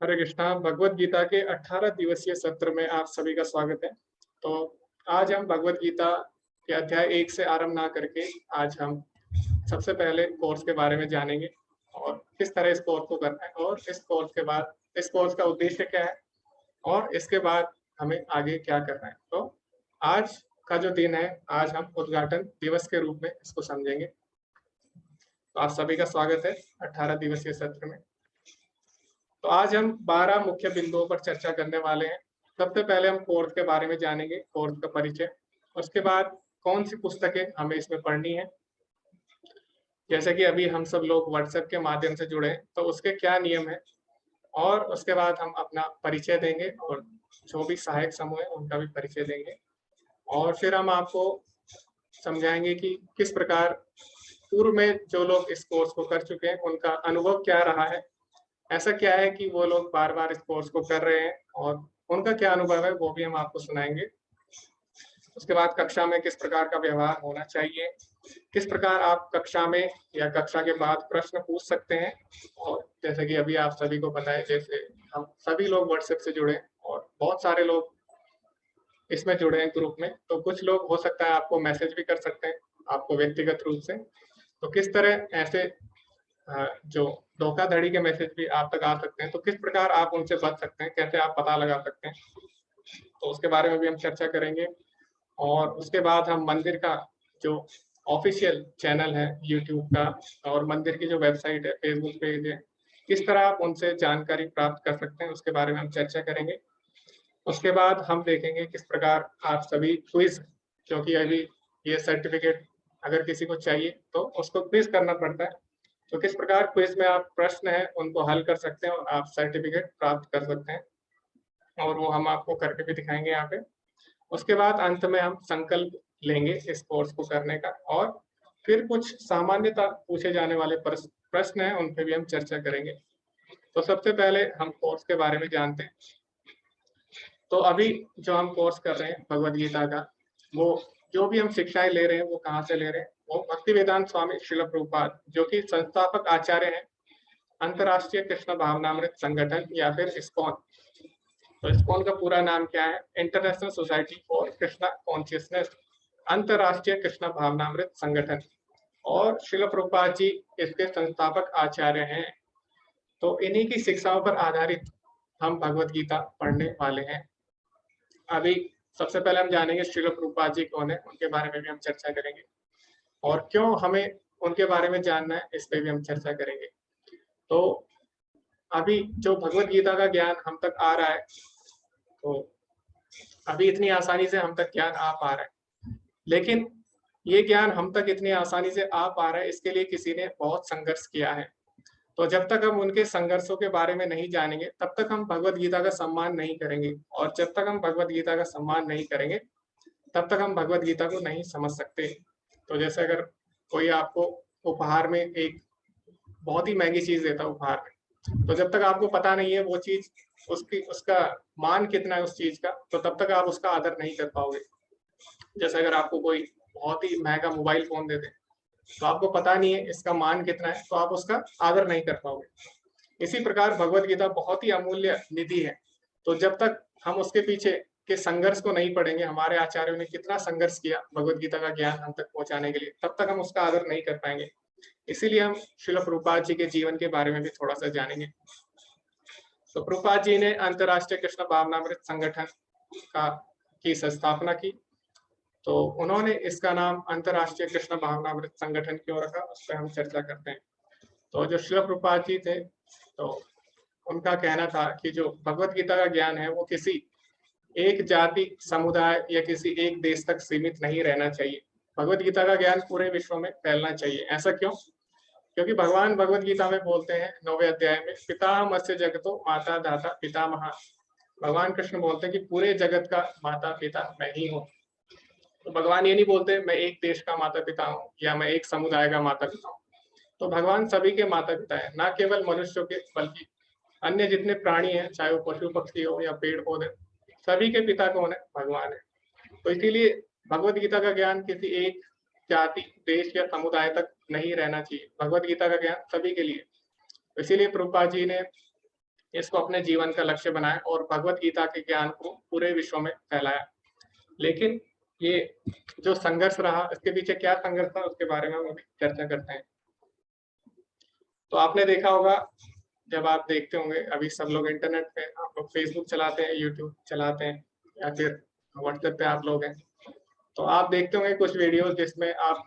हरे कृष्णा। भगवत गीता के 18 दिवसीय सत्र में आप सभी का स्वागत है। तो आज हम भगवत गीता के अध्याय 1 से आरंभ ना करके आज हम सबसे पहले कोर्स के बारे में जानेंगे और किस तरह इस कोर्स को करना है और इस कोर्स के बाद इस कोर्स का उद्देश्य क्या है और इसके बाद हमें आगे क्या करना है। तो आज का जो दिन है, आज हम उद्घाटन दिवस के रूप में इसको समझेंगे। तो आप सभी का स्वागत है 18 दिवसीय सत्र में। तो आज हम 12 मुख्य बिंदुओं पर चर्चा करने वाले हैं। सबसे पहले हम कोर्स के बारे में जानेंगे, कोर्स का परिचय। उसके बाद कौन सी पुस्तकें हमें इसमें पढ़नी है, जैसे कि अभी हम सब लोग व्हाट्सएप के माध्यम से जुड़े हैं तो उसके क्या नियम है, और उसके बाद हम अपना परिचय देंगे और जो भी सहायक समूह है उनका भी परिचय देंगे। और फिर हम आपको समझाएंगे कि किस प्रकार पूर्व में जो लोग इस कोर्स को कर चुके हैं उनका अनुभव क्या रहा है, ऐसा क्या है कि वो लोग बार बार इस कोर्स को कर रहे हैं और उनका क्या अनुभव है वो भी हम आपको सुनाएंगे। उसके बाद कक्षा में किस प्रकार का व्यवहार होना चाहिए, किस प्रकार आप कक्षा में या कक्षा के बाद प्रश्न पूछ सकते हैं। और जैसे कि अभी आप सभी को पता है, जैसे हम सभी लोग व्हाट्सएप से जुड़े और बहुत सारे लोग इसमें जुड़े हैं ग्रुप में, तो कुछ लोग हो सकता है आपको मैसेज भी कर सकते हैं आपको व्यक्तिगत रूप से। तो किस तरह ऐसे जो धोखाधड़ी के मैसेज भी आप तक आ सकते हैं, तो किस प्रकार आप उनसे बच सकते हैं, कैसे आप पता लगा सकते हैं, तो उसके बारे में भी हम चर्चा करेंगे। और उसके बाद हम मंदिर का जो ऑफिशियल चैनल है यूट्यूब का और मंदिर की जो वेबसाइट है, फेसबुक पेज है, किस तरह आप उनसे जानकारी प्राप्त कर सकते हैं, उसके बारे में हम चर्चा करेंगे। उसके बाद हम देखेंगे किस प्रकार आप सभी क्विज, क्योंकि अभी ये सर्टिफिकेट अगर किसी को चाहिए तो उसको क्विज करना पड़ता है, तो किस प्रकार क्विज में आप प्रश्न है उनको हल कर सकते हैं और आप सर्टिफिकेट प्राप्त कर सकते हैं, और वो हम आपको करके भी दिखाएंगे यहाँ पे। उसके बाद अंत में हम संकल्प लेंगे इस कोर्स को करने का, और फिर कुछ सामान्यतः पूछे जाने वाले प्रश्न हैं उन पे भी हम चर्चा करेंगे। तो सबसे पहले हम कोर्स के बारे में जानते हैं। तो अभी जो हम कोर्स कर रहे हैं भगवद गीता का, वो जो भी हम शिक्षाएं ले रहे हैं वो कहाँ से ले रहे हैं, वो भक्ति वेदांत स्वामी श्रील प्रभुपाद, जो कि संस्थापक आचार्य हैं अंतर्राष्ट्रीय कृष्ण भावनामृत संगठन या फिर इस्कॉन। तो इस्कॉन का पूरा नाम क्या है? International society for Krishna consciousness, अंतर्राष्ट्रीय कृष्ण भावनामृत संगठन। और श्रील प्रभुपाद जी इसके संस्थापक आचार्य हैं। तो इन्हीं की शिक्षाओं पर आधारित हम भगवत गीता पढ़ने वाले हैं। अभी सबसे पहले हम जानेंगे श्रील प्रभुपाद जी कौन है, उनके बारे में भी हम चर्चा करेंगे, और क्यों हमें उनके बारे में जानना है इस पे भी हम चर्चा करेंगे। तो अभी जो भगवत गीता का ज्ञान हम तक आ रहा है, तो अभी इतनी आसानी से हम तक ज्ञान आ पा रहा है, लेकिन ये ज्ञान हम तक इतनी आसानी से आ पा रहा है इसके लिए किसी ने बहुत संघर्ष किया है। तो जब तक हम उनके संघर्षों के बारे में नहीं जानेंगे तब तक हम भगवत गीता का सम्मान नहीं करेंगे, और जब तक हम भगवत गीता का सम्मान नहीं करेंगे तब तक हम भगवत गीता को नहीं समझ सकते। तो जैसे अगर कोई आपको उपहार में एक बहुत ही महंगी चीज देता है उपहार में, तो जब तक आपको पता नहीं है वो चीज उसकी उसका मान कितना है उस चीज का, तो तब तक आप उसका आदर नहीं कर पाओगे। जैसे अगर आपको कोई बहुत ही महंगा मोबाइल फोन दे दे, तो आपको पता नहीं है इसका मान कितना है, तो आप उसका आदर नहीं कर पाओगे। इसी प्रकार भगवत गीता बहुत ही अमूल्य निधि है। तो जब तक हम उसके पीछे के संघर्ष को नहीं पढ़ेंगे, हमारे आचार्यों ने कितना संघर्ष किया भगवत गीता का ज्ञान हम तक पहुंचाने के लिए, तब तक हम उसका आदर नहीं कर पाएंगे। इसीलिए हम श्रील प्रभुपाद जी के जीवन के बारे में भी थोड़ा सा जानेंगे। तो प्रभुपाद जी ने अंतर्राष्ट्रीय कृष्ण भावनामृत संगठन का की स्थापना की। तो उन्होंने इसका नाम अंतर्राष्ट्रीय कृष्ण भावनामृत संगठन क्यों रखा, उस पर हम चर्चा करते हैं। तो जो श्रील प्रभुपाद जी थे, तो उनका कहना था कि जो भगवत गीता का ज्ञान है वो किसी एक जाति समुदाय या किसी एक देश तक सीमित नहीं रहना चाहिए। भगवत गीता का ज्ञान पूरे विश्व में फैलना चाहिए। ऐसा क्यों? क्योंकि भगवान भगवत गीता में बोलते हैं 9वें अध्याय में, पितामहस्य जगतो माता दाता पितामह। भगवान कृष्ण बोलते हैं कि पूरे जगत का माता पिता मैं ही हूँ। तो भगवान ये नहीं बोलते मैं एक देश का माता पिता हूँ या मैं एक समुदाय का माता पिता हूँ। तो भगवान सभी के माता पिता है, ना केवल मनुष्यों के बल्कि अन्य जितने प्राणी हैं, चाहे वो पशु पक्षी हो या पेड़ पौधे, सभी के पिता कौन है? भगवान है। तो इसीलिए भगवत गीता का ज्ञान किसी एक जाति देश या समुदाय तक नहीं रहना चाहिए। भगवत गीता का ज्ञान सभी के लिए। इसीलिए प्रभुपाद जी ने इसको अपने जीवन का लक्ष्य बनाया और भगवत गीता के ज्ञान को पूरे विश्व में फैलाया। लेकिन ये जो संघर्ष रहा, इसके पीछे क्या संघर्ष था, उसके बारे में हम अभी चर्चा करते हैं। तो आपने देखा होगा, जब आप देखते होंगे अभी सब लोग इंटरनेट पे, आप लोग फेसबुक चलाते हैं, यूट्यूब चलाते हैं या फिर व्हाट्सएप पे आप लोग हैं, तो आप देखते होंगे कुछ वीडियोस जिसमें आप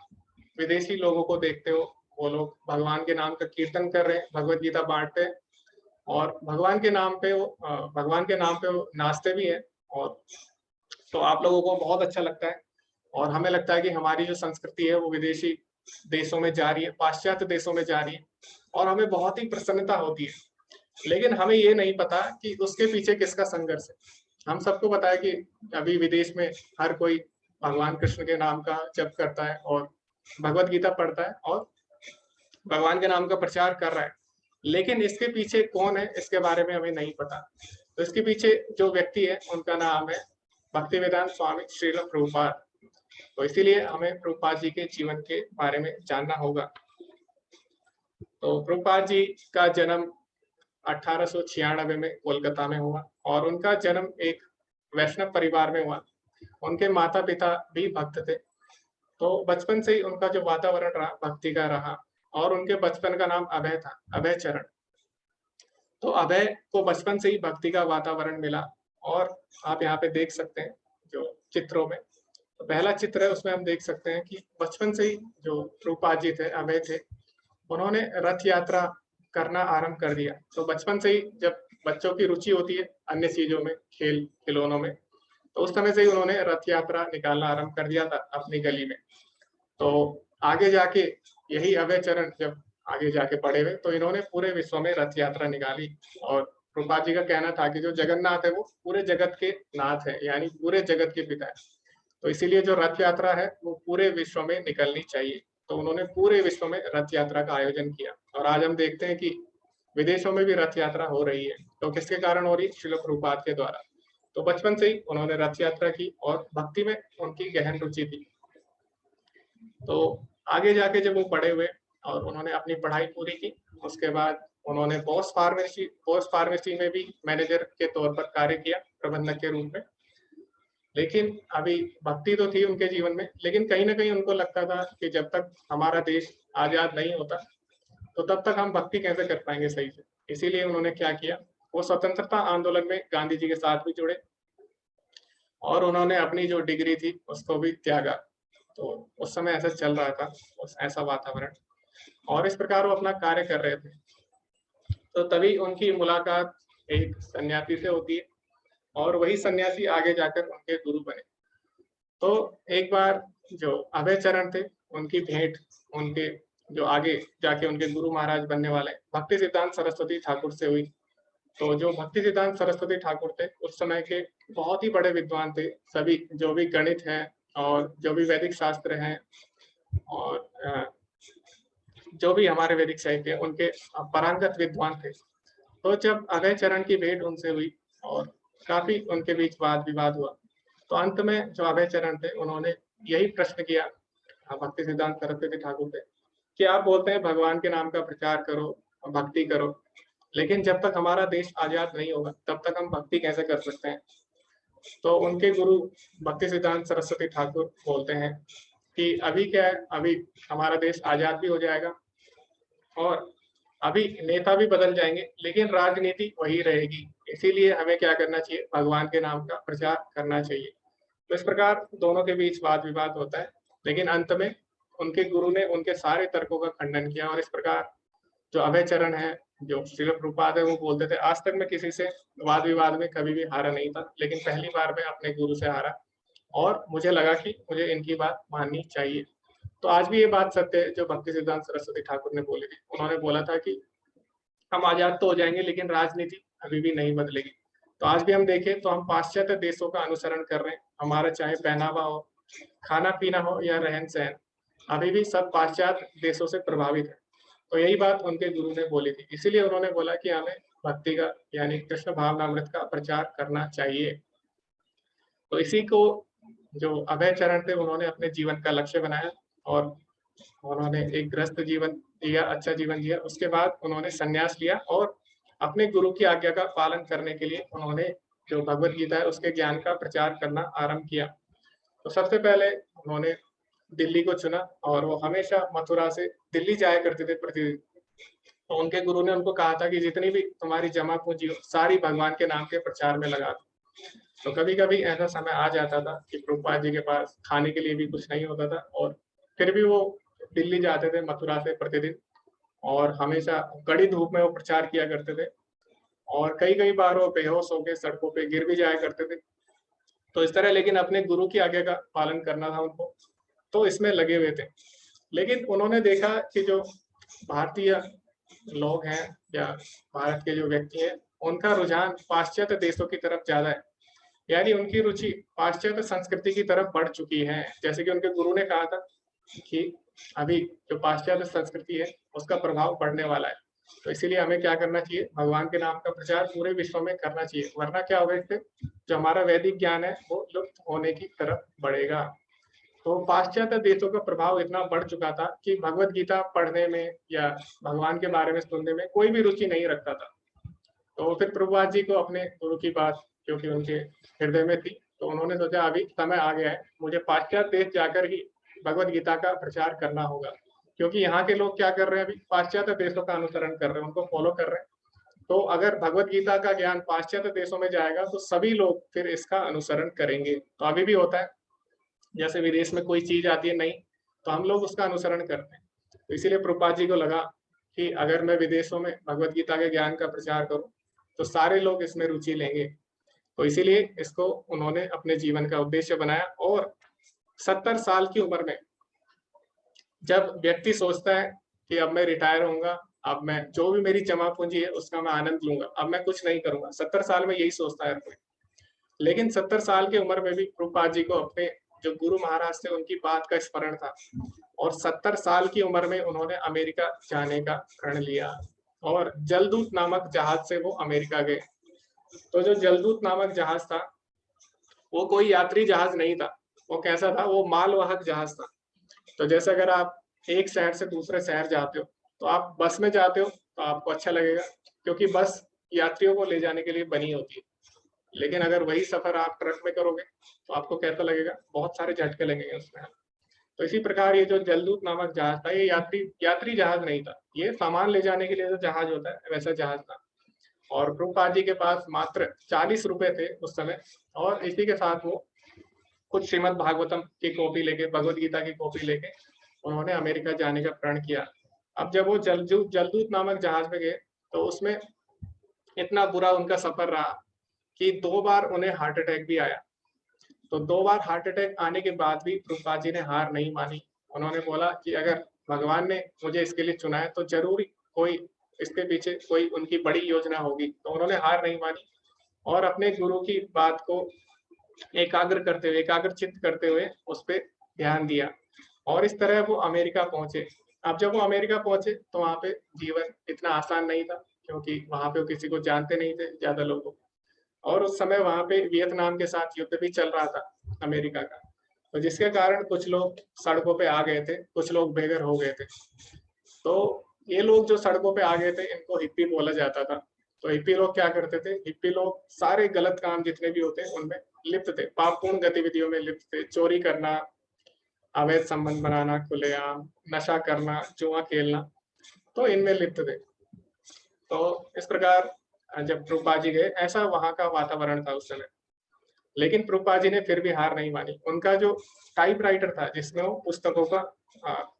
विदेशी लोगों को देखते हो, वो लोग भगवान के नाम का कीर्तन कर रहे हैं, भगवत गीता बांटते हैं और भगवान के नाम पे वो नाचते भी हैं। और तो आप लोगों को बहुत अच्छा लगता है और हमें लगता है कि हमारी जो संस्कृति है वो विदेशी देशों में जा रही है, पाश्चात्य देशों में जा रही है और हमें बहुत ही प्रसन्नता होती है। लेकिन हमें ये नहीं पता कि उसके पीछे किसका संघर्ष है। हम सबको पता है कि अभी विदेश में हर कोई भगवान कृष्ण के नाम का जप करता है और भगवत गीता पढ़ता है और भगवान के नाम का प्रचार कर रहा है, लेकिन इसके पीछे कौन है इसके बारे में हमें नहीं पता। तो इसके पीछे जो व्यक्ति है उनका नाम है भक्तिवेदांत स्वामी श्रील प्रभुपाद। तो इसीलिए हमें प्रभुपाद जी के जीवन के बारे में जानना होगा। तो प्रभुपाद जी का जन्म 1896 में कोलकाता में हुआ और उनका जन्म एक वैष्णव परिवार में हुआ। उनके माता पिता भी भक्त थे, तो बचपन से ही उनका जो वातावरण रहा भक्ति का रहा और उनके बचपन का नाम अभय था, अभय चरण। तो अभय को बचपन से ही भक्ति का वातावरण मिला और आप यहाँ पे देख सकते हैं जो चित्रों में, तो पहला चित्र है उसमें हम देख सकते हैं कि बचपन से ही जो प्रभुपाद जी थे, अभय थे, उन्होंने रथ यात्रा करना आरंभ कर दिया। तो बचपन से ही जब बच्चों की रुचि होती है अन्य चीजों में, खेल खिलौनों में, तो उस समय से ही उन्होंने रथ यात्रा निकालना आरंभ कर दिया था अपनी गली में। तो आगे जाके यही अभय चरण जब आगे जाके पढ़े हुए तो इन्होंने पूरे विश्व में रथ यात्रा निकाली और प्रभुपाद जी का कहना था कि जो जगन्नाथ है वो पूरे जगत के नाथ है, यानी पूरे जगत के पिता है, तो इसीलिए जो रथ यात्रा है वो पूरे विश्व में निकलनी चाहिए। तो उन्होंने पूरे विश्व में रथ यात्रा का आयोजन किया और आज हम देखते हैं कि विदेशों में भी रथ यात्रा हो रही है। तो किसके कारण हो रही है? श्रील प्रभुपाद के द्वारा। तो बचपन से ही उन्होंने रथ यात्रा की और भक्ति में उनकी गहन रुचि थी। तो आगे जाके जब वो बड़े हुए और उन्होंने अपनी पढ़ाई पूरी की, उसके बाद उन्होंने पोस्ट फार्मेसी में भी मैनेजर के तौर पर कार्य किया, प्रबंधक के रूप में। लेकिन अभी भक्ति तो थी उनके जीवन में, लेकिन कहीं ना कहीं उनको लगता था कि जब तक हमारा देश आजाद नहीं होता तो तब तक हम भक्ति कैसे कर पाएंगे सही से। इसीलिए उन्होंने क्या किया, वो स्वतंत्रता आंदोलन में गांधी जी के साथ भी जुड़े और उन्होंने अपनी जो डिग्री थी उसको भी त्यागा। तो उस समय ऐसा चल रहा था, ऐसा वातावरण, और इस प्रकार वो अपना कार्य कर रहे थे। तो तभी उनकी मुलाकात एक सन्यासी से होती है और वही सन्यासी आगे जाकर उनके गुरु बने। तो एक बार जो अभय चरण थे उनकी भेंट उनके जो आगे जाके उनके गुरु महाराज बनने वाले भक्ति सिद्धांत सरस्वती ठाकुर से हुई। तो जो भक्ति सिद्धांत सरस्वती ठाकुर थे उस समय के बहुत ही बड़े विद्वान थे, सभी जो भी गणित है और जो भी वैदिक शास्त्र हैं और जो भी हमारे वैदिक साहित्य उनके पारंगत विद्वान थे। तो जब अभय चरण की भेंट उनसे हुई और काफी उनके बीच वाद विवाद हुआ, तो अंत में जो अभय चरण थे उन्होंने यही प्रश्न किया भक्ति सिद्धांत सरस्वती ठाकुर से कि आप बोलते हैं भगवान के नाम का प्रचार करो, भक्ति करो, लेकिन जब तक हमारा देश आजाद नहीं होगा तब तक हम भक्ति कैसे कर सकते हैं। तो उनके गुरु भक्ति सिद्धांत सरस्वती ठाकुर बोलते हैं कि अभी क्या है, अभी हमारा देश आजाद भी हो जाएगा और अभी नेता भी बदल जाएंगे, लेकिन राजनीति वही रहेगी। इसीलिए हमें क्या करना चाहिए, भगवान के नाम का प्रचार करना चाहिए। तो इस प्रकार दोनों के बीच वाद विवाद होता है, लेकिन अंत में उनके गुरु ने उनके सारे तर्कों का खंडन किया और इस प्रकार जो अभय चरण है, जो श्रील प्रभुपाद है, वो बोलते थे आज तक मैं किसी से वाद विवाद में कभी भी हारा नहीं था, लेकिन पहली बार मैं अपने गुरु से हारा और मुझे लगा कि मुझे इनकी बात माननी चाहिए। तो आज भी ये बात सत्य है जो भक्ति सिद्धांत सरस्वती ठाकुर ने बोली थी। उन्होंने बोला था कि हम आजाद तो हो जाएंगे लेकिन राजनीति अभी भी नहीं बदलेगी। तो आज भी हम देखें तो हम पाश्चात्य देशों का अनुसरण कर रहे हैं, हमारा चाहे पहनावा हो, खाना पीना हो या रहन सहन, अभी भी सब पाश्चात्य देशों से प्रभावित है। तो यही बात उनके गुरु ने बोली थी, इसीलिए उन्होंने बोला कि हमें भक्ति का यानी कृष्ण भावनामृत का प्रचार करना चाहिए। तो इसी को जो अभय चरण थे उन्होंने अपने जीवन का लक्ष्य बनाया और उन्होंने एक ग्रस्त जीवन जिया, अच्छा जीवन जिया। उसके बाद उन्होंने संन्यास लिया और अपने गुरु की आज्ञा का पालन करने के लिए उन्होंने जो भगवत गीता है उसके ज्ञान का प्रचार करना आरंभ किया। तो सबसे पहले उन्होंने दिल्ली को चुना और वो हमेशा मथुरा से दिल्ली जाया करते थे प्रतिदिन। तो उनके गुरु ने उनको कहा था कि जितनी भी तुम्हारी जमा पूंजी हो सारी भगवान के नाम के प्रचार में लगा दो। तो कभी कभी ऐसा समय आ जाता था कि प्रभुपाद जी के पास खाने के लिए भी कुछ नहीं होता था और फिर भी वो दिल्ली जाते थे मथुरा से प्रतिदिन और हमेशा कड़ी धूप में वो प्रचार किया करते थे और कई कई बार वो बेहोश होकर सड़कों पे गिर भी जाया करते थे। तो इस तरह लेकिन अपने गुरु की आज्ञा का पालन करना था उनको, तो इसमें लगे हुए थे। लेकिन उन्होंने देखा कि जो भारतीय लोग हैं या भारत के जो व्यक्ति हैं उनका रुझान पाश्चात्य देशों की तरफ ज्यादा है, यानी उनकी रुचि पाश्चात्य संस्कृति की तरफ बढ़ चुकी है। जैसे कि उनके गुरु ने कहा था कि अभी जो पाश्चात्य संस्कृति है उसका प्रभाव बढ़ने वाला है, तो इसीलिए हमें क्या करना चाहिए, भगवान के नाम का प्रचार पूरे विश्व में करना चाहिए, वरना क्या होगा इससे जो हमारा वैदिक ज्ञान है वो लुप्त होने की तरफ बढ़ेगा। तो पाश्चात्य देशों का प्रभाव इतना बढ़ चुका था कि भगवत गीता पढ़ने में या भगवान के बारे में सुनने में कोई भी रुचि नहीं रखता था। तो फिर प्रभुपाद जी को अपने गुरु की बात क्योंकि उनके हृदय में थी, तो उन्होंने सोचा अभी समय आ गया है, मुझे पाश्चात्य देश जाकर ही भगवत गीता का प्रचार करना होगा, क्योंकि यहाँ के लोग क्या कर रहे हैं, अभी पाश्चात्य देशों का अनुसरण कर रहे हैं, उनको फॉलो कर रहे हैं। तो अगर भगवत गीता का ज्ञान पाश्चात्य देशों में जाएगा तो सभी लोग फिर इसका अनुसरण करेंगे। तो अभी भी होता है, जैसे विदेश में कोई चीज आती है नहीं तो हम लोग उसका अनुसरण करते हैं। तो इसीलिए प्रभुपाद जी को लगा कि अगर मैं विदेशों में भगवत गीता के ज्ञान का प्रचार करूं तो सारे लोग इसमें रुचि लेंगे। तो इसीलिए इसको उन्होंने अपने जीवन का उद्देश्य बनाया और 70 साल की उम्र में जब व्यक्ति सोचता है कि अब मैं रिटायर होऊंगा, अब मैं जो भी मेरी जमा पूंजी है उसका मैं आनंद लूंगा, अब मैं कुछ नहीं करूंगा, 70 साल में यही सोचता है कोई। लेकिन 70 साल की उम्र में भी प्रभुपाद जी को अपने जो गुरु महाराज थे उनकी बात का स्मरण था और 70 साल की उम्र में उन्होंने अमेरिका जाने का प्रण लिया और जलदूत नामक जहाज से वो अमेरिका गए। तो जो जलदूत नामक जहाज था वो कोई यात्री जहाज नहीं था, वो कैसा था, वो मालवाहक जहाज था। तो जैसे अगर आप एक शहर से दूसरे शहर जाते हो तो आप बस में जाते हो तो आपको अच्छा लगेगा क्योंकि बस यात्रियों को ले जाने के लिए बनी होती है। लेकिन अगर वही सफर आप ट्रक में करोगे तो आपको कैसा लगेगा, बहुत सारे झटके लगेंगे उसमें। तो इसी प्रकार ये जो जलदूत नामक जहाज था ये यात्री जहाज नहीं था, ये सामान ले जाने के लिए जो जहाज होता है वैसा जहाज था। और प्रभुपाद जी के पास मात्र 40 रुपए थे उस समय और इसी के साथ वो कुछ श्रीमद् भागवतम की कॉपी लेके, भगवत गीता की कॉपी लेके उन्होंने अमेरिका जाने का प्रण किया। अब जब वो जलदूत नामक जहाज में गए तो उसमें इतना बुरा उनका सफर रहा कि 2 बार उन्हें हार्ट अटैक भी आया। तो 2 बार हार्ट अटैक आने के बाद भी प्रभुपाद जी ने हार नहीं मानी। उन्होंने बोला कि अगर भगवान ने मुझे इसके लिए चुना है तो जरूर कोई इसके पीछे कोई उनकी बड़ी योजना होगी। तो उन्होंने हार नहीं मानी और अपने गुरु की बात को एकाग्रचित्त करते हुए उस पर ध्यान दिया और इस तरह वो अमेरिका पहुंचे। अब जब वो अमेरिका पहुंचे तो वहां पे जीवन इतना आसान नहीं था क्योंकि वहां पे वो किसी को जानते नहीं थे ज्यादा लोगों, और उस समय वहां पे वियतनाम के साथ युद्ध भी चल रहा था अमेरिका का। तो जिसके कारण कुछ लोग सड़कों पे आ गए थे, कुछ लोग बेघर हो गए थे। तो ये लोग जो सड़कों पे आ गए थे इनको हिप्पी बोला जाता था। तो हिप्पी लोग क्या करते थे, हिप्पी लोग सारे गलत काम जितने भी होते उनमें लिप्त थे, पापपूर्ण गतिविधियों में लिप्त थे, चोरी करना, अवैध संबंध बनाना, खुलेआम नशा करना, जुआ खेलना, तो इनमें लिप्त थे। तो इस प्रकार जब प्रभुपाद जी गए ऐसा वहां का वातावरण था उस समय। लेकिन प्रभुपाद जी ने फिर भी हार नहीं मानी। उनका जो टाइपराइटर था जिसमें वो पुस्तकों का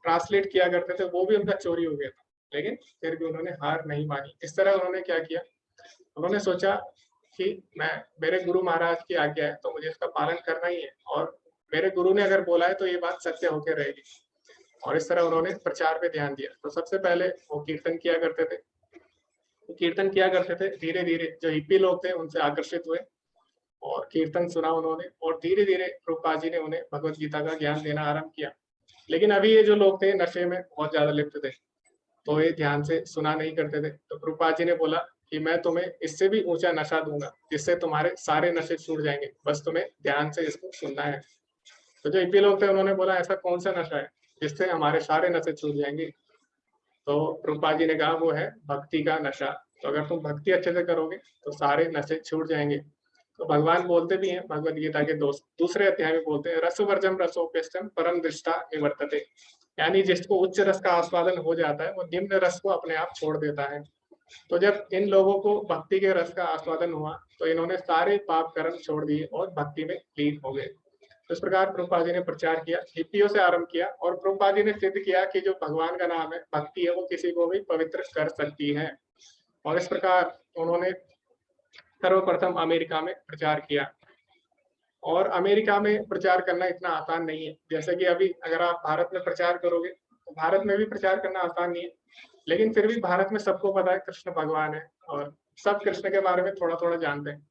ट्रांसलेट किया करते थे वो भी उनका चोरी हो गया था, लेकिन फिर भी उन्होंने हार नहीं मानी। इस तरह उन्होंने क्या किया, उन्होंने सोचा कि मैं, मेरे गुरु महाराज की आज्ञा है तो मुझे इसका पालन करना ही है और मेरे गुरु ने अगर बोला है तो ये बात सत्य होकर रहेगी। और इस तरह उन्होंने प्रचार पे ध्यान दिया। तो सबसे पहले वो कीर्तन किया करते थे, धीरे धीरे जो हिप्पी लोग थे उनसे आकर्षित हुए और कीर्तन सुना उन्होंने और धीरे धीरे प्रभुपाद जी ने उन्हें भगवत गीता का ज्ञान देना आरंभ किया। लेकिन अभी ये जो लोग थे नशे में बहुत ज्यादा लिप्त थे तो ये ध्यान से सुना नहीं करते थे। तो प्रभुपाद जी ने बोला कि मैं तुम्हें इससे भी ऊंचा नशा दूंगा जिससे तुम्हारे सारे नशे छूट जाएंगे, बस तुम्हें ध्यान से इसको सुनना है। तो जो हिप्पी लोग थे उन्होंने बोला ऐसा कौन सा नशा है जिससे हमारे सारे नशे छूट जाएंगे। तो प्रभुपाद जी ने कहा वो है भक्ति का नशा। तो अगर तुम भक्ति अच्छे से करोगे तो सारे नशे छूट जाएंगे। तो भगवान बोलते भी हैं भगवद गीता के दूसरे अध्याय में बोलते हैं, रसवर्जम रसोपेष्टम परम दृष्टा निवर्तते, यानी जिसको उच्च रस का आस्वादन हो जाता है वो निम्न रस को अपने आप छोड़ देता है। तो जब इन लोगों को भक्ति के रस का आस्वादन हुआ तो इन्होंने सारे पाप कर्म छोड़ दिए और भक्ति में लीन हो गए। इस प्रकार प्रभुपाद जी ने प्रचार किया, हिप्पियों से आरंभ किया, और प्रभुपाद जी ने सिद्ध किया कि जो भगवान का नाम है, भक्ति है, वो किसी को भी पवित्र कर सकती है। और इस प्रकार उन्होंने सर्वप्रथम अमेरिका में प्रचार किया। और अमेरिका में प्रचार करना इतना आसान नहीं है, जैसे कि अभी अगर आप भारत में प्रचार करोगे तो भारत में भी प्रचार करना आसान नहीं है, लेकिन फिर भी भारत में सबको पता है कृष्ण भगवान है और सब कृष्ण के बारे में थोड़ा थोड़ा जानते हैं।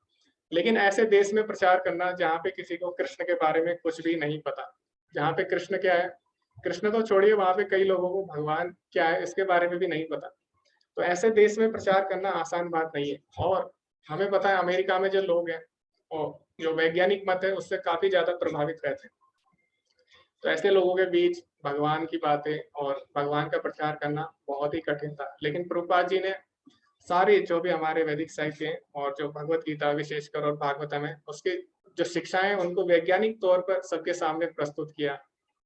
लेकिन ऐसे देश में प्रचार करना जहाँ पे किसी को कृष्ण के बारे में कुछ भी नहीं पता, जहाँ पे कृष्ण क्या है, कृष्ण तो छोड़िए, वहां पे कई लोगों को भगवान क्या है इसके बारे में भी नहीं पता। तो ऐसे देश में प्रचार करना आसान बात नहीं है। और हमें पता है अमेरिका में जो लोग हैं और जो वैज्ञानिक मत है उससे काफी ज्यादा प्रभावित रहते हैं। तो ऐसे लोगों के बीच भगवान की बातें और भगवान का प्रचार करना बहुत ही कठिन था। लेकिन प्रभुपाद जी ने सारे जो भी हमारे वैदिक साहित्य हैं और जो भगवत गीता विशेषकर और भागवतम है उसके जो शिक्षाएं उनको वैज्ञानिक तौर पर सबके सामने प्रस्तुत किया।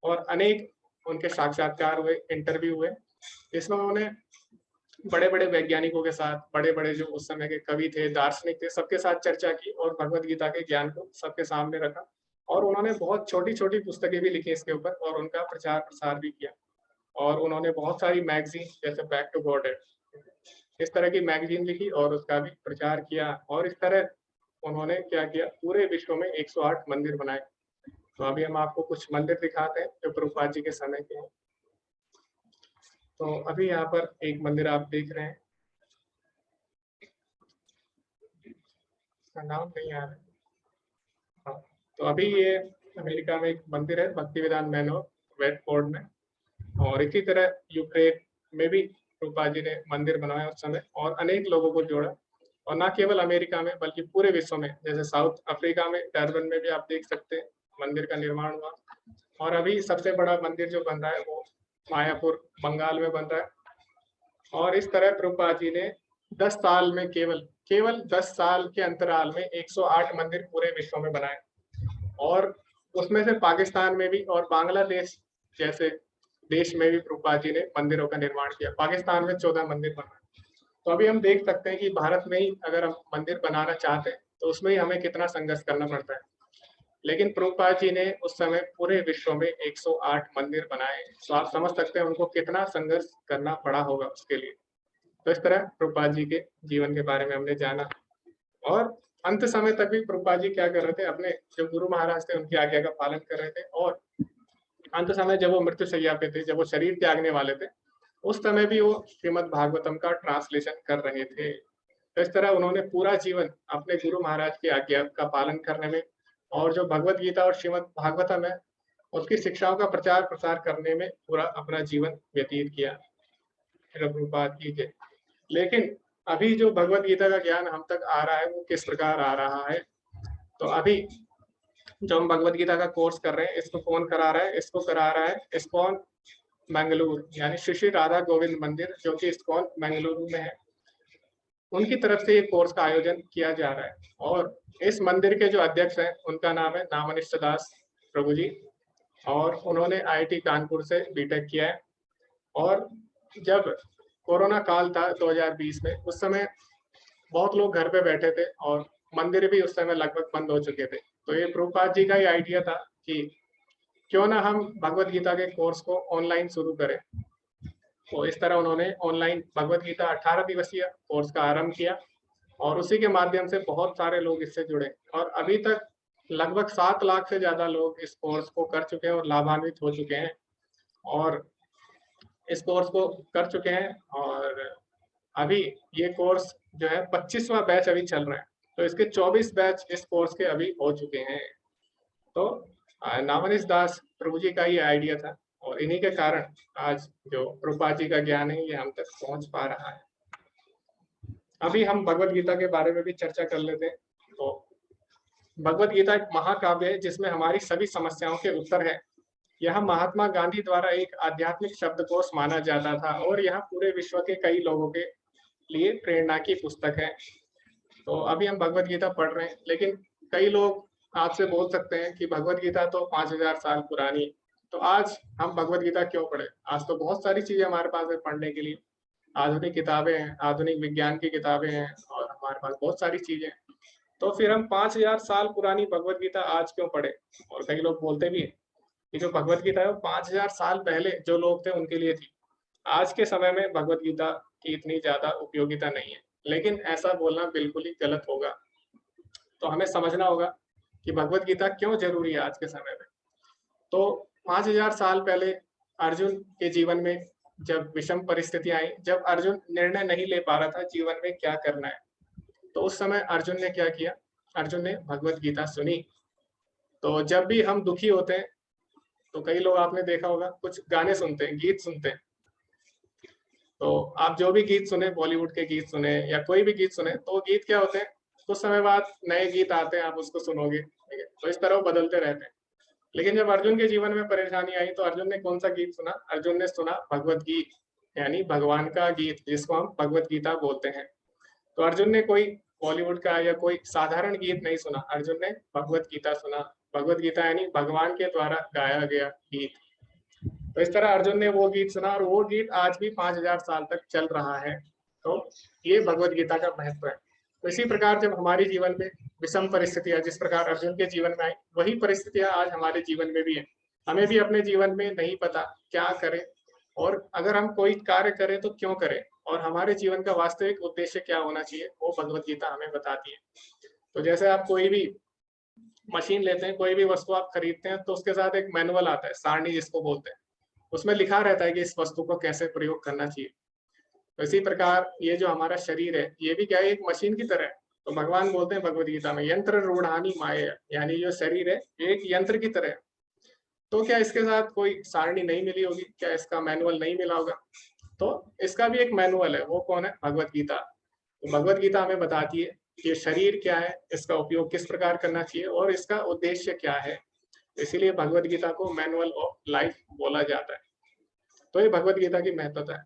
और अनेक उनके साक्षात्कार हुए, इंटरव्यू हुए, इसमें उन्होंने बड़े बड़े वैज्ञानिकों के साथ, बड़े बड़े जो उस समय के कवि थे, दार्शनिक थे, सबके साथ चर्चा की और भगवत गीता के ज्ञान को सबके सामने रखा। और उन्होंने बहुत छोटी छोटी पुस्तकें भी लिखी इसके ऊपर और उनका प्रचार प्रसार भी किया। और उन्होंने बहुत सारी मैगजीन जैसे बैक टू गॉड इस तरह की मैगजीन लिखी और उसका भी प्रचार किया। और इस तरह उन्होंने क्या किया, पूरे विश्व में 108 मंदिर बनाए। तो अभी हम आपको कुछ मंदिर दिखाते हैं जो प्रभुपाद जी के समय के हैं। तो अभी यहाँ पर एक मंदिर आप देख रहे हैं, इसका नाम नहीं आ रहा है। हाँ, तो अभी ये अमेरिका में एक मंदिर है, भक्ति विधान मैनोर वेटफोर्ड में। और इसी तरह यूक्रेन में भी प्रभुपाद जी ने मंदिर बनाया उस समय और अनेक लोगों को जोड़ा। और ना केवल अमेरिका में बल्कि पूरे विश्व में, जैसे साउथ अफ्रीका में डरबन में भी आप देख सकते हैं मंदिर का निर्माण हुआ। और अभी सबसे बड़ा मंदिर जो बन रहा है वो मायापुर बंगाल में बन रहा है। और इस तरह प्रभुपाद जी ने 10 साल में केवल 10 साल के अंतराल में 108 मंदिर पूरे विश्व में बनाए। और उसमें से पाकिस्तान में भी और बांग्लादेश जैसे देश में भी प्रभुपाद जी ने मंदिरों का निर्माण किया। पाकिस्तान में 14 मंदिर बना। तो अभी हम देख सकते हैं कि भारत में ही अगर हम मंदिर बनाना चाहते हैं तो उसमें ही हमें कितना संघर्ष करना पड़ता है। लेकिन प्रभुपाद जी ने उस समय पूरे विश्व में 108 मंदिर बनाए। तो आप समझ सकते हैं उनको कितना संघर्ष करना पड़ा होगा उसके लिए। तो इस तरह प्रभुपाद जी के जीवन के बारे में हमने जाना। और अंत समय तक भी प्रभुपाद जी क्या कर रहे थे, अपने जो गुरु महाराज थे उनकी आज्ञा का पालन कर रहे थे। और अंत समय जब वो मृत्यु शैया पे थे, जब वो शरीर त्यागने वाले थे, उस समय भी वो श्रीमद् भागवतम का ट्रांसलेशन कर रहे थे। तो इस तरह उन्होंने पूरा जीवन अपने गुरु महाराज की आज्ञा का पालन करने में और जो भगवत गीता और श्रीमद् भागवतम है उसकी शिक्षाओं का प्रचार प्रसार करने में पूरा अपना जीवन व्यतीत किया। प्रभुपाद की जय। लेकिन अभी जो भगवत गीता का ज्ञान हम तक आ रहा है वो किस प्रकार आ रहा है। तो अभी जो हम भगवत गीता का कोर्स कर रहे हैं इसको कौन करा रहा है, इसको करा रहा है इस्कॉन मंगलूर, यानी श्री श्री राधा गोविंद मंदिर जो कि इस्कॉन मंगलुरु में है, उनकी तरफ से ये कोर्स का आयोजन किया जा रहा है। और इस मंदिर के जो अध्यक्ष हैं उनका नाम है नामनिष्ठ दास प्रभु जी। और उन्होंने आईआईटी कानपुर से बीटेक किया है। और जब कोरोना काल था 2020 में, उस समय बहुत लोग घर पे बैठे थे और मंदिर भी उस समय लगभग बंद हो चुके थे। तो ये प्रभुपाद जी का ही आइडिया था कि क्यों ना हम भगवत गीता के कोर्स को ऑनलाइन शुरू करें। तो इस तरह उन्होंने ऑनलाइन भगवत गीता 18 दिवसीय कोर्स का आरंभ किया और उसी के माध्यम से बहुत सारे लोग इससे जुड़े। और अभी तक लगभग 7 लाख से ज्यादा लोग इस कोर्स को कर चुके हैं और लाभान्वित हो चुके हैं और इस कोर्स को कर चुके हैं। और अभी ये कोर्स जो है 25वां बैच अभी चल रहा है। तो इसके 24 बैच इस कोर्स के अभी हो चुके हैं। तो नामनिष्ठ दास प्रभु जी का ये आइडिया था और इन्हीं के कारण आज जो प्रभुपाद जी का ज्ञान है ये हम तक पहुंच पा रहा है। अभी हम भगवत गीता के बारे में भी चर्चा कर लेते हैं। तो भगवत गीता एक महाकाव्य है जिसमें हमारी सभी समस्याओं के उत्तर है। यह महात्मा गांधी द्वारा एक आध्यात्मिक शब्दकोश माना जाता था और यह पूरे विश्व के कई लोगों के लिए प्रेरणा की पुस्तक है। तो अभी हम भगवत गीता पढ़ रहे हैं, लेकिन कई लोग आपसे बोल सकते हैं कि भगवत गीता तो 5000 साल पुरानी। तो आज हम भगवत गीता क्यों पढ़े? आज तो बहुत सारी चीजें हमारे पास है पढ़ने के लिए। आधुनिक किताबें हैं, आधुनिक विज्ञान की किताबें हैं, और हमारे पास बहुत सारी चीजें हैं। तो फिर हम 5000 साल पुरानी भगवत गीता आज क्यों पढ़े? और कई लोग बोलते भी हैं कि जो भगवत गीता है वो 5000 साल पहले जो लोग थे उनके लिए थी। आज के समय में भगवत गीता की इतनी ज्यादा उपयोगिता नहीं है। लेकिन ऐसा बोलना बिल्कुल ही गलत होगा। तो हमें समझना होगा कि भगवत गीता क्यों जरूरी है आज के समय में। तो 5000 साल पहले अर्जुन के जीवन में जब विषम परिस्थितियां आई, जब अर्जुन निर्णय नहीं ले पा रहा था जीवन में क्या करना है, तो उस समय अर्जुन ने क्या किया? अर्जुन ने भगवत गीता सुनी। तो जब भी हम दुखी होते हैं तो कई लोग आपने देखा होगा कुछ गाने सुनते हैं, गीत सुनते हैं। तो आप जो भी गीत सुने, बॉलीवुड के गीत सुने या कोई भी गीत सुने, तो वो गीत क्या होते हैं, कुछ समय बाद नए गीत आते हैं, आप उसको सुनोगे, ठीक है? तो इस तरह वो बदलते रहते हैं। लेकिन जब अर्जुन के जीवन में परेशानी आई तो अर्जुन ने कौन सा गीत सुना? अर्जुन ने सुना भगवत गीत, यानी भगवान का गीत, जिसको हम भगवत गीता बोलते हैं। तो अर्जुन ने कोई बॉलीवुड का या कोई साधारण गीत नहीं सुना, अर्जुन ने भगवत गीता सुना। भगवत गीता यानी भगवान के द्वारा गाया गया गीत। तो इस तरह अर्जुन ने वो गीत सुना, और वो गीत आज भी 5000 साल तक चल रहा है। तो ये भगवत गीता का महत्व है। तो इसी प्रकार जब हमारे जीवन में विषम परिस्थितियां जिस प्रकार अर्जुन के जीवन में आई, वही परिस्थितियां आज हमारे जीवन में भी है। हमें भी अपने जीवन में नहीं पता क्या करें, और अगर हम कोई कार्य करें तो क्यों करें, और हमारे जीवन का वास्तविक उद्देश्य क्या होना चाहिए, वो भगवत गीता हमें बताती है। तो जैसे आप कोई भी मशीन लेते हैं, कोई भी वस्तु आप खरीदते हैं, तो उसके साथ एक मैनुअल आता है, सारणी जिसको बोलते हैं। उसमें लिखा रहता है कि इस वस्तु को कैसे प्रयोग करना चाहिए। तो इसी प्रकार ये जो हमारा शरीर है, ये भी क्या है, एक मशीन की तरह है। तो भगवान बोलते हैं भगवद गीता में, यंत्र रूढ़ानी माया, यानी जो शरीर है एक यंत्र की तरह है। तो क्या इसके साथ कोई सारणी नहीं मिली होगी? क्या इसका मैनुअल नहीं मिला होगा? तो इसका भी एक मैनुअल है, वो कौन है? भगवत गीता। तो भगवत गीता हमें बताती है कि ये शरीर क्या है, इसका उपयोग किस प्रकार करना चाहिए, और इसका उद्देश्य क्या है। इसीलिए भगवत गीता को मैनुअल ऑफ लाइफ बोला जाता है। तो ये भगवत गीता की महत्वता है।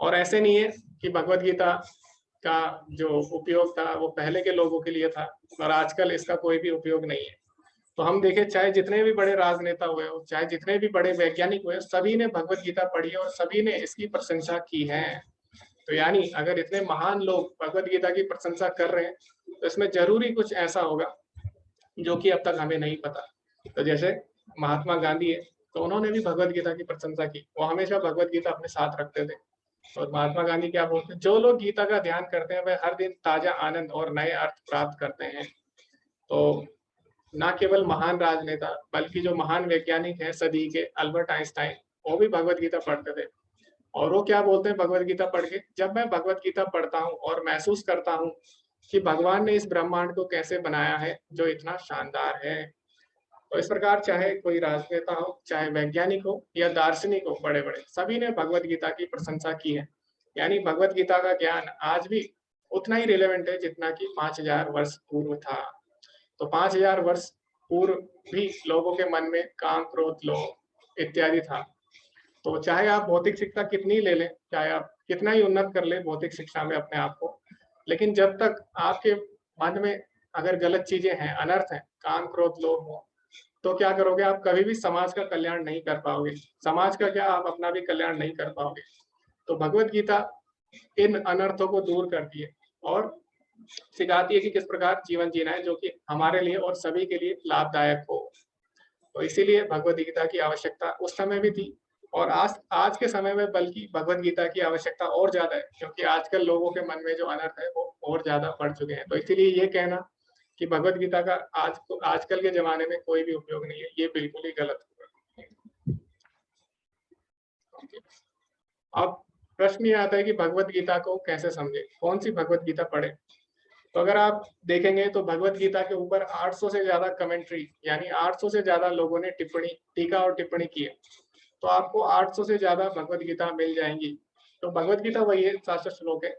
और ऐसे नहीं है कि भगवत गीता का जो उपयोग था वो पहले के लोगों के लिए था और आजकल इसका कोई भी उपयोग नहीं है। तो हम देखें, चाहे जितने भी बड़े राजनेता हुए हो, चाहे जितने भी बड़े वैज्ञानिक हुए, सभी ने भगवत गीता पढ़ी है और सभी ने इसकी प्रशंसा की है। तो यानी अगर इतने महान लोग भगवत गीता की प्रशंसा कर रहे हैं, तो इसमें जरूरी कुछ ऐसा होगा जो कि अब तक हमें नहीं पता। तो जैसे महात्मा गांधी है, तो उन्होंने भी भगवत गीता की प्रशंसा की। वो हमेशा भगवत गीता अपने साथ रखते थे। और महात्मा गांधी क्या बोलते हैं? जो लोग गीता का ध्यान करते हैं वह हर दिन ताजा आनंद और नए अर्थ प्राप्त करते हैं। तो ना केवल महान राजनेता, बल्कि जो महान वैज्ञानिक हैं सदी के, अल्बर्ट आइंस्टाइन, वो भी भगवत गीता पढ़ते थे। और वो क्या बोलते हैं भगवत गीता पढ़ के? जब मैं भगवत गीता पढ़ता हूँ और महसूस करता हूँ कि भगवान ने इस ब्रह्मांड को कैसे बनाया है जो इतना शानदार है। तो इस प्रकार चाहे कोई राजनेता हो, चाहे वैज्ञानिक हो या दार्शनिक हो, बड़े बड़े सभी ने भगवत गीता की प्रशंसा की है। यानी भगवत गीता का ज्ञान आज भी उतना ही रिलेवेंट है जितना कि 5000 वर्ष पूर्व था। तो 5000 वर्ष पूर्व भी लोगों के मन में काम, क्रोध, लोभ इत्यादि था। तो चाहे आप भौतिक शिक्षा कितनी ले लें, चाहे आप कितना ही उन्नत कर ले भौतिक शिक्षा में अपने आप को, लेकिन जब तक आपके मन में अगर गलत चीजें हैं, अनर्थ है, काम, क्रोध, लोभ हो, तो क्या करोगे? आप कभी भी समाज का कल्याण नहीं कर पाओगे। समाज का क्या, आप अपना भी कल्याण नहीं कर पाओगे। तो भगवत गीता इन अनर्थों को दूर करती है और सिखाती है कि किस प्रकार जीवन जीना है जो कि हमारे लिए और सभी के लिए लाभदायक हो। तो इसीलिए भगवत गीता की आवश्यकता उस समय भी थी, और आज आज के समय में बल्कि भगवत गीता की आवश्यकता और ज्यादा है, क्योंकि आजकल लोगों के मन में जो अनर्थ है वो और ज्यादा बढ़ चुके हैं। तो इसीलिए ये कहना कि भगवत गीता का आजकल के जमाने में कोई भी उपयोग नहीं है, ये बिल्कुल ही गलत होगा। अब प्रश्न ये आता है कि भगवत गीता को कैसे समझे, कौन सी भगवत गीता पढ़े? तो अगर आप देखेंगे तो भगवत गीता के ऊपर 800 से ज्यादा कमेंट्री, यानी 800 से ज्यादा लोगों ने टिप्पणी, टीका और टिप्पणी की है। तो आपको 800 से ज्यादा भगवत गीता मिल जाएंगी। तो भगवत गीता वही है, 700 श्लोक है,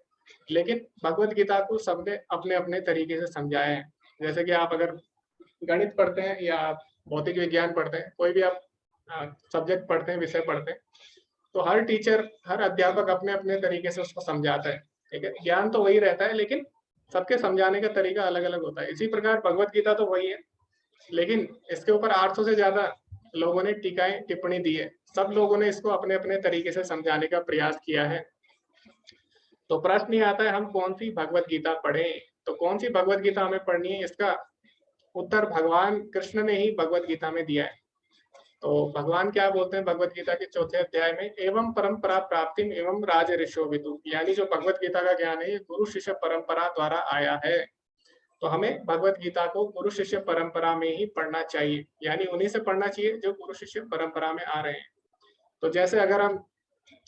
लेकिन भगवत गीता को सबने अपने अपने तरीके से समझाया है। जैसे कि आप अगर गणित पढ़ते हैं या आप भौतिक विज्ञान पढ़ते हैं, कोई भी आप सब्जेक्ट पढ़ते हैं, विषय पढ़ते हैं, तो हर टीचर, हर अध्यापक अपने अपने तरीके से उसको समझाता है, ठीक है। ज्ञान तो वही रहता है, लेकिन सबके समझाने का तरीका अलग अलग होता है। इसी प्रकार भगवत गीता तो वही है, लेकिन इसके ऊपर 800 से ज्यादा लोगों ने टीकाएं टिप्पणी दी है। सब लोगों ने इसको अपने अपने तरीके से समझाने का प्रयास किया है। तो प्रश्न ये आता है, हम कौन सी भगवत गीता पढ़ें? तो कौन सी भगवत गीता हमें पढ़नी है, इसका उत्तर भगवान कृष्ण ने ही भगवत गीता में दिया है। तो भगवान क्या बोलते हैं भगवत गीता के 4थे अध्याय में, एवं परंपरा प्राप्तिम एवं राज ऋषो विदु, यानी जो भगवत गीता का ज्ञान है ये गुरु शिष्य परंपरा द्वारा आया है। तो हमें भगवत गीता को गुरु शिष्य परंपरा में ही पढ़ना चाहिए, यानी उन्हीं से पढ़ना चाहिए जो गुरु शिष्य परंपरा में आ रहे हैं। तो जैसे अगर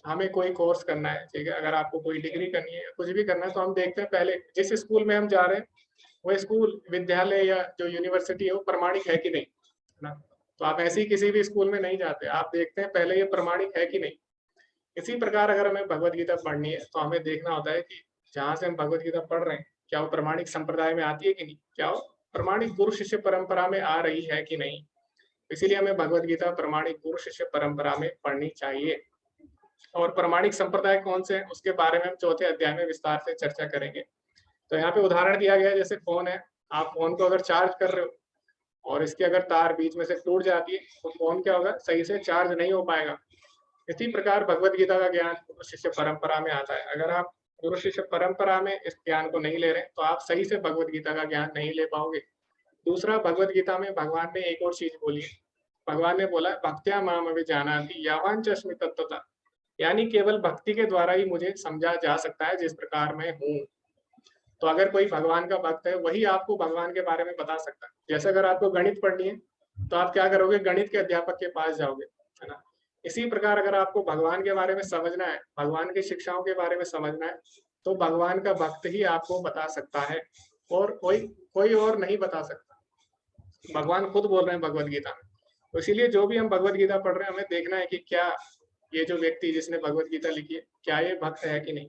हमें कोई कोर्स करना है, ठीक है, अगर आपको कोई डिग्री करनी है, कुछ भी करना है, तो हम देखते हैं पहले जिस स्कूल में हम जा रहे हैं वो स्कूल, विद्यालय या जो यूनिवर्सिटी है वो प्रमाणिक है कि नहीं, है ना। तो आप ऐसे ही किसी भी स्कूल में नहीं जाते, आप देखते हैं पहले ये प्रमाणिक है कि नहीं। इसी प्रकार अगर हमें भगवत गीता पढ़नी है तो हमें देखना होता है कि जहाँ से हम भगवत गीता पढ़ रहे हैं क्या वो प्रमाणिक संप्रदाय में आती है कि नहीं, क्या वो प्रमाणिक गुरु शिष्य परंपरा में आ रही है कि नहीं। इसीलिए हमें भगवत गीता प्रमाणिक गुरु शिष्य परंपरा में पढ़नी चाहिए। और प्रमाणिक संप्रदाय कौन से हैं उसके बारे में हम 4थे अध्याय में विस्तार से चर्चा करेंगे। तो यहाँ पे उदाहरण दिया गया है, जैसे फोन है, आप फोन को अगर चार्ज कर रहे हो और इसकी अगर तार बीच में से टूट जाती है तो फोन क्या होगा, सही से चार्ज नहीं हो पाएगा। इसी प्रकार भगवत गीता का ज्ञान गुरु शिष्य परंपरा में आता है। अगर आप गुरु शिष्य परंपरा में इस ज्ञान को नहीं ले रहे तो आप सही से भगवत गीता का ज्ञान नहीं ले पाओगे। दूसरा, भगवत गीता में भगवान ने एक और चीज बोली है। भगवान ने बोला, भक्त्या माम अभिजानाति यावांच अस्मि तत्त्वतः, यानी केवल भक्ति के द्वारा ही मुझे समझा जा सकता है जिस प्रकार मैं हूँ। तो अगर कोई भगवान का भक्त है वही आपको भगवान के बारे में बता सकता है। जैसे अगर आपको गणित पढ़नी है तो आप क्या करोगे, गणित के अध्यापक के पास जाओगे, है ना। इसी प्रकार अगर आपको भगवान के बारे में समझना है, भगवान की शिक्षाओं के बारे में समझना है, तो भगवान का भक्त ही आपको बता सकता है, और कोई कोई और नहीं बता सकता। भगवान खुद बोल रहे हैं भगवत गीता में। तो इसीलिए जो भी हम भगवत गीता पढ़ रहे हैं हमें देखना है कि क्या ये जो व्यक्ति जिसने भगवत गीता लिखी है क्या ये भक्त है कि नहीं।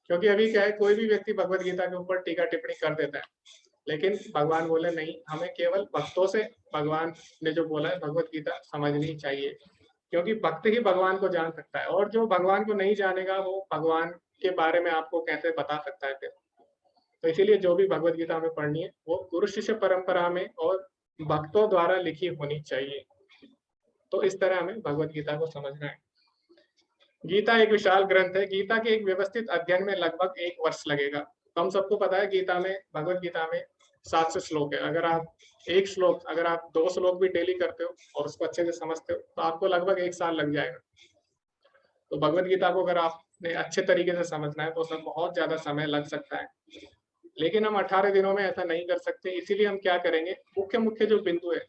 क्योंकि अभी क्या है, कोई भी व्यक्ति भगवत गीता के ऊपर टीका टिप्पणी कर देता है, लेकिन भगवान बोले नहीं, हमें केवल भक्तों से भगवान ने जो बोला है भगवत गीता समझनी चाहिए। क्योंकि भक्त ही भगवान को जान सकता है, और जो भगवान को नहीं जानेगा वो भगवान के बारे में आपको कैसे बता सकता है फिर। तो इसीलिए जो भी भगवत गीता हमें पढ़नी है वो गुरु शिष्य परंपरा में और भक्तों द्वारा लिखी होनी चाहिए। तो इस तरह हमें भगवत गीता को समझना है। गीता एक विशाल ग्रंथ है। गीता के एक व्यवस्थित अध्ययन में लगभग 1 वर्ष लगेगा। तो हम सबको पता है गीता में, भगवत गीता में 700 श्लोक है। अगर आप एक श्लोक, अगर आप 2 श्लोक भी डेली करते हो और उसको अच्छे से समझते हो तो आपको लगभग 1 साल लग जाएगा। तो भगवत गीता को अगर आपने अच्छे तरीके से समझना है तो उसमें बहुत ज्यादा समय लग सकता है, लेकिन हम 18 दिनों में ऐसा नहीं कर सकते। इसीलिए हम क्या करेंगे, मुख्य मुख्य जो बिंदु है,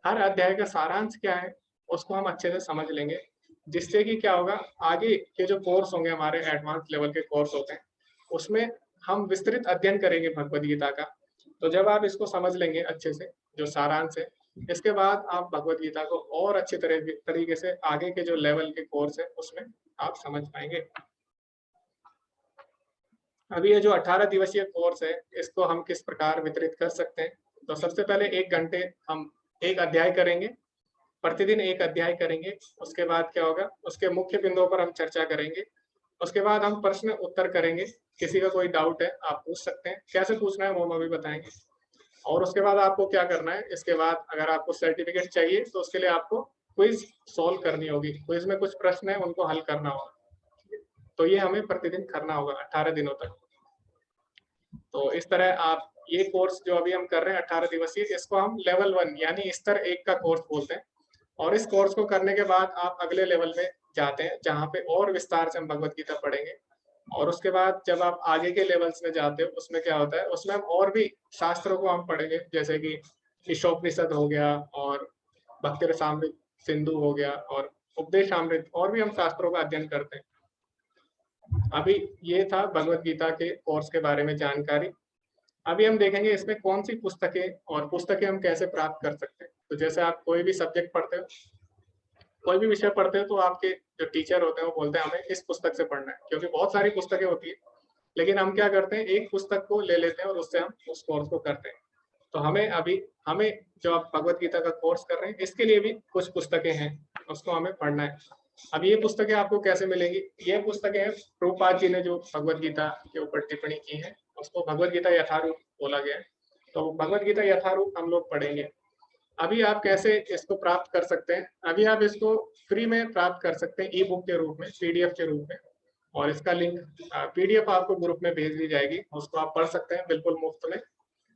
हर अध्याय का सारांश क्या है उसको हम अच्छे से समझ लेंगे, जिससे कि क्या होगा, आगे के जो कोर्स होंगे, हमारे एडवांस लेवल के कोर्स होते हैं, उसमें हम विस्तृत अध्ययन करेंगे भगवत गीता का। तो जब आप इसको समझ लेंगे अच्छे से, जो सारांश है, इसके बाद आप भगवत गीता को और अच्छे तरीके से आगे के जो लेवल के कोर्स है उसमें आप समझ पाएंगे। अभी ये जो 18 दिवसीय कोर्स है इसको हम किस प्रकार वितरित कर सकते हैं। तो सबसे पहले 1 घंटे हम एक अध्याय करेंगे, प्रतिदिन एक अध्याय करेंगे। उसके बाद क्या होगा, उसके मुख्य बिंदुओं पर हम चर्चा करेंगे। उसके बाद हम प्रश्न उत्तर करेंगे। किसी का कोई डाउट है आप पूछ सकते हैं, कैसे पूछना है वो हम अभी बताएंगे। और उसके बाद आपको क्या करना है, इसके बाद अगर आपको सर्टिफिकेट चाहिए तो उसके लिए आपको क्विज सॉल्व करनी होगी। क्विज में कुछ प्रश्न है उनको हल करना होगा। तो ये हमें प्रतिदिन करना होगा 18 दिनों तक। तो इस तरह आप ये कोर्स जो अभी हम कर रहे हैं 18 दिवसीय, इसको हम लेवल 1 यानी स्तर 1 का कोर्स बोलते हैं। और इस कोर्स को करने के बाद आप अगले लेवल में जाते हैं जहाँ पे और विस्तार से हम भगवत गीता पढ़ेंगे। और उसके बाद जब आप आगे के लेवल्स में जाते हो उसमें क्या होता है, उसमें हम और भी शास्त्रों को हम पढ़ेंगे, जैसे कि ईशोपनिषद हो गया और भक्ति रसामृत सिंधु हो गया और उपदेशामृत, और भी हम शास्त्रों का अध्ययन करते हैं। अभी ये था भगवत गीता के कोर्स के बारे में जानकारी। अभी हम देखेंगे इसमें कौन सी पुस्तकें और पुस्तकें हम कैसे प्राप्त कर सकते हैं। तो जैसे आप कोई भी सब्जेक्ट पढ़ते हो, कोई भी विषय पढ़ते हो, तो आपके जो टीचर होते हैं वो बोलते हैं हमें इस पुस्तक से पढ़ना है, क्योंकि बहुत सारी पुस्तकें होती है। लेकिन हम क्या करते हैं, एक पुस्तक को ले लेते हैं और उससे हम उस कोर्स को करते हैं। तो हमें जो आप भगवत गीता का कोर्स कर रहे हैं इसके लिए भी कुछ पुस्तकें हैं, उसको हमें पढ़ना है। अब ये पुस्तकें आपको कैसे मिलेंगी? ये पुस्तकें प्रभुपाद जी ने जो भगवत गीता के ऊपर टिप्पणी की है, उसको भगवत गीता यथारूप बोला गया है। तो भगवत गीता यथारूप हम लोग पढ़ेंगे। अभी आप कैसे इसको प्राप्त कर सकते हैं? अभी आप इसको फ्री में प्राप्त कर सकते हैं, ई बुक के रूप में, पीडीएफ के रूप में। और इसका लिंक, पीडीएफ आपको ग्रुप में भेज दी जाएगी, उसको आप पढ़ सकते हैं बिल्कुल मुफ्त में।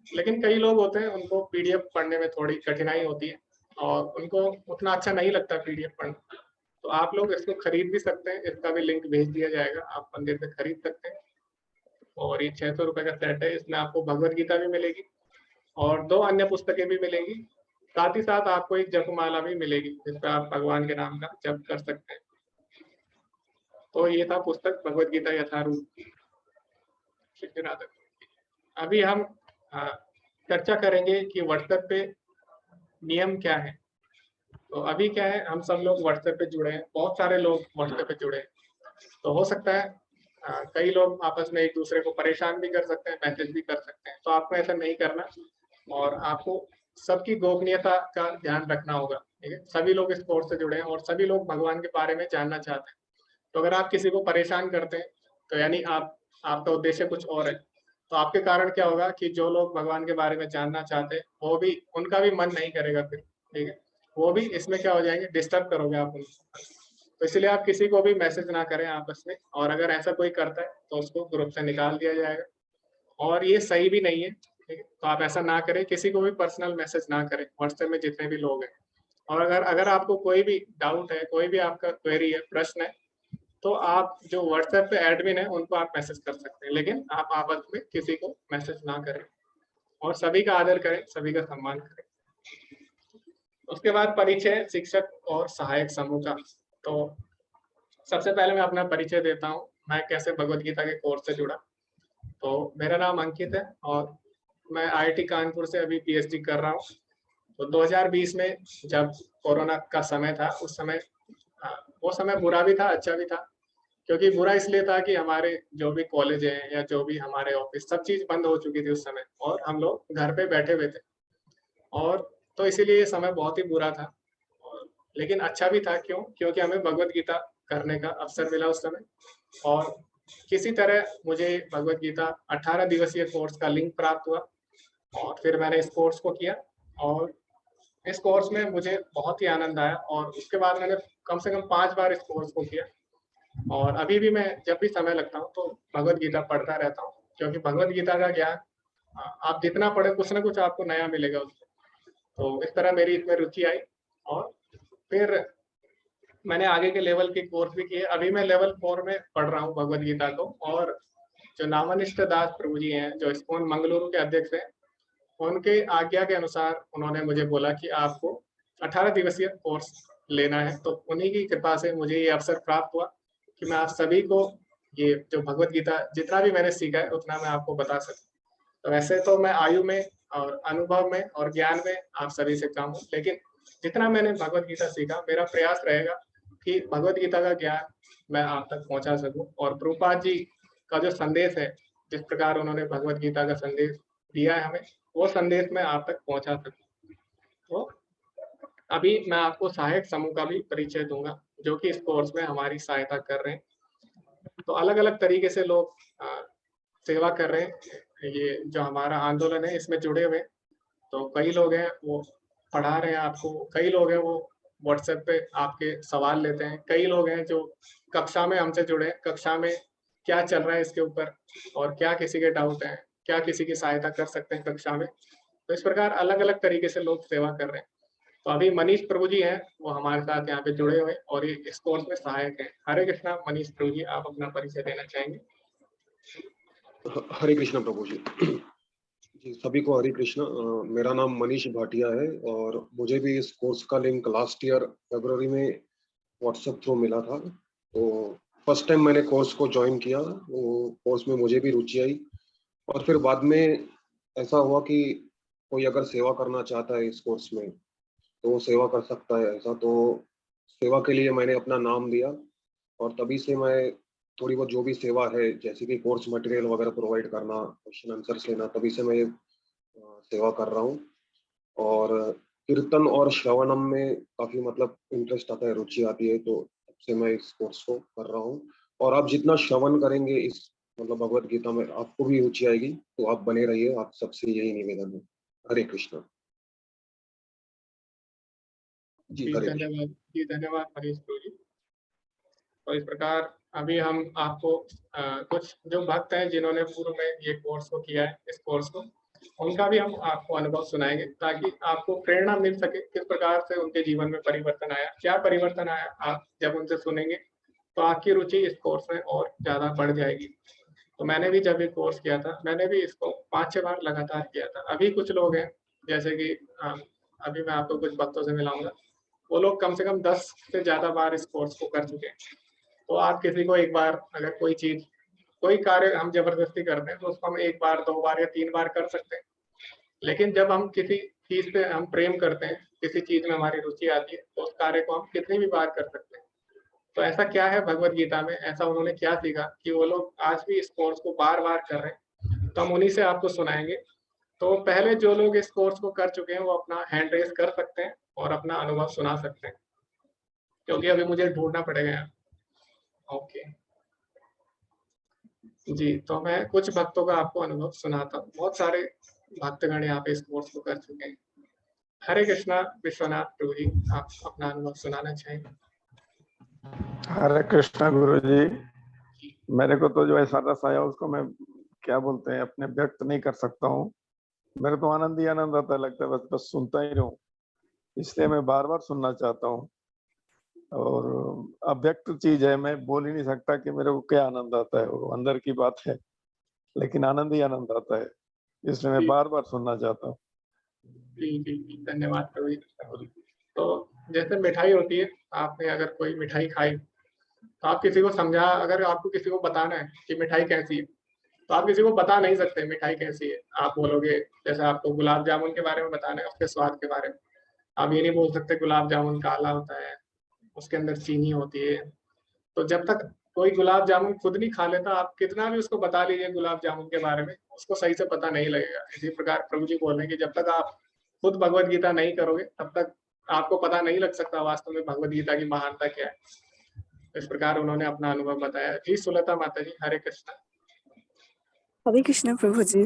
लेकिन कई लोग होते हैं, उनको पीडीएफ पढ़ने में थोड़ी कठिनाई होती है और उनको उतना अच्छा नहीं लगता पीडीएफ पढ़ना। तो आप लोग इसको खरीद भी सकते हैं, इसका भी लिंक भेज दिया जाएगा, आप मंदिर से खरीद सकते हैं। और ये 600 रुपए का सेट है, इसमें आपको भगवत गीता भी मिलेगी और 2 अन्य पुस्तकें भी मिलेंगी। साथ ही साथ आपको एक जपमाला भी मिलेगी, जिसपे आप भगवान के नाम का जप कर सकते हैं। तो ये था पुस्तक भगवत गीता यथारूप। अभी हम चर्चा करेंगे कि व्हाट्सएप पे नियम क्या है। तो अभी क्या है, हम सब लोग व्हाट्सएप पे जुड़े हैं, बहुत सारे लोग व्हाट्सएप पे जुड़े हैं। तो हो सकता है कई लोग आपस में एक दूसरे को परेशान भी कर सकते हैं, मैसेज भी कर सकते हैं। तो आपको ऐसा नहीं करना और आपको सबकी गोपनीयता का ध्यान रखना होगा। ठीक है, सभी लोग इस कोर्स से जुड़े हैं और सभी लोग भगवान के बारे में जानना चाहते हैं। तो अगर आप किसी को परेशान करते हैं, तो यानी आपका उद्देश्य कुछ और है। तो आपके कारण क्या होगा कि जो लोग भगवान के बारे में जानना चाहते हैं, वो भी, उनका भी मन नहीं करेगा फिर। ठीक है, वो भी इसमें क्या हो जाएंगे, डिस्टर्ब करोगे आप उनको। तो इसलिए आप किसी को भी मैसेज ना करें आपस में, और अगर ऐसा कोई करता है तो उसको ग्रुप से निकाल दिया जाएगा। और ये सही भी नहीं है। ठीक है, तो आप ऐसा ना करें, किसी को भी पर्सनल मैसेज ना करें व्हाट्सएप में जितने भी लोग हैं। और अगर अगर आपको कोई भी डाउट है, कोई भी आपका क्वेरी है, प्रश्न है, तो आप जो व्हाट्सएप पे एडमिन है उनको आप मैसेज कर सकते हैं, लेकिन आप आपस में किसी को मैसेज ना करें। और सभी का आदर करें, सभी का सम्मान करें। उसके बाद परिचय शिक्षक और सहायक समूह का। तो सबसे पहले मैं अपना परिचय देता हूँ, मैं कैसे भगवत गीता के कोर्स से जुड़ा। तो मेरा नाम अंकित है और मैं आईआईटी कानपुर से अभी पीएचडी कर रहा हूँ। तो 2020 में जब कोरोना का समय था, उस समय वो समय बुरा भी था, अच्छा भी था। क्योंकि बुरा इसलिए था कि हमारे जो भी कॉलेज हैं या जो भी हमारे ऑफिस, सब चीज बंद हो चुकी थी उस समय, और हम लोग घर पे बैठे हुए थे। और तो इसीलिए ये समय बहुत ही बुरा था। और लेकिन अच्छा भी था, क्यों? क्योंकि हमें भगवत गीता करने का अवसर मिला उस समय। और किसी तरह मुझे भगवत गीता 18 दिवसीय कोर्स का लिंक प्राप्त हुआ और फिर मैंने इस कोर्स को किया। और इस कोर्स में मुझे बहुत ही आनंद आया और उसके बाद मैंने कम से कम 5 बार इस कोर्स को किया। और अभी भी मैं जब भी समय लगता हूँ तो भगवत गीता पढ़ता रहता हूँ, क्योंकि भगवत गीता का ज्ञान आप जितना पढ़े, कुछ ना कुछ आपको नया मिलेगा उससे। तो इस तरह मेरी इसमें रुचि आई और फिर मैंने आगे के लेवल के कोर्स भी किए। अभी मैं लेवल 4 में पढ़ रहा हूँ भगवत गीता को। और जो नामनिष्ठ दास प्रभु जी हैं, जो इस्कॉन मंगलुरु के अध्यक्ष हैं, उनके आज्ञा के अनुसार उन्होंने मुझे बोला कि आपको 18 दिवसीय कोर्स लेना है। तो उन्हीं की कृपा से मुझे ये अवसर प्राप्त हुआ कि मैं आप सभी को ये जो भगवत गीता जितना भी मैंने सीखा है उतना मैं आपको बता सकूं। तो वैसे तो मैं आयु में और अनुभव में और ज्ञान में आप सभी से कम हूँ, लेकिन जितना मैंने भगवत गीता सीखा, मेरा प्रयास रहेगा कि भगवत गीता का ज्ञान मैं आप तक पहुंचा सकूं। और प्रभुपाद जी का जो संदेश है, जिस प्रकार उन्होंने भगवत गीता का संदेश दिया है हमें, वो संदेश मैं आप तक पहुंचा सकूं। तो अभी मैं आपको सहायक समूह का भी परिचय दूंगा, जो कि इस कोर्स में हमारी सहायता कर रहे हैं। तो अलग अलग तरीके से लोग सेवा कर रहे हैं। ये जो हमारा आंदोलन है, इसमें जुड़े हुए। तो कई लोग हैं वो पढ़ा रहे हैं आपको, कई लोग हैं वो व्हाट्सएप पे आपके सवाल लेते हैं, कई लोग हैं जो कक्षा में हमसे जुड़े हैं, कक्षा में क्या चल रहा है इसके ऊपर और क्या किसी के डाउट हैं, क्या किसी की सहायता कर सकते हैं कक्षा में। तो इस प्रकार अलग अलग तरीके से लोग सेवा कर रहे हैं। तो अभी मनीष प्रभु जी हैं, वो हमारे साथ यहाँ पे जुड़े हुए और ये इस कोर्स में सहायक है। हरे कृष्णा। मनीष प्रभु जी, आप अपना परिचय देना चाहेंगे? हरे कृष्णा प्रभु जी। जी सभी को हरे कृष्णा। मेरा नाम मनीष भाटिया है और मुझे भी इस कोर्स का लिंक लास्ट ईयर फरवरी में व्हाट्सएप थ्रू मिला था। तो फर्स्ट टाइम मैंने कोर्स को ज्वाइन किया, वो कोर्स में मुझे भी रुचि आई और फिर बाद में ऐसा हुआ कि कोई अगर सेवा करना चाहता है इस कोर्स में तो वो सेवा कर सकता है। ऐसा तो सेवा के लिए मैंने अपना नाम दिया और तभी से मैं थोड़ी बहुत जो भी सेवा है, जैसे कि कोर्स मटेरियल वगैरह प्रोवाइड करना, क्वेश्चन आंसर्स लेना, तभी से मैं सेवा कर रहा हूँ। और कीर्तन और श्रवणम में काफी मतलब इंटरेस्ट आता है, रुचि आती है, तो से मैं इस कोर्स को कर रहा हूँ। और आप जितना श्रवण करेंगे इस मतलब भगवत गीता में, आपको भी रुचि आएगी, तो आप बने रहिए। आप सबसे यही निवेदन है। हरे कृष्णा। जी जी हरे कृष्ण। धन्यवाद। जी धन्यवाद मनीष गुरु जी। तो इस प्रकार अभी हम आपको कुछ जो भक्त हैं जिन्होंने पूर्व में ये कोर्स को किया है, इस कोर्स को, उनका भी हम आपको अनुभव सुनाएंगे ताकि आपको प्रेरणा मिल सके किस प्रकार से उनके जीवन में परिवर्तन आया, क्या परिवर्तन आया। आप जब उनसे सुनेंगे तो आपकी रुचि इस कोर्स में और ज़्यादा बढ़ जाएगी। तो मैंने भी जब ये कोर्स किया था, मैंने भी इसको 5-6 बार लगातार किया था। अभी कुछ लोग हैं जैसे कि अभी मैं आपको कुछ भक्तों से मिलाऊंगा, वो लोग कम से कम 10 से ज़्यादा बार इस कोर्स को कर चुके हैं। तो आप किसी को एक बार अगर कोई चीज, कोई कार्य हम जबरदस्ती करते हैं तो उसको हम 1 बार 2 बार या 3 बार कर सकते हैं। लेकिन जब हम किसी चीज पे हम प्रेम करते हैं, किसी चीज में हमारी रुचि आती है, तो उस कार्य को हम कितनी भी बार कर सकते हैं। तो ऐसा क्या है भगवत गीता में, ऐसा उन्होंने क्या सीखा कि वो लोग आज भी इस कोर्स को बार बार कर रहे हैं। तो हम उन्हीं से आपको सुनाएंगे। तो पहले जो लोग इस कोर्स को कर चुके हैं वो अपना हैंड रेस कर सकते हैं और अपना अनुभव सुना सकते हैं, क्योंकि अभी मुझे ढूंढना पड़ेगा। ओके जी, तो मैं कुछ भक्तों का आपको अनुभव सुनाता हूँ। बहुत सारे भक्तगण यहाँ पे इस कोर्स को कर चुके हैं। हरे कृष्णा विश्वनाथ प्रभु जी, आप अपना अनुभव सुनाना चाहेंगे? हरे कृष्णा गुरु जी। मेरे को तो जो ऐसा रस आया उसको मैं क्या बोलते हैं अपने व्यक्त नहीं कर सकता हूँ। मेरे तो आनंद ही आनंद आता है, लगता है बस बस सुनता ही रहूं, इसलिए मैं बार बार सुनना चाहता हूँ। और अव्यक्त चीज है, मैं बोल ही नहीं सकता कि मेरे को क्या आनंद आता है, वो अंदर की बात है, लेकिन आनंद ही आनंद आता है, इसलिए मैं जी बार बार सुनना चाहता हूँ। जी जी जी, धन्यवाद प्रभु जी। तो जैसे मिठाई होती है, आपने अगर कोई मिठाई खाई तो आप किसी को समझा, अगर आपको किसी को बताना है कि मिठाई कैसी है, तो आप किसी को बता नहीं सकते मिठाई कैसी है। आप बोलोगे, जैसे आपको गुलाब जामुन के बारे में बताना है, उसके स्वाद के बारे में, आप ये नहीं बोल सकते गुलाब जामुन काला होता है, उसके अंदर चीनी होती है। तो जब तक कोई गुलाब जामुन खुद नहीं खा लेता, आप कितना भी उसको बता लीजिए गुलाब जामुन के बारे में, उसको सही से पता नहीं लगेगा। इसी प्रकार प्रभु जी बोल रहे हैं कि जब तक आप खुद भगवत गीता नहीं करोगे, तब तक आपको पता नहीं लग सकता वास्तव में भगवत गीता की महानता क्या है। इस प्रकार उन्होंने अपना अनुभव बताया। जी सुलता माता जी, हरे कृष्णा। हरे कृष्ण प्रभु जी।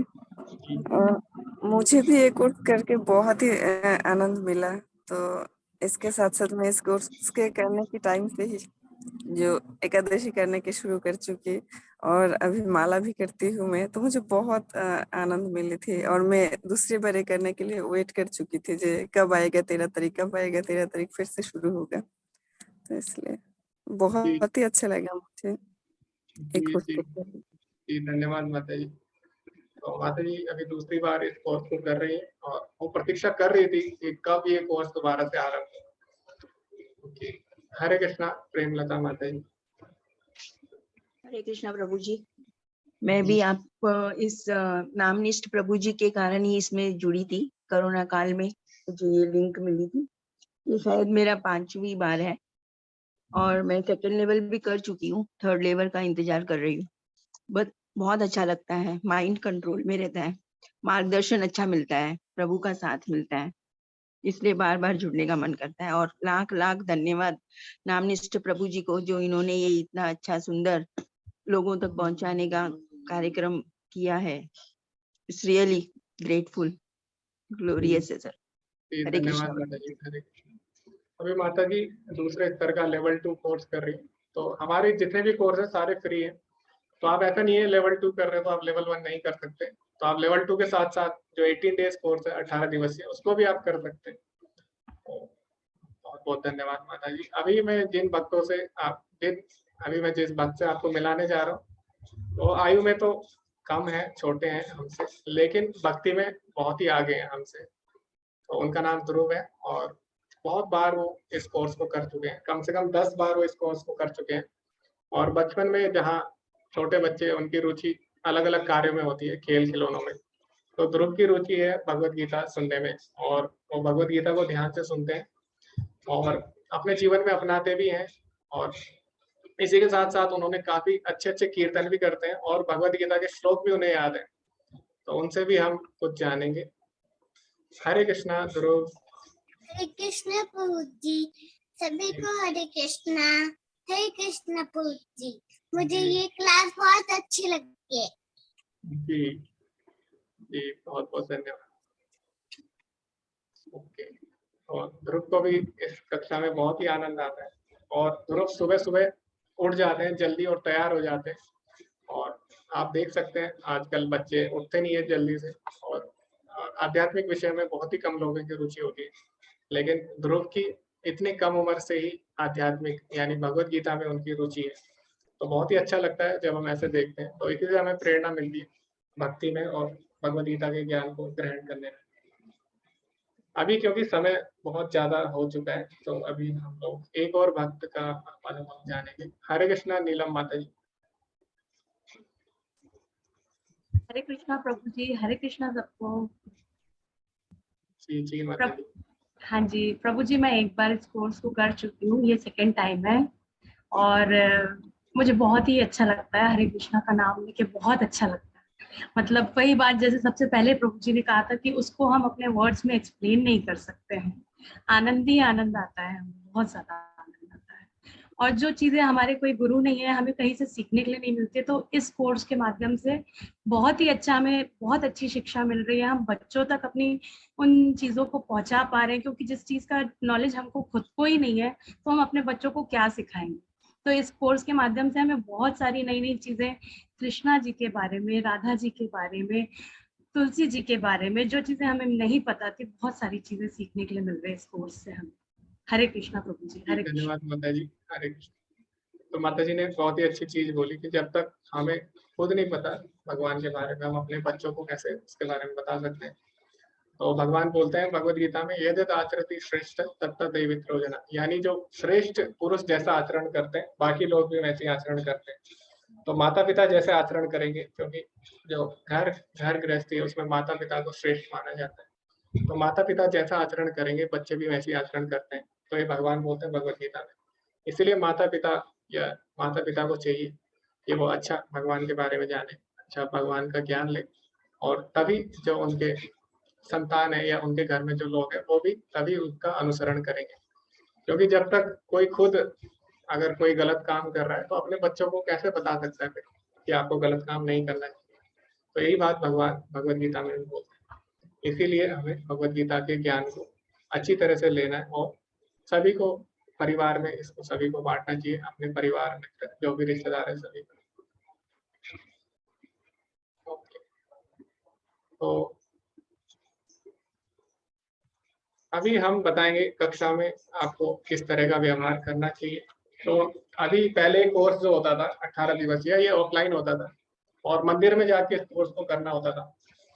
मुझे भी ये कोर्स करके बहुत ही आनंद मिला। तो इसके साथ साथ मैं इस कोर्स के करने के टाइम से ही जो एकादशी करने के शुरू कर चुकी, और अभी माला भी करती हूँ मैं। तो मुझे बहुत आनंद मिली थी, और मैं दूसरी बार करने के लिए वेट कर चुकी थी जे कब आएगा 13 तारीख, कब आएगा 13 तारीख फिर से शुरू होगा। तो इसलिए जी बहुत ही अच्छा लगा मुझे एक जी कोर्स जी करके। जी, धन्यवाद माता जी। तो माता जी अभी दूसरी बार इस कोर्स को कर रही है और वो प्रतीक्षा कर रही थी कि कब ये कोर्स दोबारा से आरंभ हो। ओके, हरे कृष्णा प्रेमलता माता जी। हरे कृष्णा प्रभु जी। मैं भी आप इस नामनिष्ठ प्रभु जी के कारण ही इसमें जुड़ी थी। कोरोना काल में मुझे ये लिंक मिली थी। ये शायद मेरा 5वीं बार है और मैं सेकंड लेवल भी कर चुकी हूँ, थर्ड लेवल का इंतजार कर रही हूँ। बट बहुत अच्छा लगता है, माइंड कंट्रोल में रहता है, मार्गदर्शन अच्छा मिलता है, प्रभु का साथ मिलता है, इसलिए बार बार जुड़ने का मन करता है। और लाख लाख धन्यवाद नामनिष्ठ प्रभु जी को, जो इन्होंने ये इतना अच्छा सुंदर लोगों तक पहुंचाने का कार्यक्रम किया है। इट्स रियली ग्रेटफुल, ग्लोरियस है सर। जी, हरे धन्यवाद कृष्णा। माता जी, हरे कृष्णा। अभी माता जी दूसरे स्तर का लेवल 2 कोर्स कर रही है। तो हमारे जितने भी कोर्स है सारे फ्री है। तो आप ऐसा नहीं है लेवल 2 कर रहे हो तो आप लेवल 1 नहीं कर सकते। तो आप लेवल 2 के साथ साथ जो 18 डेज कोर्स है 18 दिवसीय, उसको भी आप कर सकते हैं। बहुत बहुत धन्यवाद माता जी। अभी मैं जिन भक्तों से अभी मैं जिस भक्त से आपको मिलाने जा रहा हूँ, वो आयु में तो कम है, छोटे हैं हमसे, लेकिन भक्ति में बहुत ही आगे हैं हमसे। तो उनका नाम ध्रुव है और बहुत बार वो इस कोर्स को कर चुके हैं, कम से कम 10 बार वो इस कोर्स को कर चुके हैं। और बचपन में जहाँ छोटे बच्चे उनकी रुचि अलग अलग कार्यों में होती है, खेल खिलौनों में, तो ध्रुव की रुचि है भगवत गीता सुनने में, और वो भगवत गीता को ध्यान से सुनते हैं और अपने जीवन में अपनाते भी हैं। और इसी के साथ साथ उन्होंने काफी अच्छे अच्छे कीर्तन भी करते हैं और भगवत गीता के श्लोक भी उन्हें याद है। तो उनसे भी हम कुछ जानेंगे। हरे कृष्णा ध्रुव। हरे कृष्ण प्रभु जी, सभी को हरे कृष्णा। जय कृष्ण प्रभु जी, मुझे ये क्लास बहुत अच्छी लगती है। जी जी, बहुत बहुत धन्यवाद। ओके, और ध्रुव को भी इस कक्षा में बहुत ही आनंद आता है, और ध्रुव सुबह सुबह उठ जाते हैं जल्दी और तैयार हो जाते हैं। और आप देख सकते हैं आजकल बच्चे उठते नहीं है जल्दी से, और आध्यात्मिक विषय में बहुत ही कम लोगों की रुचि होती है, लेकिन ध्रुव की इतनी कम उम्र से ही आध्यात्मिक यानी भगवत गीता में उनकी रुचि है। तो बहुत ही अच्छा लगता है जब हम ऐसे देखते हैं, तो इसीलिए हमें प्रेरणा मिलती है भक्ति में और भगवत गीता के ज्ञान को ग्रहण करने में। अभी क्योंकि समय बहुत ज्यादा हो चुका है, तो अभी हम लोग एक और भक्त का अनुभव जानेंगे। हरे कृष्णा नीलम माता जी। हरे कृष्णा प्रभु जी, हरे कृष्णा सबको। जी जी माता जी। हाँ जी प्रभु जी, मैं एक बार इस कोर्स को कर चुकी हूँ, ये सेकंड टाइम है, और मुझे बहुत ही अच्छा लगता है। हरे कृष्णा का नाम लेके बहुत अच्छा लगता है। मतलब वही बात जैसे सबसे पहले प्रभु जी ने कहा था कि उसको हम अपने वर्ड्स में एक्सप्लेन नहीं कर सकते हैं। आनंद ही आनंद आता है, बहुत ज्यादा आनंद आता है। और जो चीजें हमारे कोई गुरु नहीं है, हमें कहीं से सीखने के लिए नहीं मिलती, तो इस कोर्स के माध्यम से बहुत ही अच्छा, हमें बहुत अच्छी शिक्षा मिल रही है। हम बच्चों तक अपनी उन चीजों को पहुंचा पा रहे हैं, क्योंकि जिस चीज का नॉलेज हमको खुद को ही नहीं है, तो हम अपने बच्चों को क्या सिखाएंगे। तो इस कोर्स के माध्यम से हमें बहुत सारी नई नई चीजें कृष्णा जी के बारे में, राधा जी के बारे में, तुलसी जी के बारे में, जो चीजें हमें नहीं पता थी, बहुत सारी चीजें सीखने के लिए मिल रही है इस कोर्स से हमें। हरे कृष्णा प्रभु जी, हरे कृष्णा। धन्यवाद माता जी। हरे कृष्ण। तो माता जी ने बहुत ही अच्छी चीज बोली कि जब तक हमें खुद नहीं पता भगवान के बारे में, हम अपने बच्चों को कैसे उसके बारे में बता सकते हैं। तो भगवान बोलते हैं भगवत गीता में, यद्यत आचरति श्रेष्ठ तत्त दैवित्रो जना, यानी जो श्रेष्ठ पुरुष जैसा आचरण करते हैं बाकी लोग भी वैसे ही आचरण करते हैं। तो माता पिता जैसे आचरण करेंगे, क्योंकि जो घर गृहस्थी है उसमें माता पिता को श्रेष्ठ माना जाता है, तो माता पिता जैसा आचरण करेंगे बच्चे भी वैसे ही आचरण करते हैं। तो ये भगवान बोलते हैं भगवत गीता में। इसलिए माता पिता को चाहिए कि वो अच्छा भगवान के बारे में जाने, अच्छा भगवान का ज्ञान ले, और तभी जो उनके संतान है या उनके घर में जो लोग हैं वो भी तभी उसका अनुसरण करेंगे। क्योंकि जब तक कोई खुद अगर कोई गलत काम कर रहा है, तो अपने बच्चों को कैसे बता सकता है फिर कि आपको गलत काम नहीं करना है। तो यही बात भगवान भगवत गीता में भी बोलते हैं। इसीलिए हमें भगवत गीता के ज्ञान को अच्छी तरह से लेना है, और सभी को परिवार में इसको सभी को बांटना चाहिए, अपने परिवार में जो भी रिश्तेदार है सभी को। ओके, तो अभी हम बताएंगे कक्षा में आपको किस तरह का व्यवहार करना चाहिए। तो अभी पहले कोर्स जो होता था 18 दिवसीय, ये ऑफलाइन होता था और मंदिर में जाके इस कोर्स को करना होता था।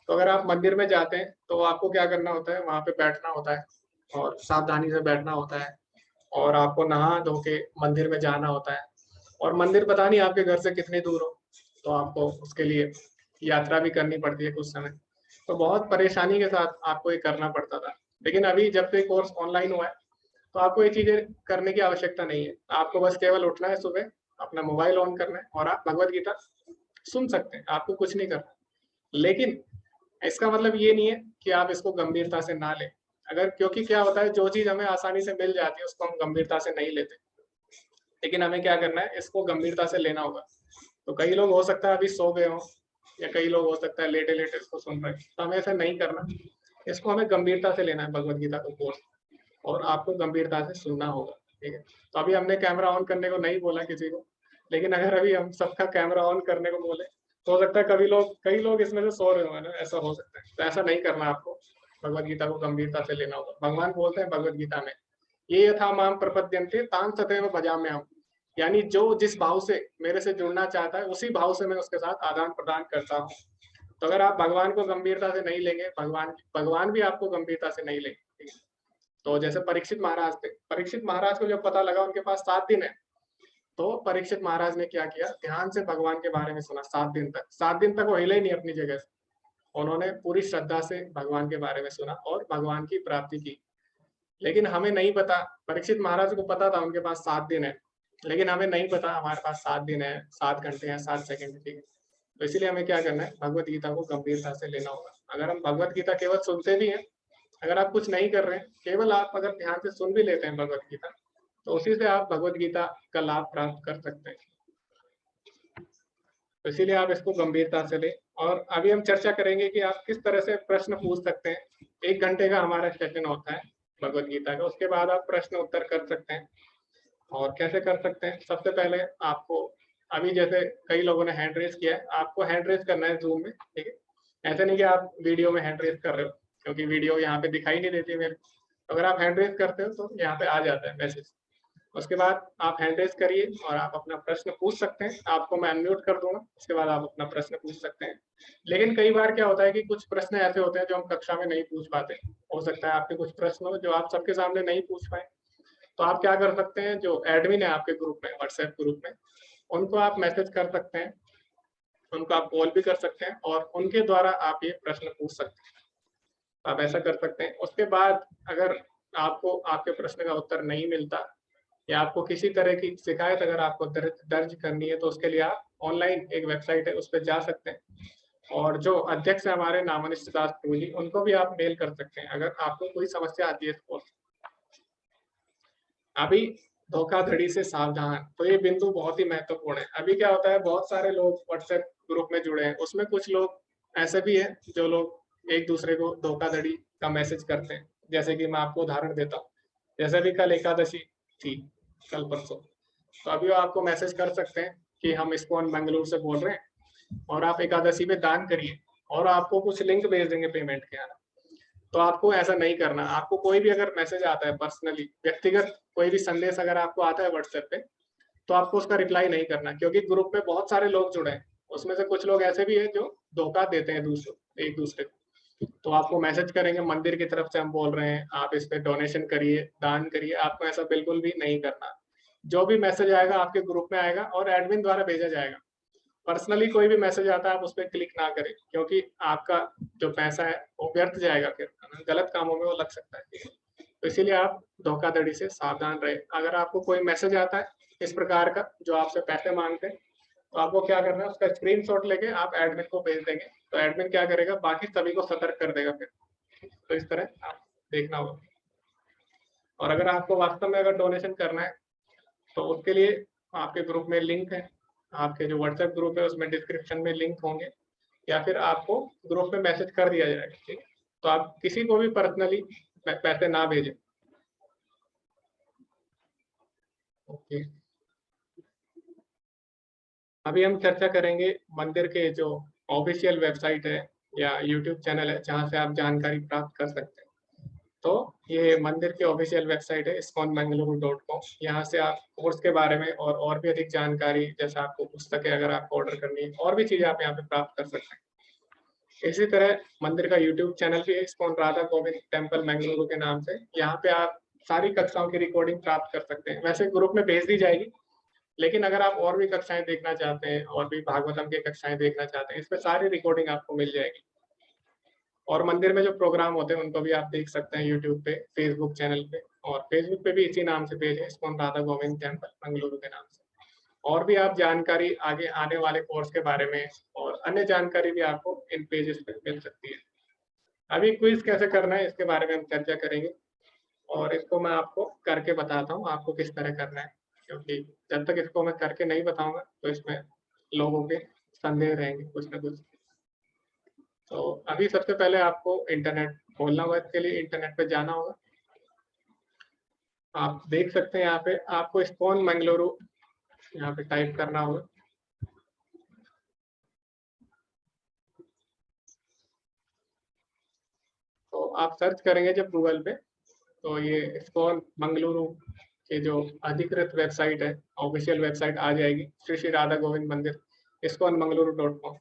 तो अगर आप मंदिर में जाते हैं तो आपको क्या करना होता है, वहां पे बैठना होता है और सावधानी से बैठना होता है, और आपको नहा धो के मंदिर में जाना होता है। और मंदिर पता नहीं आपके घर से कितनी दूर हो, तो आपको उसके लिए यात्रा भी करनी पड़ती है कुछ समय। तो बहुत परेशानी के साथ आपको ये करना पड़ता था। लेकिन अभी जब से कोर्स ऑनलाइन हुआ है, तो आपको ये चीजें करने की आवश्यकता नहीं है। आपको बस केवल उठना है सुबह, अपना मोबाइल ऑन करना है और आप भगवत गीता सुन सकते हैं, आपको कुछ नहीं करना। लेकिन इसका मतलब ये नहीं है कि आप इसको गंभीरता से ना लें। अगर क्योंकि क्या होता है, जो चीज हमें आसानी से मिल जाती है उसको हम गंभीरता से नहीं लेते, लेकिन हमें क्या करना है, इसको गंभीरता से लेना होगा। तो कई लोग हो सकता है अभी सो गए हो, या कई लोग हो सकता है लेटे लेटे इसको सुन रहे हैं, तो हमें ऐसा नहीं करना। इसको हमें गंभीरता से लेना है भगवत गीता को कोर्स, और आपको गंभीरता से सुनना होगा। ठीक है, तो अभी हमने कैमरा ऑन करने को नहीं बोला किसी को, लेकिन अगर अभी हम सबका कैमरा ऑन करने को बोले तो हो सकता है कई लोग इसमें से सो रहे हो ना, ऐसा हो सकता है। तो ऐसा नहीं करना, आपको भगवत गीता को गंभीरता से लेना होगा। भगवान बोलते हैं भगवत गीता में, ये यथा माम प्रपद्यन्ते तान तथैव भजाम्य हम, यानी जो जिस भाव से मेरे से जुड़ना चाहता है उसी भाव से मैं उसके साथ आदान प्रदान करता हूँ। तो अगर आप भगवान को गंभीरता से नहीं लेंगे, भगवान भी आपको गंभीरता से नहीं लेंगे। ठीक है, तो जैसे परीक्षित महाराज थे, परीक्षित महाराज को जब पता लगा उनके पास 7 दिन है, तो परीक्षित महाराज ने क्या किया, ध्यान से भगवान के बारे में सुना 7 दिन तक। 7 दिन तक वो हिले नहीं अपनी जगह से, उन्होंने पूरी श्रद्धा से भगवान के बारे में सुना और भगवान की प्राप्ति की। लेकिन हमें नहीं पता, परीक्षित महाराज को पता था उनके पास 7 दिन है, लेकिन हमें नहीं पता हमारे पास 7 दिन है, 7 घंटे हैं, 7 सेकंड है। ठीक है, तो इसीलिए हमें क्या करना है, भगवत गीता को गंभीरता से लेना होगा। अगर हम भगवत गीता केवल सुनते भी हैं, अगर आप कुछ नहीं कर रहे हैं, केवल आप अगर ध्यान से सुन भी लेते हैं भगवत गीता, तो उसी से आप भगवत गीता का लाभ प्राप्त कर सकते हैं। तो इसीलिए आप इसको गंभीरता से लें। और अभी हम चर्चा करेंगे कि आप किस तरह से प्रश्न पूछ सकते हैं। 1 घंटे का हमारा सेशन होता है भगवत गीता का, उसके बाद आप प्रश्न उत्तर कर सकते हैं। और कैसे कर सकते हैं, सबसे पहले आपको अभी जैसे कई लोगों ने हैंड रेज किया है, आपको हैंड रेज करना है जूम में, ठीक है। ऐसे नहीं कि आप वीडियो में हैंड रेज कर रहे हो, क्योंकि वीडियो यहाँ पे दिखाई नहीं देती मेरे। अगर आप हैंड रेज करते हो तो यहाँ पे आ जाता है मैसेज। उसके बाद आप हैंड रेज करिए और आप अपना प्रश्न पूछ सकते हैं। आपको मैं अनम्यूट कर दूंगा, उसके बाद आप अपना प्रश्न पूछ सकते हैं। लेकिन कई बार क्या होता है कि कुछ प्रश्न ऐसे होते हैं जो हम कक्षा में नहीं पूछ पाते। हो सकता है आपके कुछ प्रश्न हो जो आप सबके सामने नहीं पूछ पाए, तो आप क्या कर सकते हैं, जो एडमिन है आपके ग्रुप में, व्हाट्सएप ग्रुप में, उनको आप मैसेज कर सकते हैं, उनको आप कॉल भी कर सकते हैं और उनके द्वारा आप ये प्रश्न पूछ सकते हैं। आप ऐसा कर सकते हैं। उसके बाद अगर आपको आपके प्रश्न का उत्तर नहीं मिलता या आपको किसी तरह की शिकायत अगर आपको दर्ज करनी है, तो उसके लिए आप ऑनलाइन एक वेबसाइट है उस पर जा सकते हैं। और जो अध्यक्ष है हमारे नामनिष्ठ दास प्रभु जी, उनको भी आप मेल कर सकते हैं अगर आपको कोई समस्या आती है। अभी धोखाधड़ी से सावधान, तो ये बिंदु बहुत ही महत्वपूर्ण है। अभी क्या होता है, बहुत सारे लोग व्हाट्सएप ग्रुप में जुड़े हैं, उसमें कुछ लोग ऐसे भी है जो लोग एक दूसरे को धोखाधड़ी का मैसेज करते हैं। जैसे कि मैं आपको उदाहरण देता हूँ, जैसे भी कल एकादशी थी, कल परसों, तो अभी वो आपको मैसेज कर सकते हैं कि हम इस्कॉन बेंगलुरु से बोल रहे हैं और आप एकादशी में दान करिए, और आपको कुछ लिंक भेज देंगे पेमेंट के आना। तो आपको ऐसा नहीं करना। आपको कोई भी अगर मैसेज आता है पर्सनली, व्यक्तिगत कोई भी संदेश अगर आपको आता है व्हाट्सएप पे, तो आपको उसका रिप्लाई नहीं करना, क्योंकि ग्रुप में बहुत सारे लोग जुड़े हैं। उसमें से कुछ लोग ऐसे भी हैं जो धोखा देते हैं एक दूसरे को। तो आपको मैसेज करेंगे मंदिर की तरफ से हम बोल रहे हैं, आप इस पे डोनेशन करिए, दान करिए, आपको ऐसा बिल्कुल भी नहीं करना। जो भी मैसेज आएगा आपके ग्रुप में आएगा और एडमिन द्वारा भेजा जाएगा। पर्सनली कोई भी मैसेज आता है आप उस पर क्लिक ना करें, क्योंकि आपका जो पैसा है वो व्यर्थ जाएगा, फिर गलत कामों में वो लग सकता है। तो इसीलिए आप धोखाधड़ी से सावधान रहे। अगर आपको कोई मैसेज आता है इस प्रकार का जो आपसे पैसे मांगते हैं, तो आपको क्या करना है, उसका स्क्रीनशॉट लेके आप एडमिन को भेज देंगे, तो एडमिन क्या करेगा, बाकी सभी को सतर्क कर देगा फिर। तो इस तरह आप देखना होगा। और अगर आपको वास्तव में अगर डोनेशन करना है, तो उसके लिए आपके ग्रुप में लिंक है, आपके जो व्हाट्सएप ग्रुप है उसमें डिस्क्रिप्शन में लिंक होंगे, या फिर आपको ग्रुप में मैसेज कर दिया जाएगा, ठीक है। तो आप किसी को भी पर्सनली पैसे ना भेजें। ओके, अभी हम चर्चा करेंगे मंदिर के जो ऑफिशियल वेबसाइट है या यूट्यूब चैनल है जहाँ से आप जानकारी प्राप्त कर सकते हैं। तो ये मंदिर की ऑफिशियल वेबसाइट है iskonbengaluru.com। यहाँ से आप कोर्स के बारे में और भी अधिक जानकारी, जैसे आपको पुस्तकें अगर आपको ऑर्डर करनी है, और भी चीजें आप यहाँ पे प्राप्त कर सकते हैं। इसी तरह मंदिर का यूट्यूब चैनल भी है इस्कॉन राधा गोविंद टेम्पल बेंगलुरु के नाम से। यहाँ पे आप सारी कक्षाओं की रिकॉर्डिंग प्राप्त कर सकते हैं। वैसे ग्रुप में भेज दी जाएगी, लेकिन अगर आप और भी कक्षाएं देखना चाहते हैं और भी भागवतम की कक्षाएं देखना चाहते हैं, इस पे सारी रिकॉर्डिंग आपको मिल जाएगी। और मंदिर में जो प्रोग्राम होते हैं उनको भी आप देख सकते हैं यूट्यूब पे, फेसबुक चैनल पे, और फेसबुक पे भी इसी नाम से पेज है इस्कॉन राधा गोविंद टेम्पल बेंगलुरु के नाम से। और भी आप जानकारी आगे आने वाले कोर्स के बारे में और अन्य जानकारी भी आपको इन पेजेस पे मिल सकती है। अभी क्विज कैसे करना है इसके बारे में हम चर्चा करेंगे, और इसको मैं आपको करके बताता हूँ आपको किस तरह करना है, क्योंकि जब तक इसको मैं करके नहीं बताऊंगा तो इसमें लोगों के संदेह रहेंगे कुछ ना कुछ। तो अभी सबसे पहले आपको इंटरनेट खोलना होगा, इसके लिए इंटरनेट पे जाना होगा। आप देख सकते हैं यहाँ पे आपको इस्कॉन बेंगलुरु यहाँ पे टाइप करना होगा। तो आप सर्च करेंगे जब गूगल पे, तो ये इस्कॉन बेंगलुरु के जो अधिकृत वेबसाइट है, ऑफिशियल वेबसाइट आ जाएगी, श्री श्री राधा गोविंद मंदिर iskonbengaluru.com।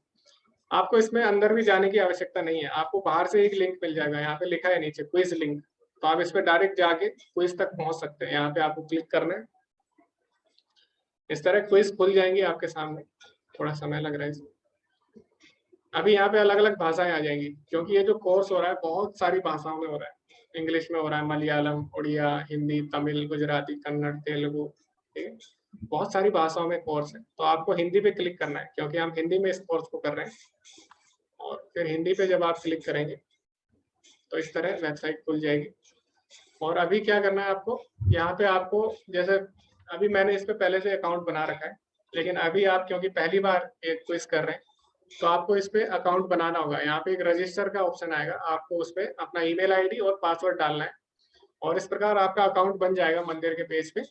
आपको इसमें अंदर भी जाने की आवश्यकता नहीं है, आपको बाहर से एक लिंक मिल जाएगा। यहाँ पे लिखा है नीचे क्विज लिंक, तो आप इस पे डायरेक्ट जाके क्विज तक पहुंच सकते हैं। यहाँ पे आपको क्लिक करना है, इस तरह क्विज खुल जाएंगी आपके सामने। थोड़ा समय लग रहा है इसमें। अभी यहाँ पे अलग अलग भाषाएं आ जाएंगी, क्योंकि ये जो कोर्स हो रहा है बहुत सारी भाषाओं में हो रहा है। इंग्लिश में हो रहा है, मलयालम, उड़िया, हिंदी, तमिल, गुजराती, कन्नड़, तेलुगु, ठीक है, बहुत सारी भाषाओं में कोर्स है। तो आपको हिंदी पे क्लिक करना है, क्योंकि हम हिंदी में इस कोर्स को कर रहे हैं। और फिर हिंदी पे जब आप क्लिक करेंगे तो इस तरह वेबसाइट खुल जाएगी। और अभी क्या करना है आपको, यहाँ पे आपको जैसे अभी मैंने इस पे पहले से अकाउंट बना रखा है, लेकिन अभी आप क्योंकि पहली बार एक क्विज कर रहे हैं तो आपको इस पे अकाउंट बनाना होगा। यहाँ पे एक रजिस्टर का ऑप्शन आएगा, आपको उस पे अपना ईमेल आईडी और पासवर्ड डालना है और इस प्रकार आपका अकाउंट बन जाएगा मंदिर के पेज पे।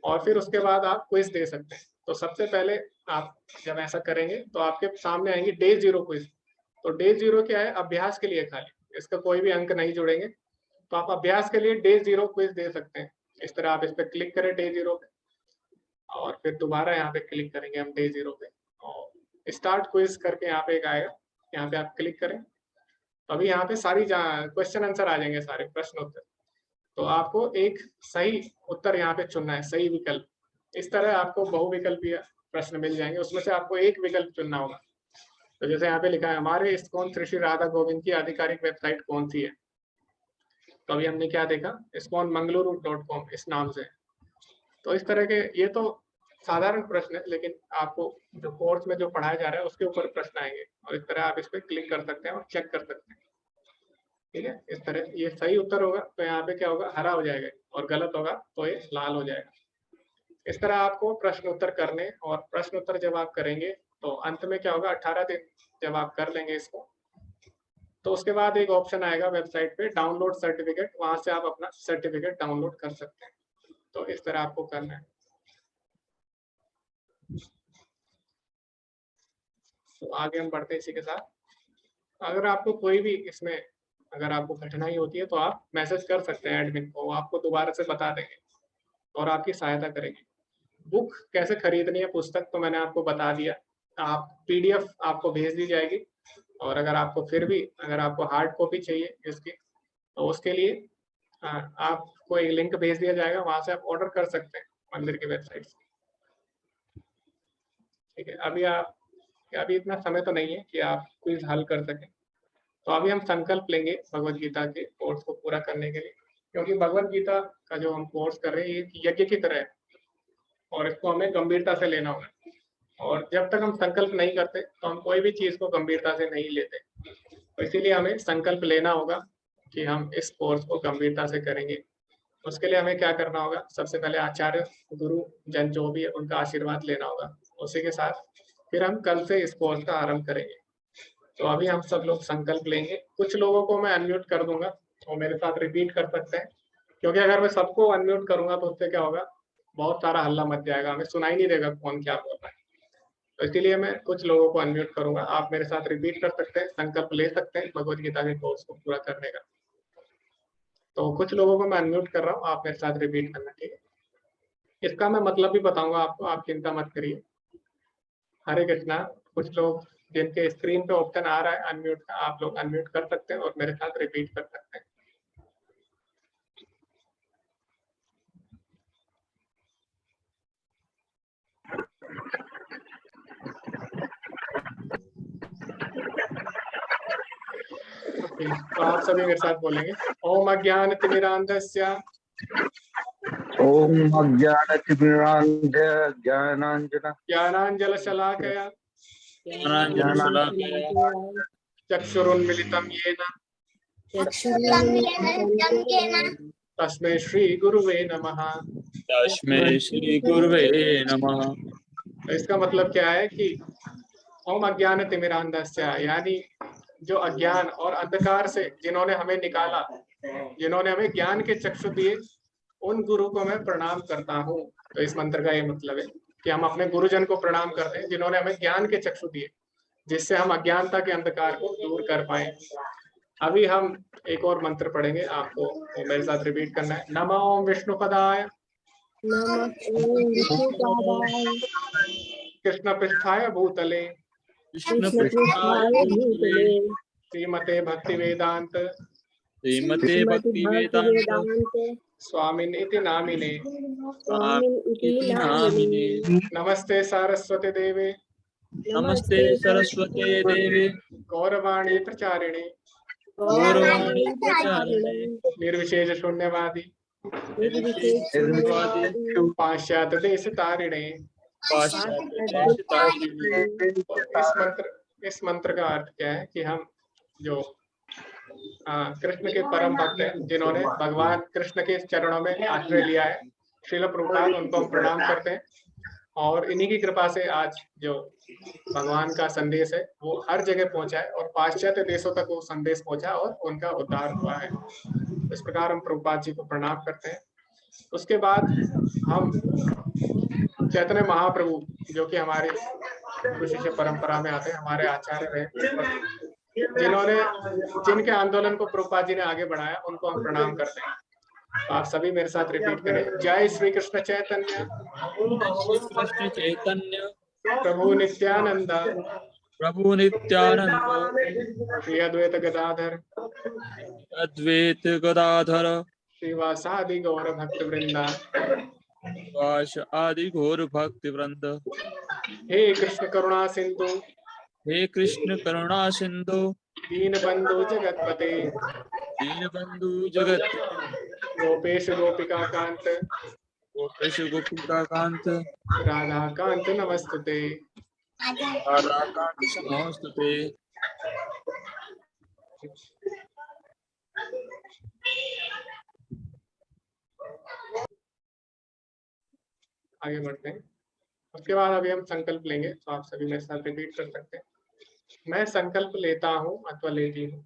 और फिर उसके बाद आप क्विज दे सकते हैं। तो सबसे पहले आप जब ऐसा करेंगे तो आपके सामने आएंगे डे 0 क्विज। तो डे 0 क्या है, अभ्यास के लिए खाली, इसका कोई भी अंक नहीं जुड़ेंगे। तो आप अभ्यास के लिए डे 0 क्विज दे सकते हैं। इस तरह आप इस पर क्लिक करें डे 0 पे और फिर दोबारा यहाँ पे क्लिक करेंगे हम डे 0 पे और स्टार्ट क्विज करके यहाँ पे एक आएगा, यहाँ पे आप क्लिक करें। तो अभी यहाँ पे सारी क्वेश्चन आंसर आ जाएंगे, सारे प्रश्न उत्तर। तो आपको एक सही उत्तर यहाँ पे चुनना है, सही विकल्प। इस तरह आपको बहुविकल्पीय प्रश्न मिल जाएंगे, उसमें से आपको एक विकल्प चुनना होगा। तो जैसे यहाँ पे लिखा है हमारे इस्कॉन श्री श्री राधा गोविंद की आधिकारिक वेबसाइट कौन सी है, तो अभी हमने क्या देखा, इस्कॉन मंगलुरु.com इस नाम से। तो इस तरह के ये तो साधारण प्रश्न है, लेकिन आपको जो कोर्स में जो पढ़ाया जा रहा है उसके ऊपर प्रश्न आएंगे और इस तरह आप इस पर क्लिक कर सकते हैं और चेक कर सकते हैं। ठीक है, इस तरह ये सही उत्तर होगा तो यहाँ पे क्या होगा, हरा हो जाएगा, और गलत होगा तो ये लाल हो जाएगा। इस तरह आपको प्रश्न उत्तर करने, और प्रश्न उत्तर जब आप करेंगे तो अंत में क्या होगा, 18 दिन जब आप कर लेंगे इसको, तो उसके बाद एक ऑप्शन आएगा वेबसाइट पे डाउनलोड सर्टिफिकेट, वहां से आप अपना सर्टिफिकेट डाउनलोड कर सकते हैं। तो इस तरह आपको करना है। तो आगे हम बढ़ते हैं इसी के साथ। अगर आपको कोई भी इसमें अगर आपको कठिनाई होती है तो आप मैसेज कर सकते हैं एडमिन को, वो आपको दोबारा से बता देंगे और आपकी सहायता करेंगे। बुक कैसे खरीदनी है, पुस्तक तो मैंने आपको बता दिया। आप PDF आपको भेज दी जाएगी, और अगर आपको फिर भी अगर आपको हार्ड कॉपी चाहिए इसकी, तो उसके लिए आपको एक लिंक भेज दिया जाएगा, वहां से आप ऑर्डर कर सकते हैं मंदिर की वेबसाइट से। ठीक है, अभी इतना समय तो नहीं है कि आप क्विज हल कर सकें। तो अभी हम संकल्प लेंगे भगवत गीता के कोर्स को पूरा करने के लिए, क्योंकि भगवत गीता का जो हम कोर्स कर रहे हैं ये यज्ञ की तरह है और इसको हमें गंभीरता से लेना होगा। और जब तक हम संकल्प नहीं करते तो हम कोई भी चीज को गंभीरता से नहीं लेते। तो इसीलिए हमें संकल्प लेना होगा कि हम इस कोर्स को गंभीरता से करेंगे। उसके लिए हमें क्या करना होगा, सबसे पहले आचार्य गुरु जन जो भी है उनका आशीर्वाद लेना होगा। उसी के साथ फिर हम कल से इस कोर्स का आरंभ करेंगे। तो अभी हम सब लोग संकल्प लेंगे। कुछ लोगों को मैं अनम्यूट कर दूंगा और मेरे साथ रिपीट कर सकते हैं, क्योंकि अगर मैं सबको अनम्यूट करूंगा तो उससे क्या होगा, बहुत सारा हल्ला मच जाएगा, हमें सुनाई नहीं देगा कौन क्या बोल रहा है। तो इसीलिए मैं कुछ लोगों को अनम्यूट करूंगा। आप मेरे साथ रिपीट कर सकते हैं, संकल्प ले सकते हैं भगवत गीता के कोर्स को पूरा करने का। तो कुछ लोगों को मैं अनम्यूट कर रहा हूँ, आप मेरे साथ रिपीट करना। ठीक है, इसका मैं मतलब भी बताऊंगा आपको, आप चिंता मत करिए। हरे कृष्णा। कुछ लोग जिनके स्क्रीन पे ऑप्शन आ रहा है अनम्यूट का, आप लोग अनम्यूट कर सकते हैं और मेरे साथ रिपीट कर सकते हैं। तो आप सभी मेरे साथ बोलेंगे, ओम अज्ञानतिमिरान्धस्य ओम अज्ञानतिमिरान्धस्य ज्ञानाञ्जनशलाकया चक्षुरुन्मिलितं येन तस्मै श्रीगुरुवे नमः। तस्मै श्री गुरुवे नमः। इसका मतलब क्या है कि ओम अज्ञानतिमिरान्धस्य, यानी जो अज्ञान और अंधकार से जिन्होंने हमें निकाला, जिन्होंने हमें ज्ञान के चक्षु दिए, उन गुरु को मैं प्रणाम करता हूँ। तो इस मंत्र का ये मतलब है कि हम अपने गुरुजन को प्रणाम करते हैं जिन्होंने हमें ज्ञान के चक्षु दिए, जिससे हम अज्ञानता के अंधकार को दूर कर पाए। अभी हम एक और मंत्र पढ़ेंगे, आपको तो मेरे साथ रिपीट करना है। नमो ओम विष्णुपदाय कृष्ण पृष्ठाय भूतले श्रीमते भक्ति वेदांत स्वामिनेति नामिने नमस्ते सरस्वती देवे नमस्ते सरस्वती देवी गौरवाणी प्रचारिणे निर्विशेष शून्यवादी पाश्चात्य देश तारिणे। इस मंत्र का अर्थ क्या है कि हम जो कृष्ण के परम भक्त हैं, जिन्होंने भगवान कृष्ण के चरणों में आश्रय लिया है, श्रील प्रभुपाद, उनको हम प्रणाम करते हैं। और इन्हीं की कृपा से आज जो भगवान का संदेश है वो हर जगह पहुंचा है और पाश्चात्य देशों तक वो संदेश पहुंचा और उनका उद्धार हुआ है। इस प्रकार हम प्रभुपाद जी को प्रणाम करते हैं। उसके बाद हम चैतन्य महाप्रभु, जो कि हमारे गुरु शिष्य परंपरा में आते हैं, हमारे आचार्य रहे, जिनके आंदोलन को प्रभुपाद जी ने आगे बढ़ाया, उनको हम प्रणाम करते हैं। आप सभी मेरे साथ रिपीट करें। जय श्री कृष्ण चैतन्य कृष्ण चैतन्य प्रभु नित्यानंद प्रभु नित्यानंद श्री अद्वैत गदाधर अद्वैत गदाधर श्रीवासादि गौर भक्त वृंदा वास आदि घोर भक्ति वृंद। हे कृष्ण करुणा सिंधु हे कृष्ण करुणा सिंधु दीन बंधु जगतपते दीन बंधु जगत गोपेश गोपिका कांत गोपेश गोपिका कांत राधा कांत नमस्तुते। राधा कांत नमस्तुते। आगे बढ़ते हैं। उसके बाद अभी हम संकल्प लेंगे, तो आप सभी मेरे साथ रिपीट कर सकते हैं। मैं संकल्प लेता हूँ अथवा लेती हूँ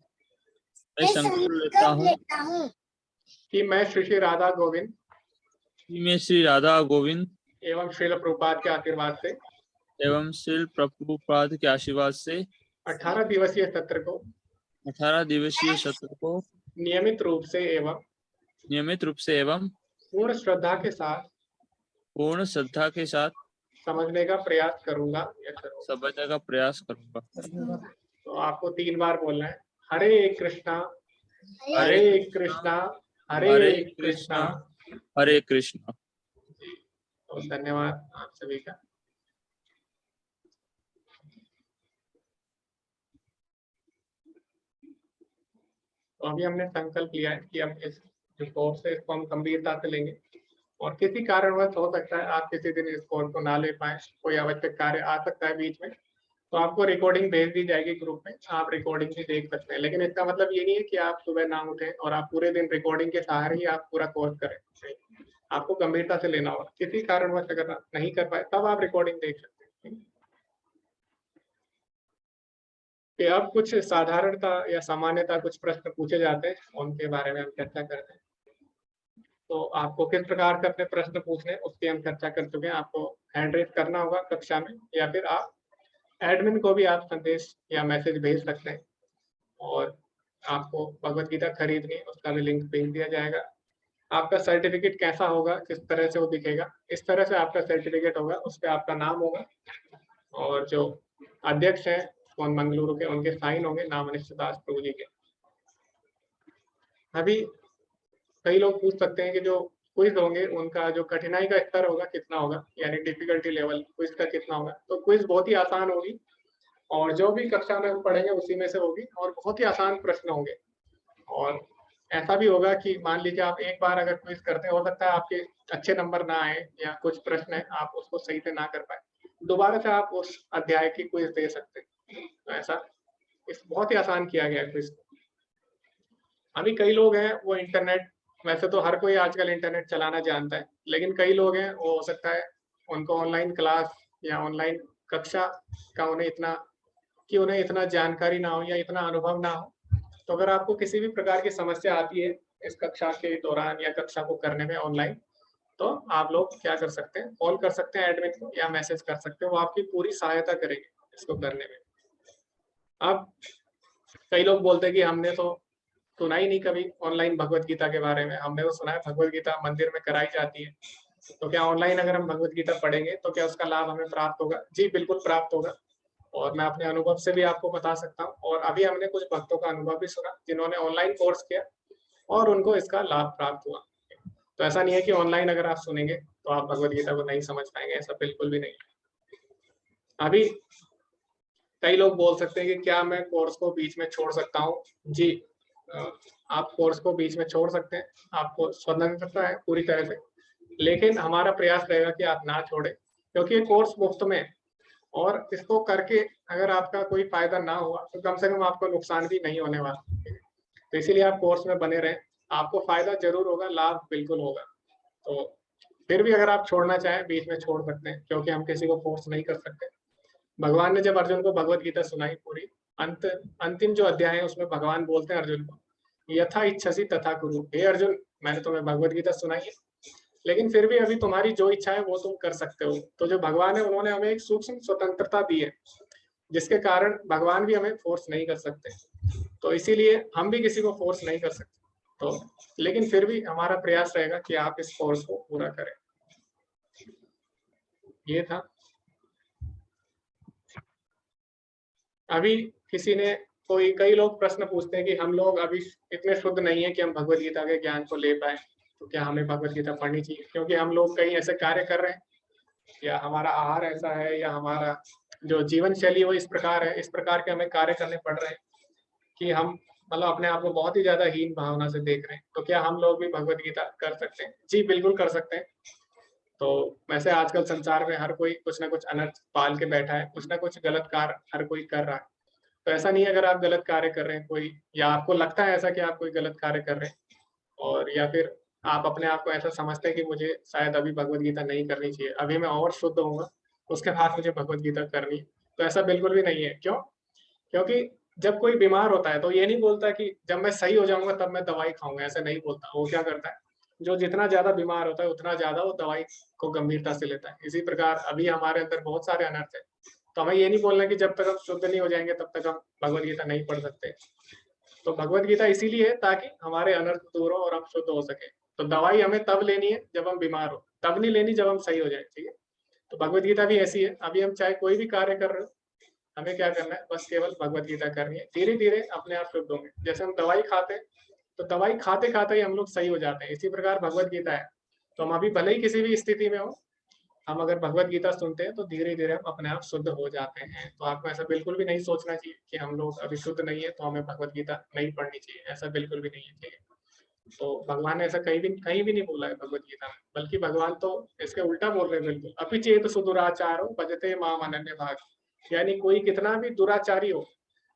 मैं संकल्प लेता हूँ कि मैं श्री श्री राधा गोविंद कि मैं श्री राधा गोविंद एवं श्रील प्रभुपाद के आशीर्वाद से एवं श्री प्रभुपाद के आशीर्वाद से 18 दिवसीय सत्र को 18 दिवसीय सत्र को नियमित रूप से एवं पूर्ण श्रद्धा के साथ समझने का प्रयास करूंगा या करूंगा। समझने का प्रयास करूंगा। तो आपको 3 बार बोलना है। हरे कृष्णा हरे कृष्णा हरे कृष्णा हरे कृष्णा। तो धन्यवाद आप सभी का। तो अभी हमने संकल्प लिया है कि हम इस जो कोर्स है इसको हम गंभीरता से लेंगे, और किसी कारणवश हो सकता है आप किसी दिन इस कोर्स को ना ले पाए, कोई आवश्यक कार्य आ सकता है बीच में, तो आपको रिकॉर्डिंग भेज दी जाएगी ग्रुप में, आप रिकॉर्डिंग भी देख सकते हैं। लेकिन इसका मतलब ये नहीं है कि आप सुबह ना उठें और आप पूरे दिन रिकॉर्डिंग के सहारे ही आप पूरा कोर्स करें। आपको गंभीरता से लेना होगा। किसी कारणवश अगर आप नहीं कर पाए तब आप रिकॉर्डिंग देख सकते हैं। कि अब कुछ साधारणता या सामान्यता कुछ प्रश्न पूछे जाते हैं, उनके बारे में हम चर्चा करते हैं। तो आपको किस प्रकार से अपने प्रश्न पूछने उसकी हम चर्चा कर चुके हैं। आपको हैंड रेज करना होगा कक्षा में, या फिर आप एडमिन को भी आप संदेश या मैसेज भेज सकते हैं, और आपको भगवत गीता खरीदनी उसका भी लिंक भेज दिया जाएगा। आपका सर्टिफिकेट कैसा होगा, किस तरह से वो दिखेगा, इस तरह से आपका सर्टिफिकेट होगा, उस पर आपका नाम होगा और जो अध्यक्ष है कौन मंगलुरु के, उनके साइन होंगे नामनिष्ठ दास प्रभु जी के। अभी कई लोग पूछ सकते हैं कि जो क्विज होंगे उनका जो कठिनाई का स्तर होगा कितना होगा, यानी डिफिकल्टी लेवल क्विज का कितना होगा। तो क्विज बहुत ही आसान होगी और जो भी कक्षा में हम पढ़ेंगे उसी में से होगी, और बहुत ही आसान प्रश्न होंगे। और ऐसा भी होगा कि मान लीजिए आप एक बार अगर क्विज करते हैं, हो सकता है आपके अच्छे नंबर ना आए या कुछ प्रश्न है आप उसको सही से ना कर पाए, दोबारा से आप उस अध्याय की क्विज दे सकते हैं। तो ऐसा इस बहुत ही आसान किया गया है क्विज। अभी कई लोग हैं वो इंटरनेट, वैसे तो हर कोई आजकल इंटरनेट चलाना जानता है, लेकिन कई लोग हैं वो हो सकता है उनको ऑनलाइन क्लास या ऑनलाइन कक्षा का उन्हें इतना जानकारी ना हो या इतना अनुभव ना हो। तो अगर आपको किसी भी प्रकार की समस्या आती है इस कक्षा के दौरान या कक्षा को करने में ऑनलाइन, तो आप लोग क्या कर सकते हैं, कॉल कर सकते हैं एडमिन को या मैसेज कर सकते हैं, वो आपकी पूरी सहायता करेंगे इसको करने में। अब कई लोग बोलते हैं कि हमने तो सुना ही नहीं कभी ऑनलाइन भगवत गीता के बारे में, हमने तो सुना है भगवत गीता मंदिर में कराई जाती है, तो क्या ऑनलाइन अगर हम भगवत गीता पढ़ेंगे तो क्या उसका लाभ हमें प्राप्त होगा? जी बिल्कुल प्राप्त होगा, और मैं अपने अनुभव से भी आपको बता सकता हूँ। और अभी हमने कुछ भक्तों का अनुभव भी सुना जिन्होंने ऑनलाइन कोर्स किया और उनको इसका लाभ प्राप्त हुआ। तो ऐसा नहीं है कि ऑनलाइन अगर आप सुनेंगे तो आप भगवत गीता को नहीं समझ पाएंगे, ऐसा बिल्कुल भी नहीं। अभी कई लोग बोल सकते हैं कि क्या मैं कोर्स को बीच में छोड़ सकता हूँ? जी आप कोर्स को बीच में छोड़ सकते हैं, आपको स्वतंत्रता है पूरी तरह से, लेकिन हमारा प्रयास रहेगा कि आप ना छोड़ें, क्योंकि ये कोर्स मुफ्त में है और इसको करके अगर आपका कोई फायदा ना हुआ तो कम से कम आपको नुकसान भी नहीं होने वाला। तो इसीलिए आप कोर्स में बने रहें, आपको फायदा जरूर होगा, लाभ बिल्कुल होगा। तो फिर भी अगर आप छोड़ना चाहें बीच में छोड़ सकते हैं, क्योंकि हम किसी को फोर्स नहीं कर सकते। भगवान ने जब अर्जुन को भगवत गीता सुनाई पूरी, अंतिम जो अध्याय है उसमें भगवान बोलते हैं अर्जुन को, यथा इच्छसी तथा कुरु। हे अर्जुन, मैंने तुम्हें भगवत गीता सुनाई है, लेकिन फिर भी अभी तुम्हारी जो इच्छा है वो तुम कर सकते हो। तो जो भगवान है उन्होंने हमें एक सूक्ष्म स्वतंत्रता दी है, जिसके कारण भगवान भी हमें फोर्स नहीं कर सकते। तो इसीलिए हम भी किसी को फोर्स नहीं कर सकते। तो लेकिन फिर भी हमारा प्रयास रहेगा कि आप इस कोर्स को पूरा करें। ये था। अभी किसी ने कई लोग प्रश्न पूछते हैं कि हम लोग अभी इतने शुद्ध नहीं है कि हम भगवत गीता के ज्ञान को ले पाए, तो क्या हमें भगवत गीता पढ़नी चाहिए? क्योंकि हम लोग कई ऐसे कार्य कर रहे हैं, या हमारा आहार ऐसा है, या हमारा जो जीवन शैली वो इस प्रकार है, इस प्रकार के हमें कार्य करने पड़ रहे हैं कि हम मतलब अपने आप को बहुत ही ज्यादा हीन भावना से देख रहे हैं। तो क्या हम लोग भी भगवत गीता कर सकते हैं? जी बिल्कुल कर सकते हैं। तो वैसे आजकल संसार में हर कोई कुछ ना कुछ अनर्थ पाल के बैठा है, कुछ ना कुछ गलत कार्य हर कोई कर रहा है। तो ऐसा नहीं है अगर आप गलत कार्य कर रहे हैं कोई, या आपको लगता है ऐसा कि आप कोई गलत कार्य कर रहे हैं, और या फिर आप अपने आप को ऐसा समझते हैं कि मुझे शायद अभी भगवत गीता नहीं करनी चाहिए, अभी मैं और शुद्ध होऊंगा उसके बाद मुझे भगवत गीता करनी है, तो ऐसा बिल्कुल भी नहीं है। क्यों? क्योंकि जब कोई बीमार होता है तो ये नहीं बोलता कि जब मैं सही हो जाऊंगा तब मैं दवाई खाऊंगा, ऐसे नहीं बोलता। वो क्या करता है, जो जितना ज्यादा बीमार होता है उतना ज्यादा वो दवाई को गंभीरता से लेता है। इसी प्रकार अभी हमारे अंदर बहुत सारे अनर्थ है, तो हमें ये नहीं बोलना कि जब तक हम शुद्ध नहीं हो जाएंगे तब तक हम भगवत गीता नहीं पढ़ सकते। तो भगवत गीता इसीलिए है ताकि हमारे अनर्थ दूर हो और हम शुद्ध हो सके। तो दवाई हमें तब लेनी है जब हम बीमार हो, तब नहीं लेनी जब हम सही हो जाए। ठीक है, तो भगवत गीता भी ऐसी है। अभी हम चाहे कोई भी कार्य कर रहे हो, हमें क्या करना है, बस केवल भगवत गीता करनी है। धीरे धीरे अपने आप शुद्ध होंगे। जैसे हम दवाई खाते हैं तो दवाई खाते खाते ही हम लोग सही हो जाते हैं, इसी प्रकार भगवत गीता है। तो हम अभी भले ही किसी भी स्थिति में हो, हम अगर भगवत गीता सुनते हैं तो धीरे धीरे हम अपने आप शुद्ध हो जाते हैं। तो आपको ऐसा बिल्कुल भी नहीं सोचना चाहिए कि हम लोग अभी शुद्ध नहीं है तो हमें भगवत गीता नहीं पढ़नी चाहिए, ऐसा बिल्कुल भी नहीं है। ठीक है, तो भगवान ने ऐसा कहीं भी नहीं बोला है भगवत गीता में, बल्कि भगवान तो इसके उल्टा बोल रहे हैं बिल्कुल। अपि चेत सुदुराचारो भजते माम अनन्य भाग, यानी कोई कितना भी दुराचारी हो,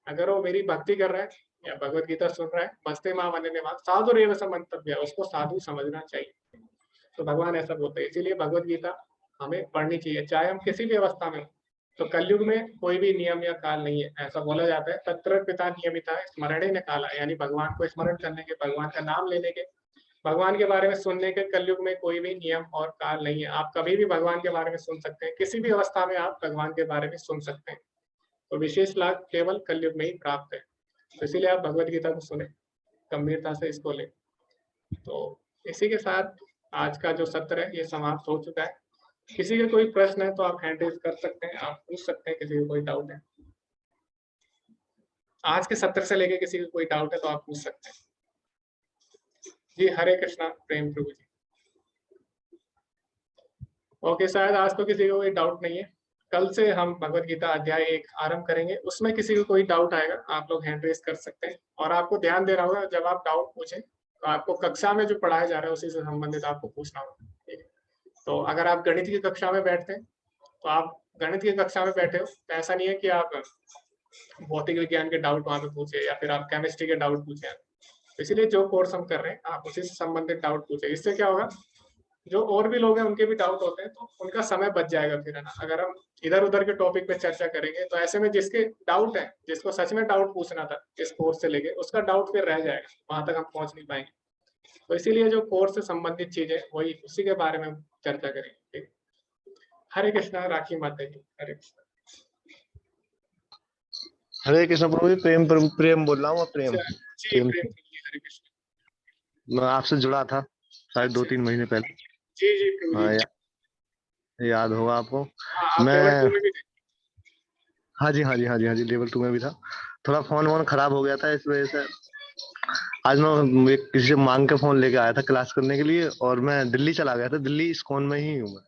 अगर वो मेरी भक्ति कर रहा है या भगवत गीता सुन रहा है, भजते माम अनन्य भाग साधु रेव समंतव्य, उसको साधु समझना चाहिए। तो भगवान ऐसा बोलते हैं। इसीलिए भगवत गीता हमें पढ़नी चाहिए, चाहे हम किसी भी अवस्था में हो। तो कलयुग में कोई भी नियम या काल नहीं है, ऐसा बोला जाता है। तत्र पिता नियमिता स्मरणे ने काला, यानी भगवान को स्मरण करने के, भगवान का नाम लेने के, भगवान के बारे में सुनने के कलयुग में कोई भी नियम और काल नहीं है। आप कभी भी भगवान के बारे में सुन सकते हैं, किसी भी अवस्था में आप भगवान के बारे में सुन सकते हैं। तो विशेष लाभ केवल कलयुग में ही प्राप्त है। तो इसीलिए आप भगवत गीता को सुने, गंभीरता से इसको लें। तो इसी के साथ आज का जो सत्र है ये समाप्त हो चुका है। किसी के कोई प्रश्न है तो आप हैंड रेज कर सकते हैं, आप पूछ सकते हैं। किसी को कोई डाउट है आज के सत्र से लेके, किसी को कोई डाउट है तो आप पूछ सकते हैं। जी हरे कृष्णा प्रेम प्रभु जी। ओके, शायद आज तो किसी को कोई डाउट नहीं है। कल से हम भगवत गीता अध्याय 1 आरंभ करेंगे, उसमें किसी को कोई डाउट आएगा आप लोग हैंड रेज कर सकते हैं। और आपको ध्यान देना होगा, जब आप डाउट पूछें तो आपको कक्षा में जो पढ़ाया जा रहा है उसी से संबंधित आपको पूछना होगा। ठीक है, तो अगर आप गणित की कक्षा में बैठते हैं तो आप गणित की कक्षा में बैठे हो, तो ऐसा नहीं है कि आप भौतिक विज्ञान के डाउट वहां पे पूछे या फिर आप केमिस्ट्री के डाउट पूछे। इसलिए जो कोर्स हम कर रहे हैं आप उसी से संबंधित डाउट पूछे। इससे क्या होगा, जो और भी लोग हैं उनके भी डाउट होते हैं तो उनका समय बच जाएगा। फिर है ना, अगर हम इधर उधर के टॉपिक पे चर्चा करेंगे तो ऐसे में जिसके डाउट है, जिसको सच में डाउट पूछना था इस कोर्स से लेके, उसका डाउट फिर रह जाएगा, वहां तक हम पहुंच नहीं पाएंगे। तो इसीलिए जो कोर्स से संबंधित चीजें वही उसी के बारे में चर्चा करेंगे। ठीक, हरे कृष्णा। राखी माता जी। हरे कृष्णा। हरे कृष्ण प्रभु जी, प्रेम प्रेम बोल रहा हूँ। प्रेम जी प्रेम प्रेम प्रभु जी। हरे कृष्णा। मैं आपसे जुड़ा था शायद 2-3 महीने पहले। जी जी प्रभु हाँ, जी। याद होगा आपको। हाँ, आप मैं लेवल 2 में भी थे। हाँ जी लेवल 2 में भी था। थोड़ा फोन वोन खराब हो गया था, इस वजह से आज मैं किसी से मांग के फोन लेके आया था क्लास करने के लिए, और मैं दिल्ली चला गया था। दिल्ली इस्कॉन में ही हूँ मैं।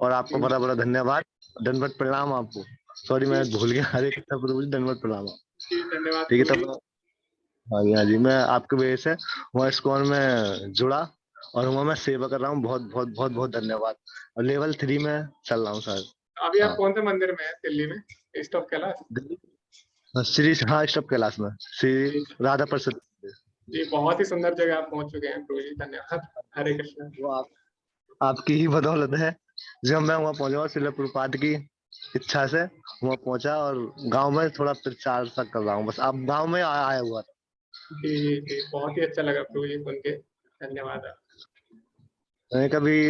और आपको बड़ा बड़ा धन्यवाद, दंडवत प्रणाम आपको। सॉरी मैं भूल गया। हरे कृष्ण प्रभु जी, दंडवत प्रणाम। जी धन्यवाद ठीक है, प्रभु जी। तब हाँ जी मैं आपके वजह से वहाँ इस्कॉन में जुड़ा और वहाँ मैं सेवा कर रहा हूँ। बहुत बहुत बहुत बहुत धन्यवाद। और लेवल 3 में चल रहा हूँ सर। अभी आप हाँ, कौन से मंदिर में है दिल्ली में? East of Kailash. श्री हाँ स्टॉप कैलाश में श्री जी राधा प्रसाद। जी, बहुत ही सुंदर जगह आप पहुंच चुके हैं प्रभु जी, धन्यवाद। हरे कृष्ण। वो आपकी ही बदौलत है जब मैं वहाँ पहुंचा, शिला प्रभुपाद की इच्छा से वहाँ पहुंचा, और गांव में थोड़ा प्रचार सा कर रहा हूँ बस। आप गांव में आया हुआ था। जी जी जी, बहुत ही अच्छा लगा प्रभु जी सुन के, धन्यवाद। मैंने कभी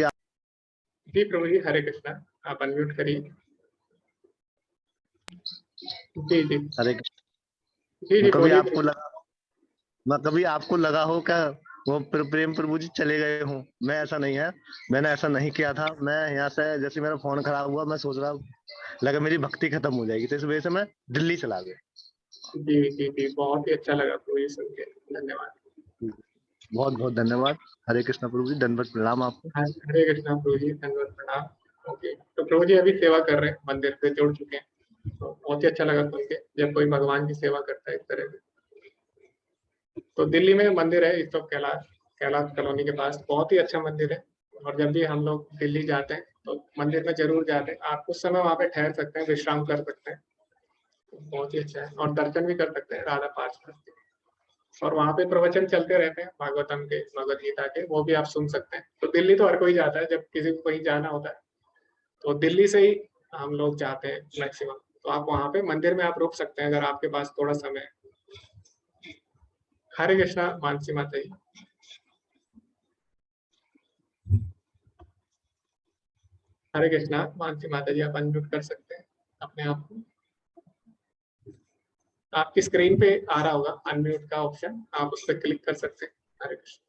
जी प्रभु जी, हरे कृष्णा, आप अनम्यूट करिए। जी जी अरे जी जी, कभी बोलिए आपको प्रभु। लगा कभी आपको लगा हो क्या वो प्रेम प्रभु जी चले गए हूँ? मैं ऐसा नहीं है, मैंने ऐसा नहीं किया था। मैं यहाँ से जैसे मेरा फोन खराब हुआ, मैं सोच रहा लगा मेरी भक्ति खत्म हो जाएगी, तो इस वजह से मैं दिल्ली चला गया। जी जी जी, बहुत ही अच्छा लगा प्रभु जी सुन के, धन्यवाद। बहुत बहुत धन्यवाद। हरे कृष्णा प्रभु जी, दंडवत प्रणाम आपको। हरे कृष्णा प्रभु जी, धन्यवाद, प्रणाम। ओके, तो प्रभु जी अभी सेवा कर रहे हैं, मंदिर से जुड़ चुके हैं, तो बहुत ही अच्छा लगा सुन के जब कोई भगवान की सेवा करता है इस तरह से। तो दिल्ली में मंदिर है इस वक्त, कैलाश कैलाश कॉलोनी के पास, बहुत ही अच्छा मंदिर है। और जब भी हम लोग दिल्ली जाते हैं तो मंदिर में जरूर जाते हैं। आप कुछ समय वहाँ पे ठहर सकते हैं, विश्राम कर सकते हैं, बहुत ही अच्छा है। और दर्शन भी कर सकते हैं राधा पार्षद के। और वहाँ पे प्रवचन चलते रहते हैं भागवतम के, भगवद गीता के, वो भी आप सुन सकते हैं। तो दिल्ली तो हर कोई जाता है, जब किसी को कहीं जाना होता है तो दिल्ली से ही हम लोग जाते हैं मैक्सिमम। तो आप वहाँ पे मंदिर में आप रुक सकते हैं अगर आपके पास थोड़ा समय है। हरे कृष्णा मानसी माता जी। हरे कृष्णा मानसी माता जी, आप अनम्यूट कर सकते हैं अपने आप को। आपकी स्क्रीन पे आ रहा होगा अनम्यूट का ऑप्शन, आप उस पर क्लिक कर सकते हैं। हरे कृष्णा।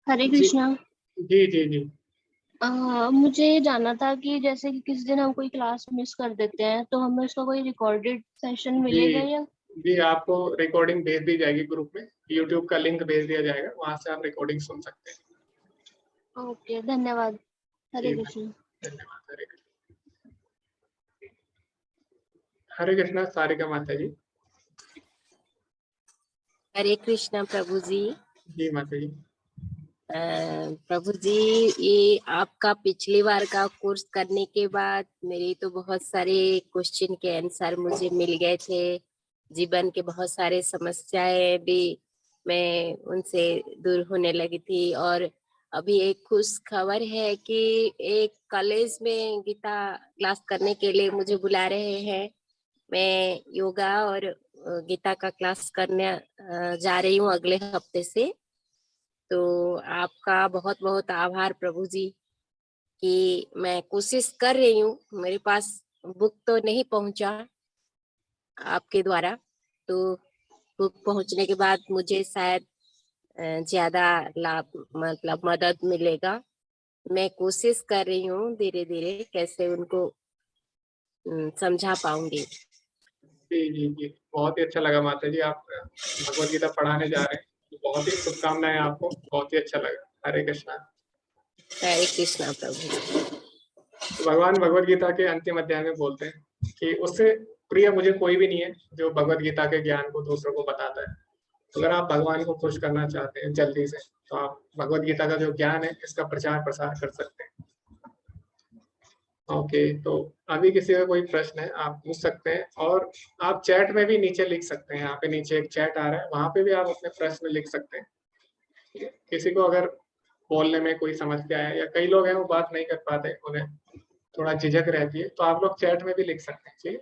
हरे जी कृष्णा। जी जी जी मुझे ये जानना था कि जैसे कि किसी दिन हम कोई क्लास मिस कर देते हैं तो हमें उसका कोई रिकॉर्डेड सेशन मिलेगा जी या? जी, आपको रिकॉर्डिंग भेज दी जाएगी ग्रुप में, यूट्यूब का लिंक भेज दिया जाएगा, वहां से आप रिकॉर्डिंग सुन सकते हैं। ओके, धन्यवाद। हरे जी कृष्णा। धन्यवाद। हरे कृष्णा। हरे कृष्णा सारिका माता जी। हरे कृष्णा प्रभु जी। जी माता जी। प्रभु जी, ये आपका पिछली बार का कोर्स करने के बाद मेरे तो बहुत सारे क्वेश्चन के आंसर मुझे मिल गए थे। जीवन के बहुत सारे समस्याएं भी मैं उनसे दूर होने लगी थी। और अभी एक खुश खबर है कि एक कॉलेज में गीता क्लास करने के लिए मुझे बुला रहे हैं। मैं योगा और गीता का क्लास करने जा रही हूँ अगले हफ्ते से। तो आपका बहुत बहुत आभार प्रभु जी कि मैं कोशिश कर रही हूँ। मेरे पास बुक तो नहीं पहुंचा आपके द्वारा, तो बुक पहुंचने के बाद मुझे शायद ज्यादा लाभ मतलब मदद मिलेगा। मैं कोशिश कर रही हूँ धीरे धीरे कैसे उनको समझा पाऊंगी। जी जी जी, बहुत ही अच्छा लगा माता जी, आप भगवद गीता पढ़ाने जा रहे हैं, तो बहुत ही शुभकामनाएं आपको, बहुत ही अच्छा लगा। हरे कृष्णा। हरे कृष्णा प्रभु। तो भगवान भगवद गीता के अंतिम अध्याय में बोलते हैं कि उससे प्रिय मुझे कोई भी नहीं है जो भगवद गीता के ज्ञान को दूसरों को बताता है। तो अगर आप भगवान को खुश करना चाहते हैं जल्दी से, तो आप भगवद गीता का जो ज्ञान है इसका प्रचार प्रसार कर सकते हैं। ओके, तो अभी किसी का कोई प्रश्न है आप पूछ सकते हैं, और आप चैट में भी नीचे लिख सकते हैं। यहाँ पे नीचे एक चैट आ रहा है, वहां पे भी आप अपने प्रश्न लिख सकते हैं। ठीक है? किसी को अगर बोलने में कोई समस्या है, या कई लोग हैं वो बात नहीं कर पाते, उन्हें थोड़ा झिझक रहती है, तो आप लोग चैट में भी लिख सकते हैं। ठीक है?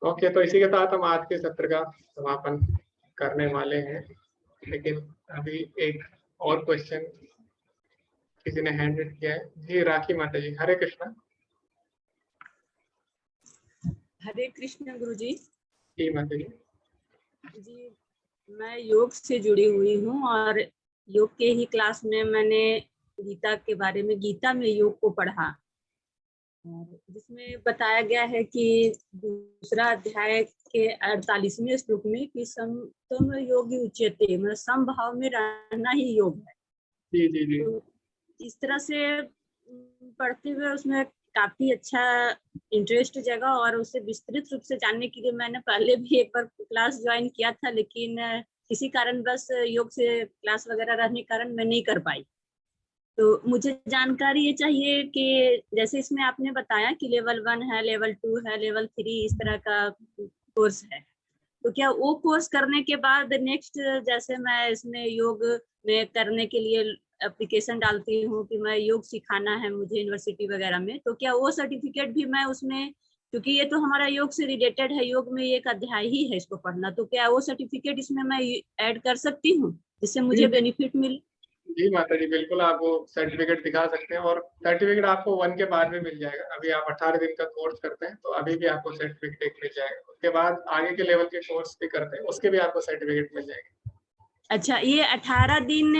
ओके, तो इसी के साथ हम आज के सत्र का समापन करने वाले हैं। लेकिन अभी एक और क्वेश्चन किसी ने हैंड रेज किया है। जी राखी माता जी, हरे कृष्णा। हरे कृष्ण गुरु जी। जी माता जी। जी, मैं योग से जुड़ी हुई हूँ और योग के ही क्लास में मैंने गीता के बारे में, गीता में योग को पढ़ा, जिसमें बताया गया है कि दूसरा अध्याय के 48वें श्लोक में कि समत्वम योगी उच्यते, मतलब समभाव में रहना ही योग है। जी जी जी। तो इस तरह से पढ़ते हुए उसमें काफी अच्छा इंटरेस्ट जगा, और उसे विस्तृत रूप से जानने के लिए मैंने पहले भी एक बार क्लास ज्वाइन किया था, लेकिन किसी कारण बस योग से क्लास वगैरह रहने के कारण मैं नहीं कर पाई। तो मुझे जानकारी ये चाहिए कि जैसे इसमें आपने बताया कि लेवल 1 है, लेवल 2 है, लेवल 3 इस तरह का कोर्स है, तो क्या वो कोर्स करने के बाद नेक्स्ट जैसे मैं इसमें योग में करने के लिए एप्लीकेशन डालती हूँ कि मैं योग सिखाना है मुझे यूनिवर्सिटी वगैरह में, तो क्या वो सर्टिफिकेट भी मैं उसमें, क्योंकि ये तो हमारा योग से रिलेटेड है, योग में एक अध्याय ही है इसको पढ़ना, तो क्या वो सर्टिफिकेट इसमें मैं ऐड कर सकती हूँ जिससे मुझे बेनिफिट मिले? जी माता जी, बिल्कुल आप वो सर्टिफिकेट दिखा सकते हैं और सर्टिफिकेट आपको 1 के बाद में मिल जाएगा। अभी आप 18 दिन का कोर्स करते हैं तो अभी भी आपको सर्टिफिकेट मिल जाएगा। उसके बाद आगे के लेवल के कोर्स भी करते हैं, उसके भी आपको सर्टिफिकेट मिल जाएगा। अच्छा, ये 18 दिन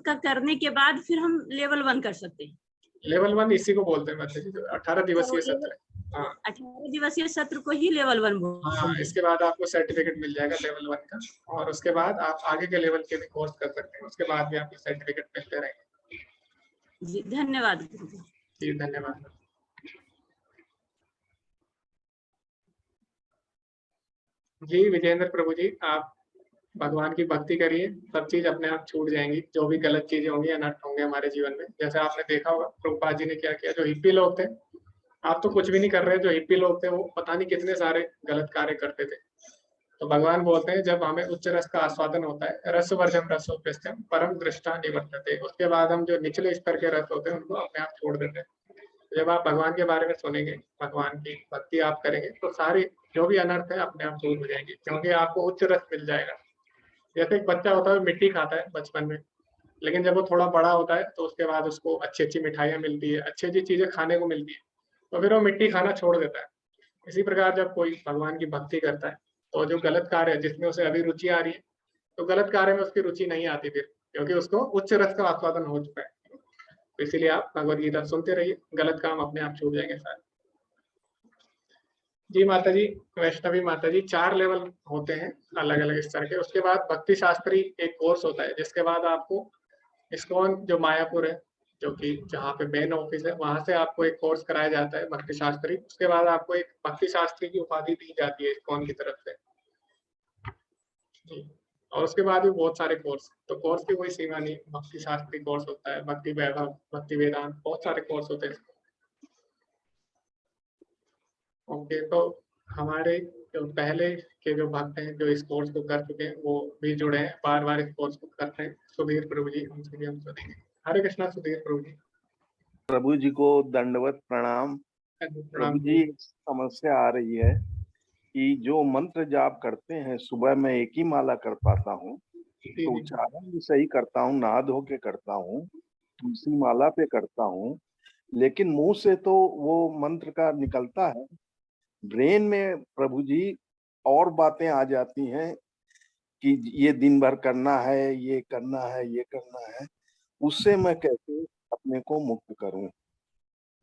का करने के बाद फिर हम लेवल 1 कर सकते हैं? लेवल 1 इसी को बोलते हैं माता जी, 18 दिवसीय सत्र है। हाँ, 18 दिवसीय सत्र को ही लेवल 1 बोलते हाँ, हैं। इसके बाद आपको सर्टिफिकेट मिल जाएगा लेवल 1 का और उसके बाद आप आगे के लेवल के भी कोर्स कर सकते हैं, उसके बाद भी आपको सर्टिफिकेट मिलते रहेंगे। जी धन्यवाद। जी धन्यवाद। जी विजेंद्र प्रभु जी, आप भगवान की भक्ति करिए, सब चीज अपने आप छूट जाएंगी, जो भी गलत चीजें होंगी अनर्थ होंगे हमारे जीवन में। जैसे आपने देखा होगा प्रभुपाद जी ने क्या किया, जो हिप्पी लोग थे, आप तो कुछ भी नहीं कर रहे, जो हिप्पी लोग थे वो पता नहीं कितने सारे गलत कार्य करते थे। तो भगवान बोलते हैं जब हमें उच्च रस का आस्वादन होता है, रसवर्जम रसोप्यस्त्यम परम दृष्टा निवर्तते, उसके बाद हम जो निचले स्तर के रस होते हैं उनको अपने आप छोड़ देते हैं। जब आप भगवान के बारे में सुनेंगे, भगवान की भक्ति आप करेंगे, तो सारी जो भी अनर्थ है अपने आप दूर हो जाएंगे, क्योंकि आपको उच्च रस मिल जाएगा। जैसे एक बच्चा होता है मिट्टी खाता है बचपन में, लेकिन जब वो थोड़ा बड़ा होता है तो उसके बाद उसको अच्छी अच्छी मिठाइयाँ मिलती है, अच्छी अच्छी चीजें खाने को मिलती है, तो फिर वो मिट्टी खाना छोड़ देता है। इसी प्रकार जब कोई भगवान की भक्ति करता है तो जो गलत कार्य है जिसमें उसे अभी रुचि आ रही है, तो गलत कार्य में उसकी रुचि नहीं आती फिर, क्योंकि उसको उच्च रस का आस्वादन हो चुका है। तो इसीलिए आप भगवद गीता सुनते रहिए, गलत काम अपने आप छूट जाएंगे सारे। जी माता जी, वैष्णवी माता जी, 4 लेवल होते हैं अलग अलग स्तर के। उसके बाद भक्ति शास्त्री एक कोर्स होता है, जिसके बाद आपको इस्कॉन जो मायापुर है, जो कि जहाँ पे मेन ऑफिस है, वहां से आपको एक कोर्स कराया जाता है भक्ति शास्त्री। उसके बाद आपको एक भक्ति शास्त्री की उपाधि दी जाती है इस्कॉन की तरफ से जी। और उसके बाद भी बहुत सारे कोर्स, तो कोर्स की कोई सीमा नहीं, भक्ति शास्त्री कोर्स होता है, भक्ति वैभव, भक्ति वेदांत, बहुत सारे कोर्स होते हैं। ओके, तो हमारे जो पहले के जो भक्त हैं जो इस कोर्स को कर चुके हैं वो भी जुड़े हैं, बार बार इस कोर्स को करते हैं। सुधीर प्रभु जी, उनसे भी हम सुनेंगे। हरे कृष्णा सुधीर प्रभु जी। प्रभु जी को दंडवत प्रणाम। प्रभु जी, समस्या आ रही है कि जो मंत्र जाप करते हैं, सुबह मैं एक ही माला कर पाता हूँ, तो उच्चारण भी सही करता हूँ, नहा धो के करता हूँ, तुलसी माला पे करता हूँ, लेकिन मुंह से तो वो मंत्र का निकलता है, ब्रेन में प्रभु जी और बातें आ जाती हैं कि ये दिन भर करना है, ये करना है, ये करना है। उससे मैं कैसे अपने को मुक्त करूं?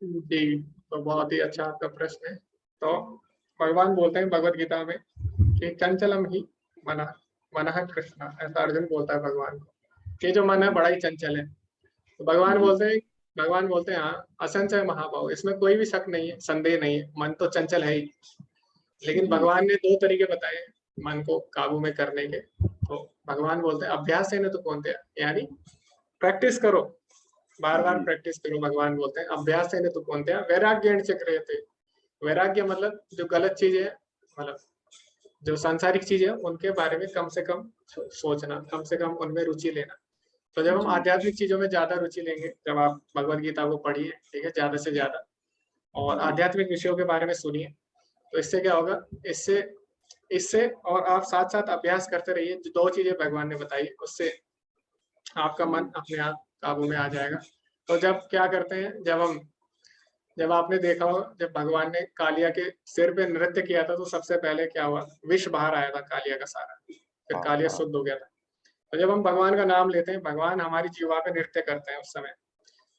जी, तो बहुत ही अच्छा आपका प्रश्न है। तो भगवान बोलते हैं भगवत गीता में कि चंचलम ही मनः कृष्ण, ऐसा अर्जुन बोलता है भगवान को कि जो मन है बड़ा ही चंचल है। तो भगवान बोलते हैं हाँ, असंचय महाभाव, इसमें कोई भी शक नहीं है, संदेह नहीं है, मन तो चंचल है ही। लेकिन भगवान ने 2 तरीके बताए मन को काबू में करने के। तो भगवान बोलते हैं अभ्यास है न तो कौन दिया, यानी प्रैक्टिस करो, बार बार प्रैक्टिस करो। भगवान बोलते हैं अभ्यास है न तो कौन दिया, वैराग्य चक्र थे। वैराग्य मतलब जो गलत चीज है, मतलब जो सांसारिक चीज है उनके बारे में कम से कम सोचना, कम से कम उनमें रुचि लेना। तो जब हम आध्यात्मिक चीजों में ज्यादा रुचि लेंगे, जब आप भगवद गीता को पढ़िए, ठीक है, ज्यादा से ज्यादा, और आध्यात्मिक विषयों के बारे में सुनिए, तो इससे क्या होगा, इससे और आप साथ साथ अभ्यास करते रहिए। जो 2 चीजें भगवान ने बताई, उससे आपका मन अपने आप काबू में आ जाएगा। तो जब क्या करते हैं, जब आपने देखा हो, जब भगवान ने कालिया के सिर पे नृत्य किया था, तो सबसे पहले क्या हुआ, विष बाहर आया था कालिया का सारा, फिर कालिया शुद्ध हो गया था। तो जब हम भगवान का नाम लेते हैं, भगवान हमारी जीवा पे नृत्य करते हैं उस समय,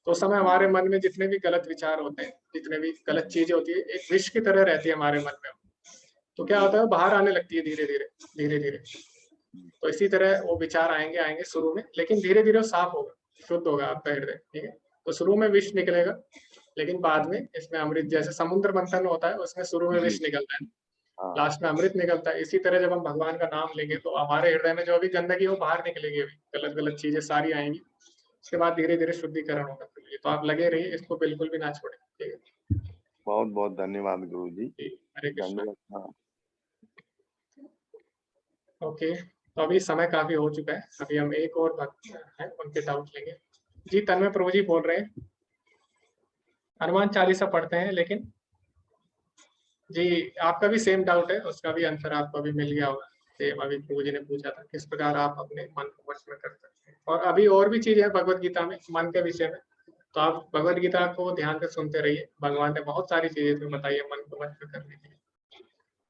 तो उस समय हमारे मन में जितने भी गलत विचार होते हैं, जितने भी गलत चीजें होती है, एक विष की तरह रहती है हमारे मन में। तो क्या होता है, बाहर आने लगती है धीरे धीरे। तो इसी तरह वो विचार आएंगे शुरू में, लेकिन धीरे धीरे साफ होगा, शुद्ध होगा आपका हृदय, ठीक है। तो शुरू में विष निकलेगा, लेकिन बाद में इसमें अमृत, जैसे समुद्र मंथन होता है, उसमें शुरू में विष निकलता है, लास्ट में अमृत निकलता है। इसी तरह जब हम भगवान का नाम लेंगे, तो हमारे हृदय में जो भी गंदगी है वो बाहर निकलेगी, गलत चीजें सारी आएंगी, उसके बाद धीरे धीरे शुद्धिकरण होगा। तो आप लगे रहिए, इसको बिल्कुल भी ना छोड़ें। ठीक है, बहुत बहुत धन्यवाद गुरु जी। हरे कृष्णा। धन्यवाद। ओके, तो अभी समय काफी हो चुका है, अभी हम एक और भक्त हैं उनके डाउट लेंगे। जी तन्मय प्रभु जी बोल रहे हैं, हनुमान चालीसा पढ़ते हैं, लेकिन जी आपका भी सेम डाउट है, उसका भी आंसर आपको अभी मिल गया होगा। सेम अभी प्रभु जी ने पूछा था किस प्रकार आप अपने मन को वश में कर सकते हैं। और अभी और भी चीजें हैं भगवत गीता में मन के विषय में, तो आप भगवत गीता को ध्यान से सुनते रहिए। भगवान ने बहुत सारी चीजें इसमें बताई है मन को वश में करने के लिए।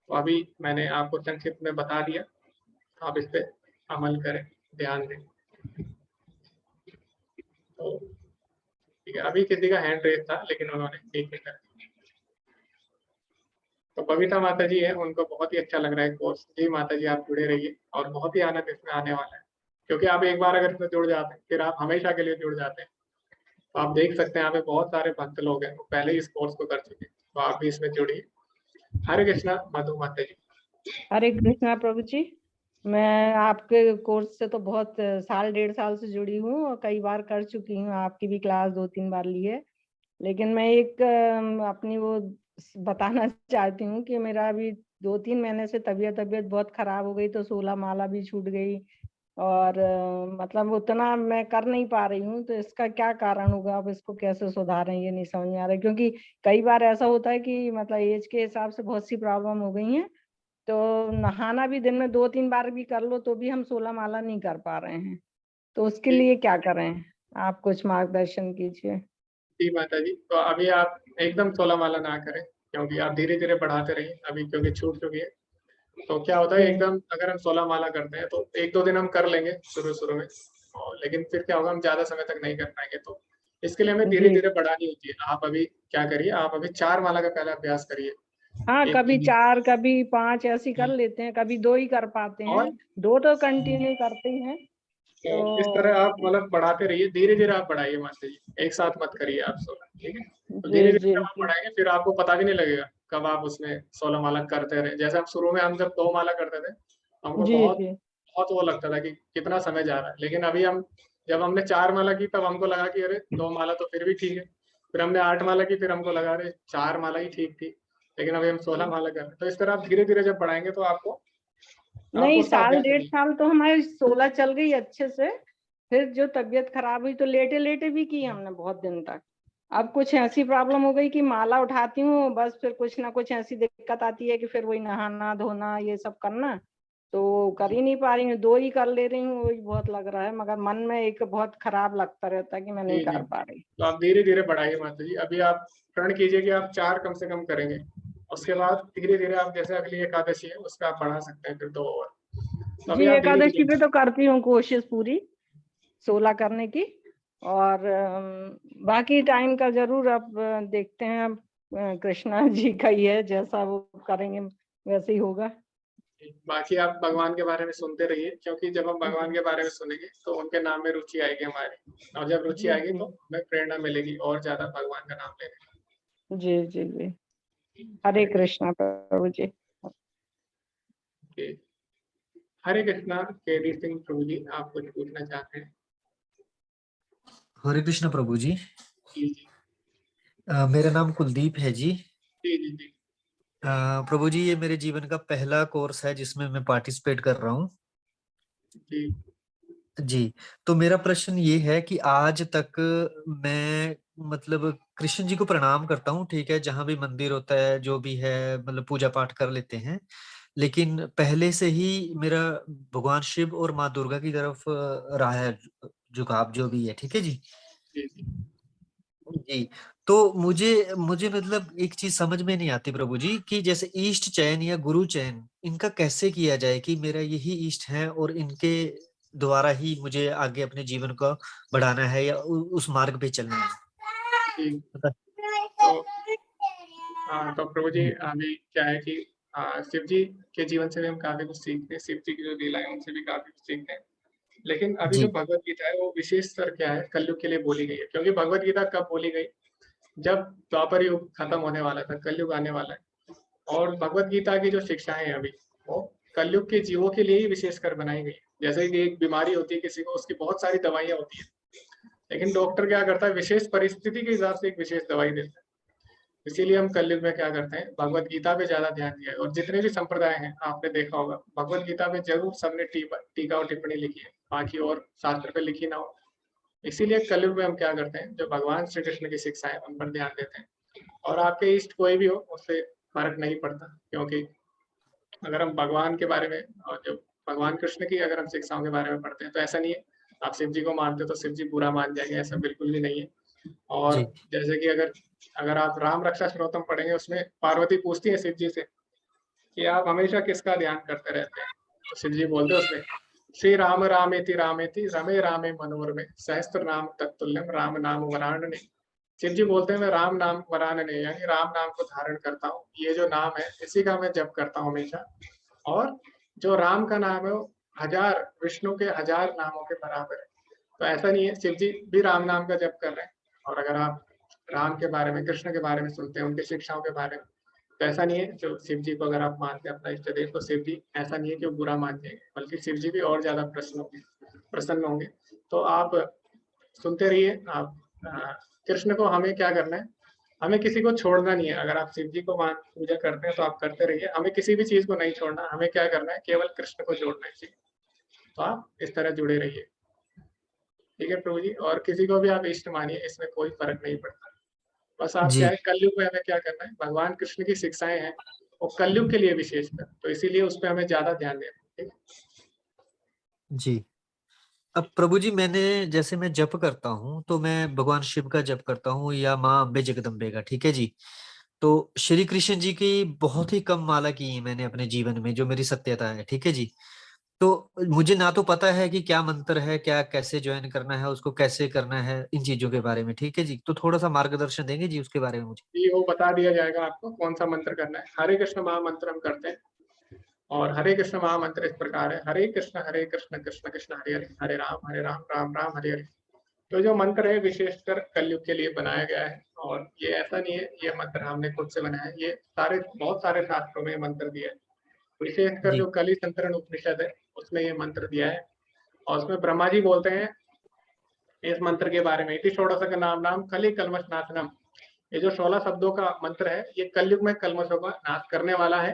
तो अभी मैंने आपको संक्षिप्त में बता दिया, आप इस पे अमल करें, ध्यान दें। तो ठीक है, अभी किसी का हैंड रेज था लेकिन उन्होंने ठीक नहीं कर। तो बबीता माता जी है, उनको बहुत ही अच्छा लग रहा है कोर्स। जी माता जी आप जुड़े रहिए, और बहुत ही आनंद इसमें आने वाला है, क्योंकि आप एक बार अगर इसमें जुड़ जाते हैं फिर आप हमेशा के लिए जुड़ जाते हैं। तो आप देख सकते हैं यहाँ पे बहुत सारे भक्त लोग हैं, वो पहले ही इस कोर्स को कर चुके हैं, तो आप भी इसमें जुड़िए। हरे कृष्णा मधु माता जी। हरे कृष्णा प्रभु जी, मैं आपके कोर्स से तो बहुत साल 1.5 साल से जुड़ी हूँ और कई बार कर चुकी हूँ, आपकी भी क्लास 2-3 बार ली है। लेकिन मैं एक अपनी वो बताना चाहती हूँ कि मेरा अभी 2-3 महीने से तबीयत बहुत खराब हो गई, तो 16 माला भी छूट गई, और मतलब उतना मैं कर नहीं पा रही हूँ। तो इसका क्या कारण होगा, अब इसको कैसे सुधारें ये नहीं समझ में आ रहा है, क्योंकि कई बार ऐसा होता है कि मतलब एज के हिसाब से बहुत सी प्रॉब्लम हो गई है। तो नहाना भी दिन में 2-3 बार भी कर लो तो भी हम 16 माला नहीं कर पा रहे हैं, तो उसके लिए क्या करें, आप कुछ मार्गदर्शन कीजिए। जी माता जी, तो अभी आप एकदम 16 माला ना करें, क्योंकि आप धीरे धीरे बढ़ाते रहिए, अभी क्योंकि छूट चुकी है। तो क्या होता है, एकदम अगर हम 16 माला करते हैं तो 1-2 दिन हम कर लेंगे शुरू में, और लेकिन फिर क्या होगा, हम ज्यादा समय तक नहीं कर पाएंगे। तो इसके लिए हमें धीरे धीरे बढ़ानी होती है। आप अभी क्या करिए, आप अभी 4 माला का पहले अभ्यास करिए। हाँ, कभी 4 कभी 5 ऐसी कर लेते हैं, कभी 2 ही कर पाते हैं, 2 तो कंटिन्यू करते ही हैं। तो इस तरह आप मतलब बढ़ाते रहिए, धीरे धीरे आप बढ़ाइए माता जी, एक साथ मत करिए आप 16, ठीक है। तो धीरे धीरे आप बढ़ाएंगे, फिर आपको पता भी नहीं लगेगा कब आप उसमें 16 माला करते रहे। जैसे हम शुरू में हम जब 2 माला करते थे, हमको बहुत वो लगता था कि कितना समय जा रहा है, लेकिन अभी हम जब हमने 4 माला की तब हमको लगा कि अरे 2 माला तो फिर भी ठीक है। फिर हमने 8 माला की, फिर हमको लगा अरे 4 माला ही ठीक थी, लेकिन अभी हम 16 माला कर रहे हैं। तो इस तरह आप धीरे धीरे जब बढ़ाएंगे तो आपको नहीं, 1.5 साल तो हमारे 16 चल गई अच्छे से, फिर जो तबीयत खराब हुई तो लेटे लेटे भी की हमने बहुत दिन तक। अब कुछ ऐसी प्रॉब्लम हो गई कि माला उठाती हूँ बस, फिर कुछ ना कुछ ऐसी दिक्कत आती है कि फिर वही नहाना धोना ये सब करना, तो कर ही नहीं पा रही हूँ। 2 ही कर ले रही हूँ, वही बहुत लग रहा है, मगर मन में एक बहुत खराब लगता रहता है कि मैं नहीं कर पा रही। तो आप धीरे धीरे बढ़ाइए माता जी। अभी आप प्रण कीजिए कि आप 4 कम से कम करेंगे, उसके बाद धीरे धीरे आप जैसे अगली एकादशी है उस पर आप बढ़ा सकते हैं, फिर 2 और। जी, एकादशी पे तो करती हूँ कोशिश पूरी 16 करने की, और बाकी टाइम का जरूर अब देखते हैं, अब कृष्णा जी का ही है, जैसा वो करेंगे वैसे ही होगा। बाकी आप भगवान के बारे में सुनते रहिए, क्योंकि जब हम भगवान के बारे में सुनेंगे तो उनके नाम में रुचि आएगी हमारी, और जब रुचि आएगी तो हमें प्रेरणा मिलेगी और ज्यादा भगवान का नाम लेने। जी जी जी, हरे कृष्णा प्रभु जी। हरे कृष्णा केडी सिंह प्रभु जी, आप कुछ पूछना चाहते हैं? हरे कृष्ण प्रभु जी। जी जी। मेरा नाम कुलदीप है जी। जी जी जी। प्रभु जी, ये मेरे जीवन का पहला कोर्स है जिसमें मैं पार्टिसिपेट कर रहा हूँ जी जी। तो मेरा प्रश्न ये है कि आज तक मैं मतलब कृष्ण जी को प्रणाम करता हूँ, ठीक है, जहां भी मंदिर होता है जो भी है मतलब पूजा पाठ कर लेते हैं, लेकिन पहले से ही मेरा भगवान शिव और माँ दुर्गा की तरफ रहा है झुकाव जो भी है, ठीक है जी। जी, तो मुझे मुझे मतलब एक चीज समझ में नहीं आती प्रभु जी कि जैसे ईष्ट चयन या गुरु चयन इनका कैसे किया जाए कि मेरा यही ईष्ट है और इनके द्वारा ही मुझे आगे अपने जीवन को बढ़ाना है या उस मार्ग पे चलना है। तो प्रभु जी अभी क्या है कि शिव जी के जीवन से भी हम काफी कुछ सीखते हैं, शिव जी की जो लीलाएं उनसे भी काफी कुछ सीखते हैं। लेकिन अभी जो भगवत गीता है वो विशेष स्तर क्या है, कलयुग के लिए बोली गई है, क्योंकि भगवत गीता कब बोली गई, जब द्वापर युग खत्म होने वाला था, कलयुग आने वाला है। और भगवत गीता की जो शिक्षाएं हैं अभी वो कलयुग के जीवों के लिए ही विशेषकर बनाई गई। जैसे कि एक बीमारी होती है किसी को, उसकी बहुत सारी दवाइयां होती है, लेकिन डॉक्टर क्या करता है, विशेष परिस्थिति के हिसाब से एक विशेष दवाई देता है। इसीलिए हम कलयुग में क्या करते हैं, भगवत गीता पे ज्यादा ध्यान दिया है। और जितने भी संप्रदाय हैं आपने देखा होगा, भगवत गीता पे जरूर सबने टीका और टिप्पणी लिखी है, बाकी और शास्त्र पे लिखी ना हो। इसीलिए कलयुग में हम क्या करते हैं, जो भगवान श्री कृष्ण की शिक्षाएं उन पर ध्यान देते हैं। और आपके इष्ट कोई भी हो उससे फर्क नहीं पड़ता, क्योंकि अगर हम भगवान के बारे में और जो भगवान कृष्ण की अगर हम शिक्षाओं के बारे में पढ़ते हैं तो ऐसा नहीं है आप शिव जी को मानते हो तो शिव जी बुरा मान जाएंगे, ऐसा बिल्कुल भी नहीं है। और जैसे कि अगर आप राम रक्षा स्तोत्रम पढ़ेंगे, उसमें पार्वती पूछती है शिव जी से कि आप हमेशा किसका ध्यान करते रहते हैं, तो शिव जी बोलते हैं उसमें, श्री राम रामेति रामेति रमे रामे मनोरमे सहस्त्र नाम तत्तुल्यम राम नाम वरानने। शिव जी बोलते हैं मैं राम नाम वरानने यानी राम नाम को धारण करता हूँ, ये जो नाम है इसी का मैं जप करता हूँ हमेशा। और जो राम का नाम है वो 1000 विष्णु के 1000 नामों के बराबर है। तो ऐसा नहीं है, शिव जी भी राम नाम का जप कर रहे हैं। और अगर आप राम के बारे में, कृष्ण के बारे में सुनते हैं, उनकी शिक्षाओं के बारे में, तो ऐसा नहीं है जो शिव जी को अगर आप मानते हैं अपना इष्ट देव, तो शिव जी ऐसा नहीं है कि वो बुरा मान जाएंगे, बल्कि शिव जी भी और ज्यादा प्रसन्न होंगे। तो आप सुनते रहिए। आप कृष्ण को, हमें क्या करना है, हमें किसी को छोड़ना नहीं है। अगर आप शिव जी को पूजा करते हैं तो आप करते रहिए, हमें किसी भी चीज को नहीं छोड़ना। हमें क्या करना है, केवल कृष्ण को जोड़ना है। तो आप इस तरह जुड़े रहिए, ठीक है प्रभु जी। और किसी को भी आप इष्ट मानिए, इसमें कोई फर्क नहीं पड़ता। बस आप क्या है, कलयुग में हमें क्या करना है, भगवान कृष्ण की शिक्षाएं हैं वो कलयुग के लिए विशेषकर, तो इसीलिए उस पर हमें ज्यादा ध्यान देना, ठीक है जी। अब प्रभु जी, मैंने जैसे मैं जप करता हूँ तो मैं भगवान शिव का जप करता हूँ या माँ अम्बे जगदम्बे का, ठीक है जी। तो श्री कृष्ण जी की बहुत ही कम माला की है मैंने अपने जीवन में, जो मेरी सत्यता है, ठीक है जी। तो मुझे ना तो पता है कि क्या मंत्र है, क्या कैसे ज्वाइन करना है, उसको कैसे करना है, इन चीजों के बारे में, ठीक है जी। तो थोड़ा सा मार्गदर्शन देंगे जी उसके बारे में मुझे। जी, वो बता दिया जाएगा आपको कौन सा मंत्र करना है। हरे कृष्ण महामंत्र हम करते हैं, और हरे कृष्ण महामंत्र इस प्रकार है, हरे कृष्ण कृष्ण कृष्ण हरे हरे, हरे राम राम राम हरे हरे। तो जो मंत्र है विशेषकर कलयुग के लिए बनाया गया है। और ये ऐसा नहीं है ये मंत्र हमने खुद से बनाया है, ये बहुत सारे शास्त्रों में मंत्र दिया है। विशेषकर जो कली संतरण उपनिषद है उसमें ये मंत्र दिया है। और उसमें ब्रह्मा जी बोलते हैं इस मंत्र के बारे में, इति षोडश का नाम कली कलमश नाशनम। ये जो 16 शब्दों का मंत्र है, ये कलयुग में कलमशों का नाश करने वाला है।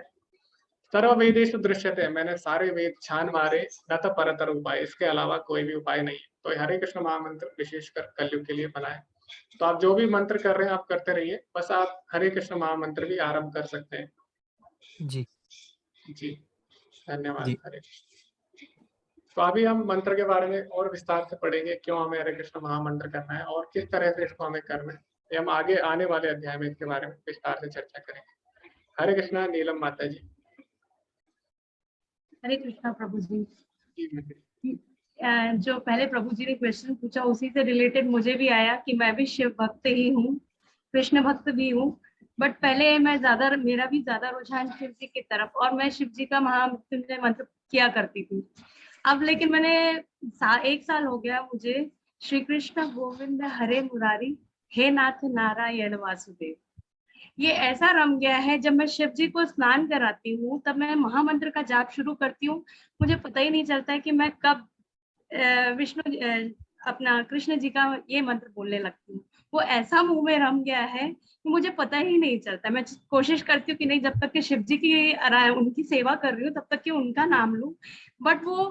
सर्व वेदेषु दृश्यते, मैंने सारे वेद छान मारे, न तो परतर उपाय, इसके अलावा कोई भी उपाय नहीं है। तो हरे कृष्ण महामंत्र विशेषकर कलयुग के लिए बना है। तो आप जो भी मंत्र कर रहे हैं आप करते रहिए, बस आप हरे कृष्ण महामंत्र भी आरंभ कर सकते हैं। जी जी धन्यवाद। हरे तो अभी हम मंत्र के बारे में और विस्तार से पढ़ेंगे, क्यों हमें हरे कृष्ण महामंत्र करना है और किस तरह से इसको हमें करना है। ये हम आगे आने वाले अध्याय में इसके बारे में विस्तार से चर्चा करेंगे। हरे कृष्णा। नीलम माता जी। हरे कृष्णा प्रभु जी। जो पहले प्रभु जी ने क्वेश्चन पूछा उसी से रिलेटेड मुझे भी आया कि मैं भी शिव भक्त ही हूँ, कृष्ण भक्त भी हूँ। बट पहले मेरा भी ज्यादा रुझान शिव जी की तरफ, और मैं शिव जी का महामृत्युंजय मंत्र किया करती थी। अब लेकिन मैंने 1 साल हो गया मुझे श्री कृष्ण गोविंद हरे मुरारी हे नाथ नारायण वासुदेव, ये ऐसा रम गया है। जब मैं शिव जी को स्नान कराती हूँ तब मैं महामंत्र का जाप शुरू करती हूँ, मुझे पता ही नहीं चलता है कि मैं कब अपना कृष्ण जी का ये मंत्र बोलने लगती हूँ। वो ऐसा मुंह में रम गया है कि मुझे पता ही नहीं चलता। मैं कोशिश करती हूँ कि नहीं, जब तक कि शिव जी की उनकी सेवा कर रही हूँ तब तक कि उनका नाम लूं, बट वो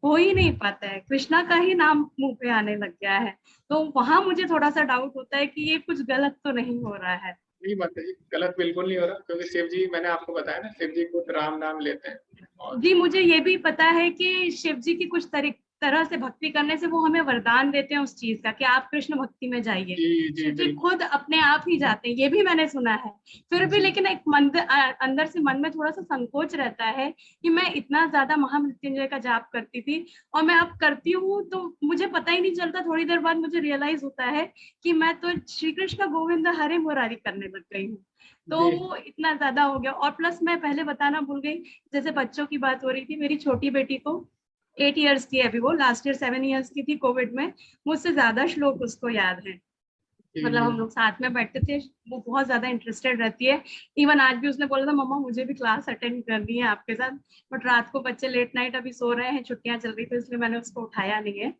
हो ही नहीं पाता है, कृष्णा का ही नाम मुंह पे आने लग गया है। तो वहां मुझे थोड़ा सा डाउट होता है कि ये कुछ गलत तो नहीं हो रहा है। नहीं माता जी, गलत बिल्कुल नहीं हो रहा, क्योंकि शिव जी, मैंने आपको बताया ना, शिव जी खुद राम नाम लेते हैं। जी मुझे ये भी पता है कि शिव जी की कुछ तरह से भक्ति करने से वो हमें वरदान देते हैं उस चीज का कि आप कृष्ण भक्ति में जाइए। शिव जी खुद अपने आप ही जाते हैं, ये भी मैंने सुना है। फिर भी लेकिन एक अंदर से मन में थोड़ा सा संकोच रहता है कि मैं इतना ज्यादा महामृत्युंजय का जाप करती थी और मैं अब करती हूँ तो मुझे पता ही नहीं चलता, थोड़ी देर बाद मुझे रियलाइज होता है कि मैं तो श्री कृष्ण गोविंद हरे मुरारी करने लग गई हूँ। तो वो इतना ज्यादा हो गया। और प्लस मैं पहले बताना भूल गई, जैसे बच्चों की बात हो रही थी, मेरी छोटी बेटी को 8 इयर्स की है अभी, वो लास्ट ईयर 7 इयर्स की थी कोविड में, मुझसे ज्यादा श्लोक उसको याद है। मतलब हम लोग साथ में बैठते थे, वो बहुत ज्यादा इंटरेस्टेड रहती है। इवन आज भी उसने बोला था मम्मा मुझे भी क्लास अटेंड करनी है आपके साथ, बट रात को बच्चे लेट नाइट अभी सो रहे हैं, छुट्टियां चल रही थी, इसलिए मैंने उसको उठाया नहीं है।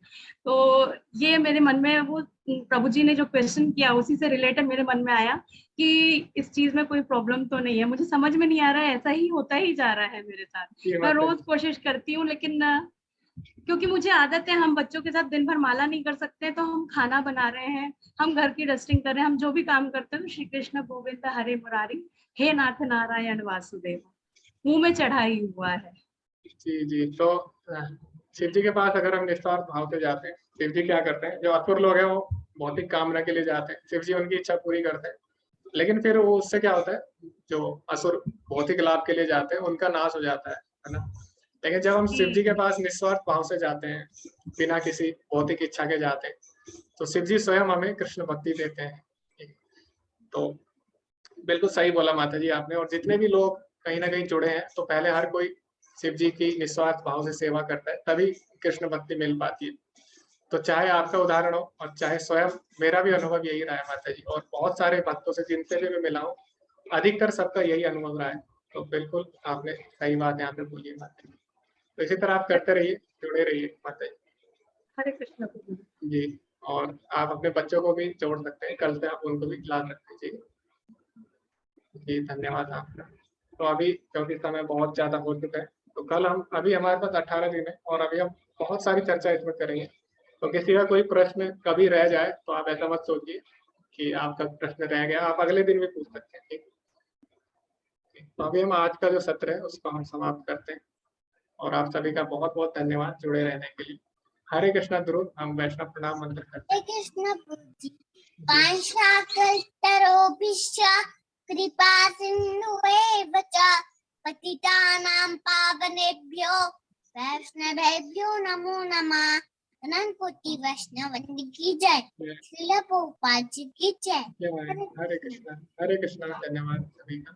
तो ये मेरे मन में वो प्रभु जी ने जो क्वेश्चन किया उसी से रिलेटेड मेरे मन में आया कि इस चीज में कोई प्रॉब्लम तो नहीं है। मुझे समझ में नहीं आ रहा है, ऐसा ही होता ही जा रहा है मेरे साथ। मैं रोज कोशिश करती हूँ, लेकिन क्योंकि मुझे आदत है, हम बच्चों के साथ दिन भर माला नहीं कर सकते, तो हम खाना बना रहे हैं, हम घर की डस्टिंग कर रहे हैं, हम जो भी काम करते हैं तो श्री कृष्ण गोविंद हरे मुरारी हे नाथ नारायण वासुदेव मुंह में चढ़ाई हुआ है। जी तो शिव जी के पास अगर हम निस्वार्थ भाव से जाते हैं, शिव जी क्या करते हैं, जो असुर लोग हैं वो भौतिक कामना के लिए जाते हैं, शिव जी उनकी इच्छा पूरी करते हैं, लेकिन फिर वो उससे क्या होता है, जो असुर भौतिक लाभ के लिए जाते हैं उनका नाश हो जाता है ना। लेकिन जब हम शिव जी के पास निस्वार्थ भाव से जाते हैं, बिना किसी भौतिक इच्छा के जाते हैं, तो शिव जी स्वयं हमें कृष्ण भक्ति देते हैं। तो बिल्कुल सही बोला माता जी आपने। और जितने भी लोग कहीं ना कहीं जुड़े हैं, तो पहले हर कोई शिव जी की निस्वार्थ भाव से सेवा करता है, तभी कृष्ण भक्ति मिल पाती है। तो चाहे आपका उदाहरण हो और चाहे स्वयं मेरा भी अनुभव यही रहा है माता जी, और बहुत सारे भक्तों से जिनसे भी मैं मिला हूँ, अधिकतर सबका यही अनुभव रहा है। तो बिल्कुल आपने सही बात यहाँ पे बोली है माता जी। तो इसी तरह आप करते रहिए, जुड़े रहिए माता जी। हरे कृष्ण जी। और आप अपने बच्चों को भी जोड़ सकते हैं, कल से आप उनको भी क्लास रख दीजिए। जी धन्यवाद आपका। तो अभी क्योंकि समय बहुत ज्यादा हो चुका है, तो कल हम अभी हमारे पास 18 दिन है और अभी हम बहुत सारी चर्चा इसमें करेंगे। तो किसी का कोई प्रश्न कभी रह जाए तो आप ऐसा मत सोचिए कि आपका प्रश्न रह गया, आप अगले दिन भी पूछ सकते हैं। ठीक, तो अभी हम आज का जो सत्र है उसको हम समाप्त करते हैं, और आप सभी का बहुत बहुत धन्यवाद जुड़े रहने के लिए। हरे कृष्णा ध्रुव, हम वैष्णव प्रणाम मंत्र करते हैं। कृष्ण पांचाकल्पतरोभिश्च कृपा सिन्धुवेव च पतितानां पावनेभ्यो वैष्णवेभ्यो नमो नमः। अनंत कोटि वैष्णव वंदे की जय। श्रील प्रभुपाद जी की जय। हरे कृष्णा धन्यवाद सभी का।